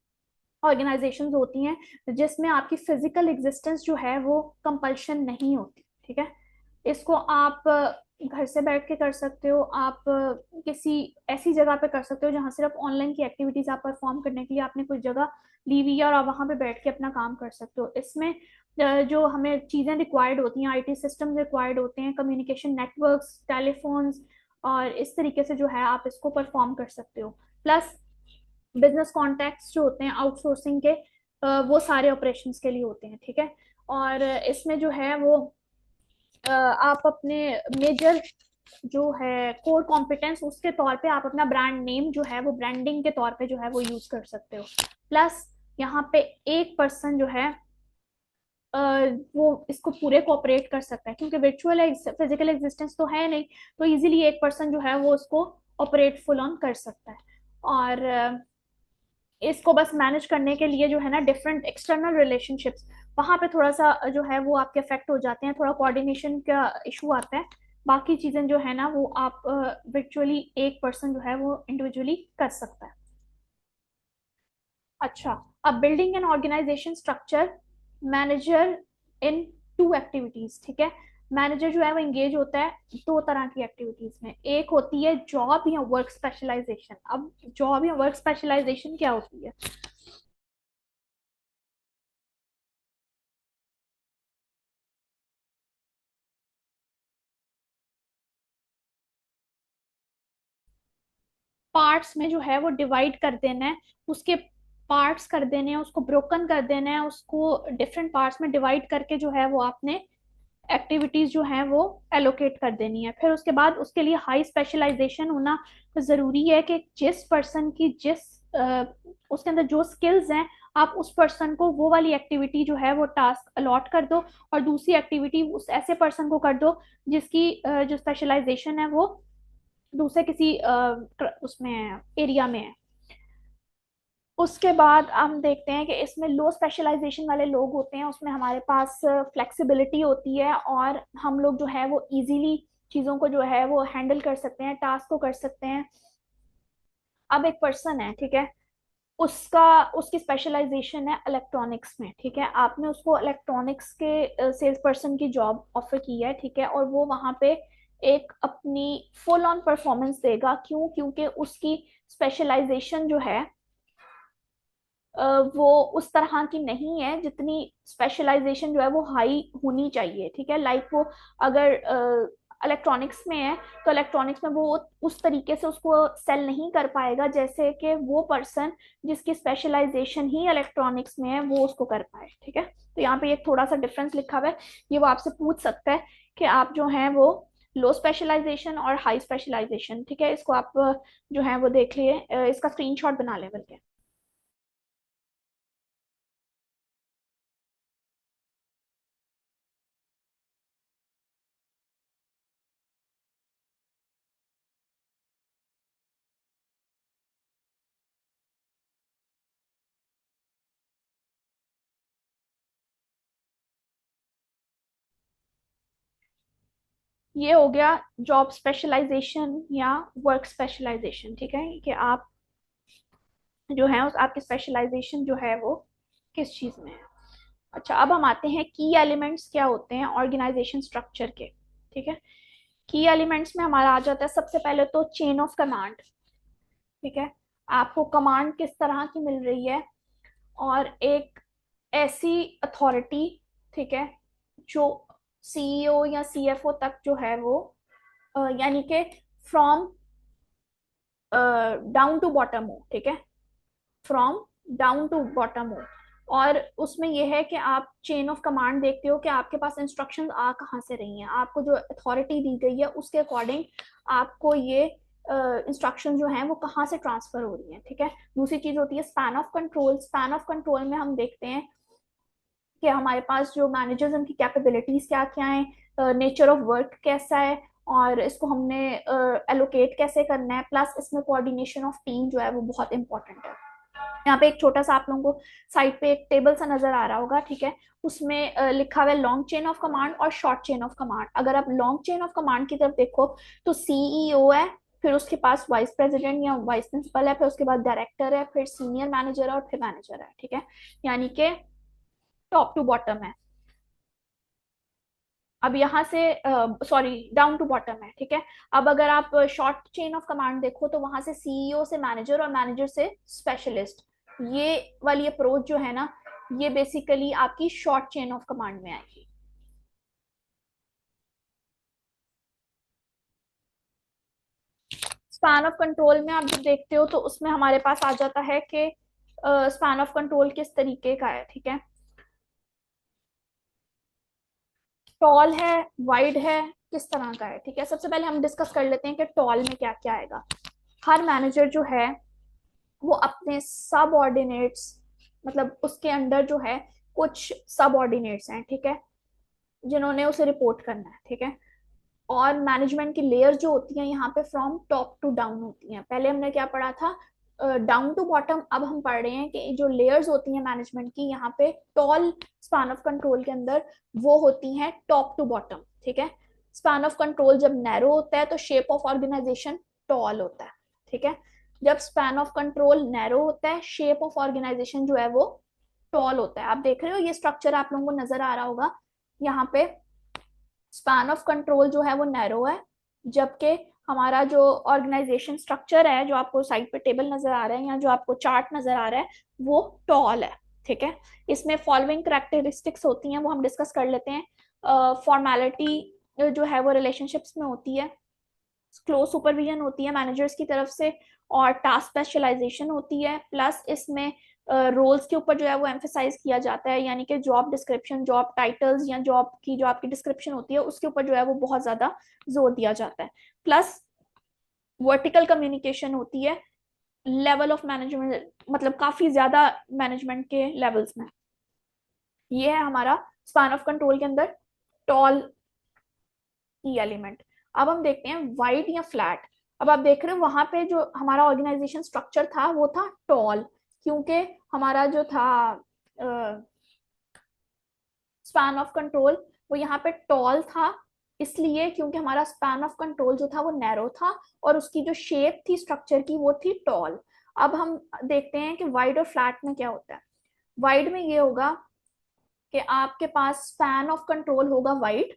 ऑर्गेनाइजेशंस होती हैं जिसमें आपकी फिजिकल एग्जिस्टेंस जो है वो कंपल्शन नहीं होती, ठीक है। इसको आप घर से बैठ के कर सकते हो, आप किसी ऐसी जगह पे कर सकते हो जहां सिर्फ ऑनलाइन की एक्टिविटीज आप परफॉर्म करने के लिए आपने कोई जगह ली हुई है और आप वहां पे बैठ के अपना काम कर सकते हो। इसमें जो हमें चीजें रिक्वायर्ड होती हैं, आईटी सिस्टम रिक्वायर्ड होते हैं, कम्युनिकेशन नेटवर्क्स, टेलीफोन्स, और इस तरीके से जो है आप इसको परफॉर्म कर सकते हो। प्लस बिजनेस कॉन्टैक्ट्स जो होते हैं आउटसोर्सिंग के, वो सारे ऑपरेशंस के लिए होते हैं, ठीक है। और इसमें जो है वो आप अपने मेजर जो है कोर कॉम्पिटेंस उसके तौर पे आप अपना ब्रांड नेम जो है वो ब्रांडिंग के तौर पे जो है वो यूज कर सकते हो। प्लस यहाँ पे एक पर्सन जो है वो इसको पूरे कोऑपरेट कर सकता है, क्योंकि वर्चुअल फिजिकल एग्जिस्टेंस तो है नहीं, तो इजीली एक पर्सन जो है वो उसको ऑपरेट फुल ऑन कर सकता है। और इसको बस मैनेज करने के लिए जो है ना डिफरेंट एक्सटर्नल रिलेशनशिप्स, वहां पे थोड़ा सा जो है वो आपके अफेक्ट हो जाते हैं, थोड़ा कोऑर्डिनेशन का इशू आता है। बाकी चीजें जो है ना वो आप वर्चुअली एक पर्सन जो है वो इंडिविजुअली कर सकता है। अच्छा, अब building an organisation structure manager into activities, ठीक है। मैनेजर जो है वो एंगेज होता है दो तरह की एक्टिविटीज में। एक होती है जॉब या वर्क स्पेशलाइजेशन। अब जॉब या वर्क स्पेशलाइजेशन क्या होती है? पार्ट्स में जो है वो डिवाइड कर देना है, उसके पार्ट्स कर देने हैं, उसको ब्रोकन कर देना है, उसको डिफरेंट पार्ट्स में डिवाइड करके जो है वो आपने एक्टिविटीज जो है वो एलोकेट कर देनी है। फिर उसके बाद उसके लिए हाई स्पेशलाइजेशन होना जरूरी है, कि जिस पर्सन की जिस उसके अंदर जो स्किल्स हैं, आप उस पर्सन को वो वाली एक्टिविटी जो है वो टास्क अलॉट कर दो, और दूसरी एक्टिविटी उस ऐसे पर्सन को कर दो जिसकी जो स्पेशलाइजेशन है वो दूसरे किसी उसमें एरिया में है। उसके बाद हम देखते हैं कि इसमें लो स्पेशलाइजेशन वाले लोग होते हैं, उसमें हमारे पास फ्लेक्सिबिलिटी होती है, और हम लोग जो है वो इजीली चीज़ों को जो है वो हैंडल कर सकते हैं, टास्क को कर सकते हैं। अब एक पर्सन है, ठीक है, उसका उसकी स्पेशलाइजेशन है इलेक्ट्रॉनिक्स में, ठीक है। आपने उसको इलेक्ट्रॉनिक्स के सेल्स पर्सन की जॉब ऑफर की है, ठीक है, और वो वहां पे एक अपनी फुल ऑन परफॉर्मेंस देगा। क्यों? क्योंकि उसकी स्पेशलाइजेशन जो है वो उस तरह की नहीं है जितनी स्पेशलाइजेशन जो है वो हाई होनी चाहिए, ठीक है। लाइक वो अगर इलेक्ट्रॉनिक्स में है, तो इलेक्ट्रॉनिक्स में वो उस तरीके से उसको सेल नहीं कर पाएगा जैसे कि वो पर्सन जिसकी स्पेशलाइजेशन ही इलेक्ट्रॉनिक्स में है वो उसको कर पाए, ठीक है। तो यहाँ पे एक थोड़ा सा डिफरेंस लिखा हुआ है, ये वो आपसे पूछ सकता है कि आप जो है वो लो स्पेशलाइजेशन और हाई स्पेशलाइजेशन, ठीक है, इसको आप जो है वो देख लिए, इसका स्क्रीनशॉट बना ले बल्कि। ये हो गया जॉब स्पेशलाइजेशन या वर्क स्पेशलाइजेशन, ठीक है, कि आप जो है उस आपकी स्पेशलाइजेशन जो है वो किस चीज में है। अच्छा, अब हम आते हैं की एलिमेंट्स क्या होते हैं ऑर्गेनाइजेशन स्ट्रक्चर के, ठीक है। की एलिमेंट्स में हमारा आ जाता है सबसे पहले तो चेन ऑफ कमांड, ठीक है। आपको कमांड किस तरह की मिल रही है, और एक ऐसी अथॉरिटी, ठीक है, जो सीईओ या सीएफओ तक जो है वो यानी कि फ्रॉम डाउन टू बॉटम हो, ठीक है, फ्रॉम डाउन टू बॉटम हो। और उसमें यह है कि आप चेन ऑफ कमांड देखते हो कि आपके पास इंस्ट्रक्शंस आ कहाँ से रही हैं, आपको जो अथॉरिटी दी गई है उसके अकॉर्डिंग आपको ये इंस्ट्रक्शन जो हैं वो कहाँ से ट्रांसफर हो रही हैं, ठीक है। दूसरी चीज होती है span of control. Span of control में हम देखते हैं कि हमारे पास जो मैनेजर्स उनकी कैपेबिलिटीज क्या क्या है, नेचर ऑफ वर्क कैसा है, और इसको हमने एलोकेट कैसे करना है, प्लस इसमें कोऑर्डिनेशन ऑफ टीम जो है वो बहुत इंपॉर्टेंट है। यहाँ पे एक छोटा सा आप लोगों को साइड पे एक टेबल सा नजर आ रहा होगा, ठीक है, उसमें लिखा हुआ है लॉन्ग चेन ऑफ कमांड और शॉर्ट चेन ऑफ कमांड। अगर आप लॉन्ग चेन ऑफ कमांड की तरफ देखो तो सीईओ है, फिर उसके पास वाइस प्रेसिडेंट या वाइस प्रिंसिपल है, फिर उसके बाद डायरेक्टर है, फिर सीनियर मैनेजर है, और फिर मैनेजर है, ठीक है। यानी कि टॉप टू बॉटम है। अब यहाँ से सॉरी डाउन टू बॉटम है, ठीक है। अब अगर आप शॉर्ट चेन ऑफ कमांड देखो तो वहां से सीईओ से मैनेजर और मैनेजर से स्पेशलिस्ट, ये वाली अप्रोच जो है ना, ये बेसिकली आपकी शॉर्ट चेन ऑफ कमांड में आएगी। स्पैन ऑफ कंट्रोल में आप जब देखते हो तो उसमें हमारे पास आ जाता है कि स्पैन ऑफ कंट्रोल किस तरीके का है, ठीक है। टॉल है, वाइड है, किस तरह का है, ठीक है। सबसे पहले हम डिस्कस कर लेते हैं कि टॉल में क्या क्या आएगा। हर मैनेजर जो है वो अपने सब ऑर्डिनेट्स, मतलब उसके अंडर जो है कुछ सबऑर्डिनेट्स हैं, ठीक है, जिन्होंने उसे रिपोर्ट करना है, ठीक है। और मैनेजमेंट की लेयर जो होती है यहाँ पे फ्रॉम टॉप टू डाउन होती हैं। पहले हमने क्या पढ़ा था, डाउन टू बॉटम। अब हम पढ़ रहे हैं कि जो लेयर्स होती हैं मैनेजमेंट की यहाँ पे टॉल स्पान ऑफ कंट्रोल के अंदर, वो होती हैं टॉप टू बॉटम, ठीक है। स्पान ऑफ कंट्रोल जब नैरो होता है तो शेप ऑफ ऑर्गेनाइजेशन टॉल होता है, ठीक है। जब स्पैन ऑफ कंट्रोल नैरो होता है, शेप ऑफ ऑर्गेनाइजेशन जो है वो टॉल होता है। आप देख रहे हो ये स्ट्रक्चर आप लोगों को नजर आ रहा होगा यहाँ पे। स्पैन ऑफ कंट्रोल जो है वो नैरो है, जबकि हमारा जो ऑर्गेनाइजेशन स्ट्रक्चर है, जो आपको साइड पे टेबल नजर आ रहा है या जो आपको चार्ट नजर आ रहा है, वो टॉल है, ठीक है। इसमें फॉलोइंग करेक्टरिस्टिक्स होती हैं, वो हम डिस्कस कर लेते हैं। फॉर्मेलिटी जो है वो रिलेशनशिप्स में होती है, क्लोज सुपरविजन होती है मैनेजर्स की तरफ से, और टास्क स्पेशलाइजेशन होती है, प्लस इसमें रोल्स के ऊपर जो है वो एम्फेसाइज किया जाता है, यानी कि जॉब डिस्क्रिप्शन, जॉब टाइटल्स या जॉब की जो आपकी डिस्क्रिप्शन होती है उसके ऊपर जो है वो बहुत ज्यादा जोर दिया जाता है। प्लस वर्टिकल कम्युनिकेशन होती है लेवल ऑफ मैनेजमेंट, मतलब काफी ज्यादा मैनेजमेंट के लेवल्स में। ये है हमारा स्पैन ऑफ कंट्रोल के अंदर टॉल की एलिमेंट। अब हम देखते हैं वाइड या फ्लैट। अब आप देख रहे हो वहां पे जो हमारा ऑर्गेनाइजेशन स्ट्रक्चर था वो था टॉल, क्योंकि हमारा जो था स्पैन ऑफ कंट्रोल वो यहाँ पे टॉल था, इसलिए क्योंकि हमारा स्पैन ऑफ कंट्रोल जो था वो नैरो था, और उसकी जो शेप थी स्ट्रक्चर की वो थी टॉल। अब हम देखते हैं कि वाइड और फ्लैट में क्या होता है। वाइड में ये होगा कि आपके पास स्पैन ऑफ कंट्रोल होगा वाइड,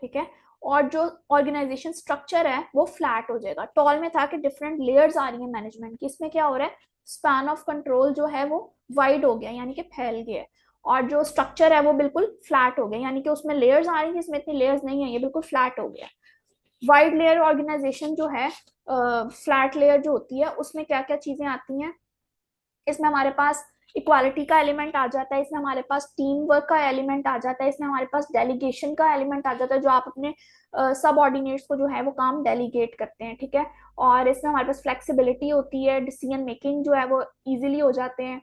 ठीक है, और जो ऑर्गेनाइजेशन स्ट्रक्चर है वो फ्लैट हो जाएगा। टॉल में था कि डिफरेंट लेयर्स आ रही है मैनेजमेंट की, इसमें क्या हो रहा है, स्पैन ऑफ कंट्रोल जो है वो वाइड हो गया, यानी कि फैल गया है। और जो स्ट्रक्चर है वो बिल्कुल फ्लैट हो गया, यानी कि उसमें लेयर्स आ रही है, इसमें इतनी लेयर्स नहीं है, ये बिल्कुल फ्लैट हो गया। वाइड लेयर ऑर्गेनाइजेशन जो है, फ्लैट लेयर जो होती है उसमें क्या क्या चीजें आती हैं, इसमें हमारे पास इक्वालिटी का एलिमेंट आ जाता है, इसमें हमारे पास टीम वर्क का एलिमेंट आ जाता है, इसमें हमारे पास डेलीगेशन का एलिमेंट आ जाता है, जो आप अपने सब ऑर्डिनेट्स को जो है वो काम डेलीगेट करते हैं, ठीक है। और इसमें हमारे पास फ्लेक्सिबिलिटी होती है, डिसीजन मेकिंग जो है वो इजीली हो जाते हैं।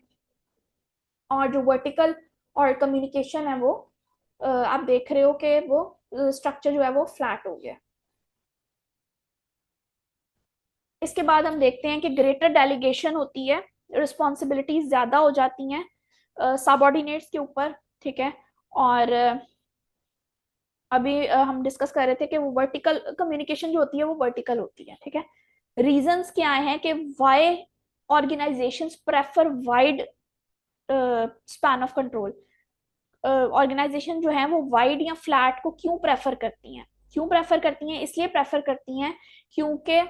और जो वर्टिकल और कम्युनिकेशन है वो आप देख रहे हो कि वो स्ट्रक्चर जो है वो फ्लैट हो गया। इसके बाद हम देखते हैं कि ग्रेटर डेलीगेशन होती है, रिस्पॉन्सिबिलिटीज ज्यादा हो जाती हैं सबऑर्डिनेट्स के ऊपर, ठीक है। और अभी हम डिस्कस कर रहे थे कि वो वर्टिकल कम्युनिकेशन जो होती है वो वर्टिकल होती है, ठीक है। रीजंस क्या हैं कि why organisations prefer wide span of control. Organisation जो है वो वाइड या फ्लैट को क्यों प्रेफर करती हैं, क्यों प्रेफर करती हैं, इसलिए प्रेफर करती हैं क्योंकि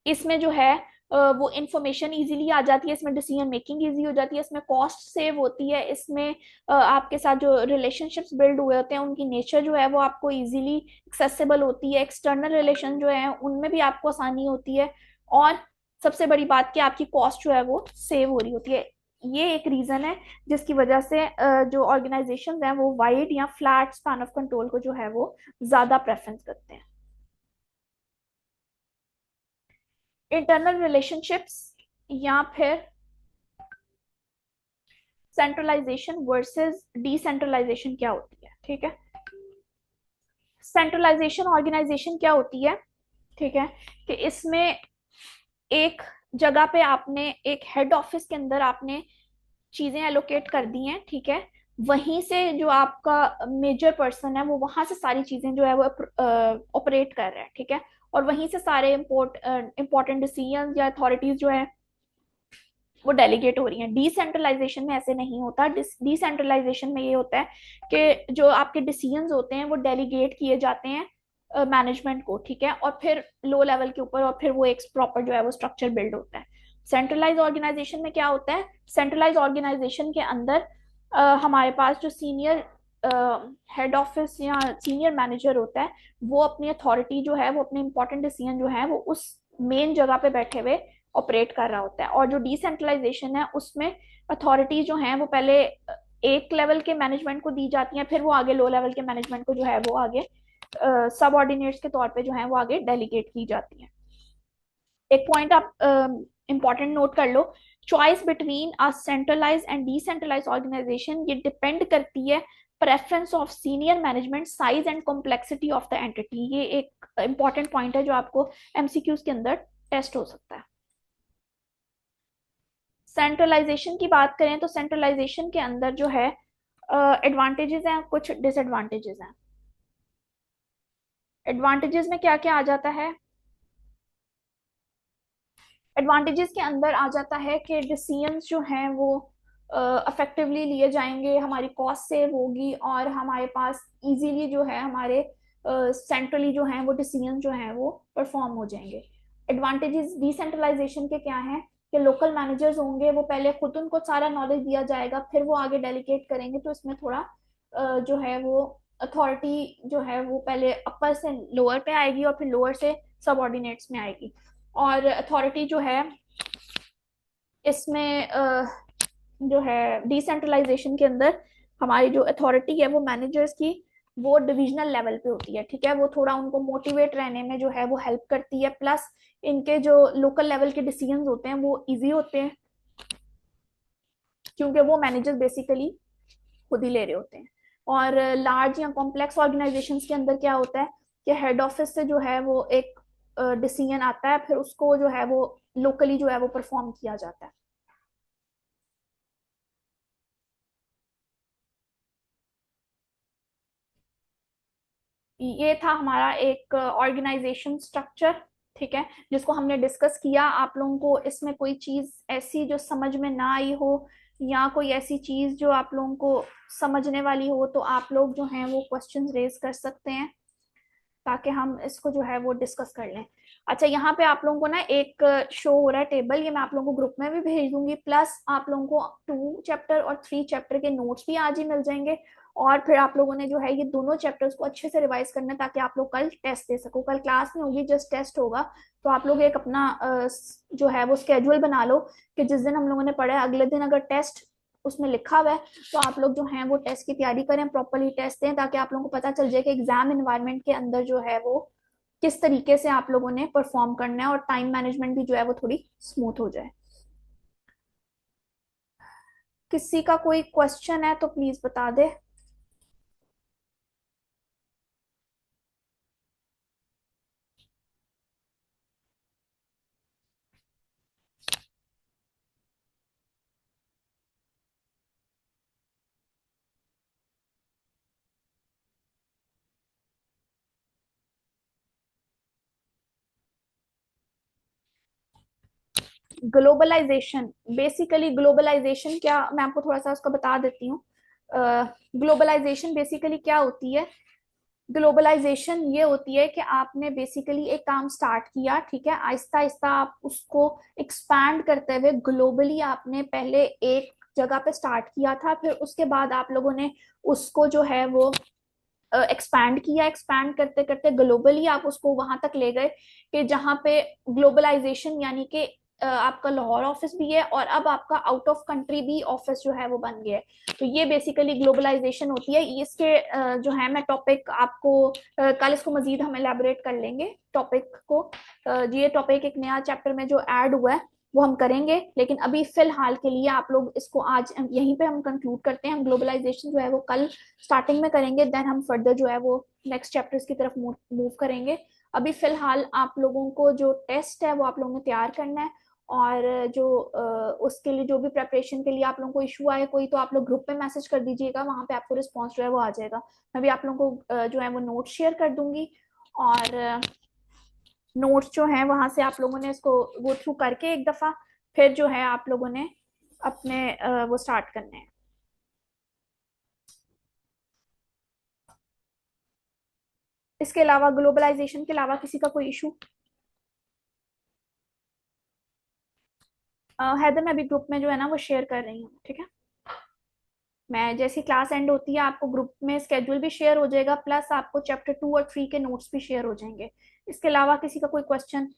इसमें जो है वो इंफॉर्मेशन इजीली आ जाती है, इसमें डिसीजन मेकिंग इजी हो जाती है, इसमें कॉस्ट सेव होती है, इसमें आपके साथ जो रिलेशनशिप्स बिल्ड हुए होते हैं उनकी नेचर जो है वो आपको इजीली एक्सेसिबल होती है, एक्सटर्नल रिलेशन जो है उनमें भी आपको आसानी होती है, और सबसे बड़ी बात कि आपकी कॉस्ट जो है वो सेव हो रही होती है। ये एक रीजन है जिसकी वजह से जो ऑर्गेनाइजेशन हैं वो वाइड या फ्लैट स्पैन ऑफ कंट्रोल को जो है वो ज्यादा प्रेफरेंस करते हैं। इंटरनल रिलेशनशिप्स या फिर सेंट्रलाइजेशन वर्सेस डिसेंट्रलाइजेशन क्या होती है, ठीक है। सेंट्रलाइजेशन ऑर्गेनाइजेशन क्या होती है, ठीक है, कि इसमें एक जगह पे आपने एक हेड ऑफिस के अंदर आपने चीजें एलोकेट कर दी हैं, ठीक है। वहीं से जो आपका मेजर पर्सन है वो वहां से सारी चीजें जो है वो ऑपरेट कर रहे हैं, ठीक है। और वहीं से सारे इंपॉर्टेंट डिसीजन या अथॉरिटीज जो है वो डेलीगेट हो रही हैं। डिसेंट्रलाइजेशन में ऐसे नहीं होता। डिसेंट्रलाइजेशन में ये होता है कि जो आपके डिसीजंस होते हैं वो डेलीगेट किए जाते हैं मैनेजमेंट को, ठीक है, और फिर लो लेवल के ऊपर, और फिर वो एक प्रॉपर जो है वो स्ट्रक्चर बिल्ड होता है। सेंट्रलाइज ऑर्गेनाइजेशन में क्या होता है, सेंट्रलाइज ऑर्गेनाइजेशन के अंदर हमारे पास जो सीनियर हेड ऑफिस या सीनियर मैनेजर होता है वो अपनी अथॉरिटी जो है वो अपने इंपॉर्टेंट डिसीजन जो है वो उस मेन जगह पे बैठे हुए ऑपरेट कर रहा होता है। और जो डिसेंट्रलाइजेशन है उसमें अथॉरिटी जो है वो पहले एक लेवल के मैनेजमेंट को दी जाती हैं, फिर वो आगे लो लेवल के मैनेजमेंट को जो है वो आगे सब ऑर्डिनेट्स के तौर पे जो है वो आगे डेलीगेट की जाती है। एक पॉइंट आप इंपॉर्टेंट नोट कर लो choice between a centralise and decentralise organisation, ये डिपेंड करती है preference of senior management, size and complexity of the entity. ये एक इंपॉर्टेंट पॉइंट है जो आपको एमसीक्यूज के अंदर टेस्ट हो सकता है। सेंट्रलाइजेशन की बात करें तो सेंट्रलाइजेशन के अंदर जो है एडवांटेजेस हैं, कुछ डिसएडवांटेजेस हैं। एडवांटेजेस में क्या क्या आ जाता है? एडवांटेजेस के अंदर आ जाता है कि डिसीजंस जो हैं वो अफेक्टिवली लिए जाएंगे, हमारी कॉस्ट सेव होगी और हमारे पास इजीली जो है हमारे सेंट्रली जो हैं वो डिसीजन जो हैं वो परफॉर्म हो जाएंगे। एडवांटेजेस डिसेंट्रलाइजेशन के क्या हैं कि लोकल मैनेजर्स होंगे, वो पहले खुद उनको सारा नॉलेज दिया जाएगा, फिर वो आगे डेलीगेट करेंगे, तो इसमें थोड़ा जो है वो अथॉरिटी जो है वो पहले अपर से लोअर पे आएगी और फिर लोअर से सबऑर्डिनेट्स में आएगी। और अथॉरिटी जो है इसमें जो है डिसेंट्रलाइजेशन के अंदर हमारी जो अथॉरिटी है वो मैनेजर्स की वो डिविजनल लेवल पे होती है, ठीक है। वो थोड़ा उनको मोटिवेट रहने में जो है वो हेल्प करती है, प्लस इनके जो लोकल लेवल के डिसीजंस होते हैं वो इजी होते हैं, क्योंकि वो मैनेजर्स बेसिकली खुद ही ले रहे होते हैं। और लार्ज या कॉम्प्लेक्स ऑर्गेनाइजेशंस के अंदर क्या होता है कि हेड ऑफिस से जो है वो एक डिसीजन आता है, फिर उसको जो है वो लोकली जो है वो परफॉर्म किया जाता है। ये था हमारा एक ऑर्गेनाइजेशन स्ट्रक्चर, ठीक है, जिसको हमने डिस्कस किया। आप लोगों को इसमें कोई चीज ऐसी जो समझ में ना आई हो या कोई ऐसी चीज जो आप लोगों को समझने वाली हो, तो आप लोग जो हैं वो क्वेश्चंस रेज कर सकते हैं ताकि हम इसको जो है वो डिस्कस कर लें। अच्छा, यहाँ पे आप लोगों को ना एक शो हो रहा है टेबल, ये मैं आप लोगों को ग्रुप में भी भेज दूंगी, प्लस आप लोगों को 2 चैप्टर और 3 चैप्टर के नोट्स भी आज ही मिल जाएंगे। और फिर आप लोगों ने जो है ये दोनों चैप्टर्स को अच्छे से रिवाइज करना है ताकि आप लोग कल टेस्ट दे सको। कल क्लास नहीं होगी, जस्ट टेस्ट होगा। तो आप लोग एक अपना जो है वो स्केड्यूल बना लो कि जिस दिन हम लोगों ने पढ़ा है अगले दिन अगर टेस्ट उसमें लिखा हुआ है, तो आप लोग जो हैं वो टेस्ट की तैयारी करें, प्रॉपरली टेस्ट दें, ताकि आप लोगों को पता चल जाए कि एग्जाम इन्वायरमेंट के अंदर जो है वो किस तरीके से आप लोगों ने परफॉर्म करना है और टाइम मैनेजमेंट भी जो है वो थोड़ी स्मूथ हो जाए। किसी का कोई क्वेश्चन है तो प्लीज बता दे। ग्लोबलाइजेशन, बेसिकली ग्लोबलाइजेशन क्या, मैं आपको थोड़ा सा उसका बता देती हूँ। ग्लोबलाइजेशन बेसिकली क्या होती है? ग्लोबलाइजेशन ये होती है कि आपने बेसिकली एक काम स्टार्ट किया, ठीक है, आहिस्ता आहिस्ता आप उसको एक्सपैंड करते हुए ग्लोबली आपने पहले एक जगह पे स्टार्ट किया था, फिर उसके बाद आप लोगों ने उसको जो है वो एक्सपैंड किया, एक्सपैंड करते करते ग्लोबली आप उसको वहां तक ले गए कि जहां पे ग्लोबलाइजेशन यानी कि आपका लाहौर ऑफिस भी है और अब आपका आउट ऑफ कंट्री भी ऑफिस जो है वो बन गया है। तो ये बेसिकली ग्लोबलाइजेशन होती है। इसके जो है मैं टॉपिक आपको कल इसको मजीद हम एलेबोरेट कर लेंगे टॉपिक को। ये टॉपिक एक नया चैप्टर में जो ऐड हुआ है वो हम करेंगे, लेकिन अभी फिलहाल के लिए आप लोग इसको आज यहीं पे हम कंक्लूड करते हैं। हम ग्लोबलाइजेशन जो है वो कल स्टार्टिंग में करेंगे, देन हम फर्दर जो है वो नेक्स्ट चैप्टर्स की तरफ मूव करेंगे। अभी फिलहाल आप लोगों को जो टेस्ट है वो आप लोगों ने तैयार करना है, और जो उसके लिए जो भी प्रेपरेशन के लिए आप लोगों को इशू आए कोई, तो आप लोग ग्रुप में मैसेज कर दीजिएगा, वहां पे आपको रिस्पॉन्स जो है वो आ जाएगा। मैं भी आप लोगों को जो है वो नोट शेयर कर दूंगी, और नोट्स जो है वहां से आप लोगों ने इसको गो थ्रू करके एक दफा फिर जो है आप लोगों ने अपने वो स्टार्ट करने हैं। इसके अलावा ग्लोबलाइजेशन के अलावा किसी का कोई इशू? हैदर मैं अभी ग्रुप में जो है ना वो शेयर कर रही हूँ, ठीक है। मैं जैसी क्लास एंड होती है आपको ग्रुप में स्केड्यूल भी शेयर हो जाएगा, प्लस आपको चैप्टर 2 और 3 के नोट्स भी शेयर हो जाएंगे। इसके अलावा किसी का कोई क्वेश्चन?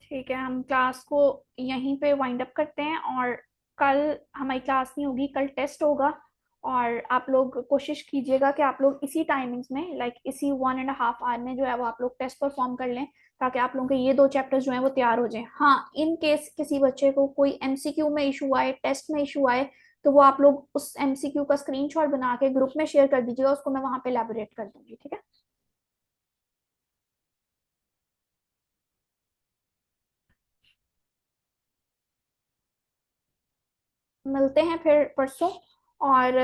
ठीक है, हम क्लास को यहीं पे वाइंड अप करते हैं, और कल हमारी क्लास नहीं होगी, कल टेस्ट होगा। और आप लोग कोशिश कीजिएगा कि आप लोग इसी टाइमिंग्स में, लाइक इसी 1.5 आवर में जो है वो आप लोग टेस्ट परफॉर्म कर लें, ताकि आप लोगों के ये 2 चैप्टर्स जो हैं वो तैयार हो जाएं। हाँ, इन केस किसी बच्चे को कोई एमसीक्यू में इशू आए, टेस्ट में इशू आए, तो वो आप लोग उस एमसीक्यू का स्क्रीनशॉट बना के ग्रुप में शेयर कर दीजिएगा, उसको मैं वहां पे एलैबोरेट कर दूंगी, ठीक है। मिलते हैं फिर परसों। और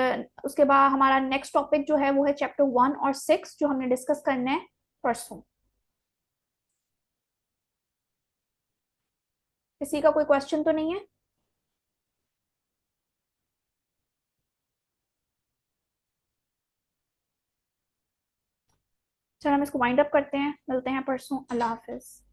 उसके बाद हमारा नेक्स्ट टॉपिक जो है वो है चैप्टर 1 और 6, जो हमने डिस्कस करने हैं परसों। किसी का कोई क्वेश्चन तो नहीं है? चलो हम इसको वाइंड अप करते हैं, मिलते हैं परसों। अल्लाह हाफिज।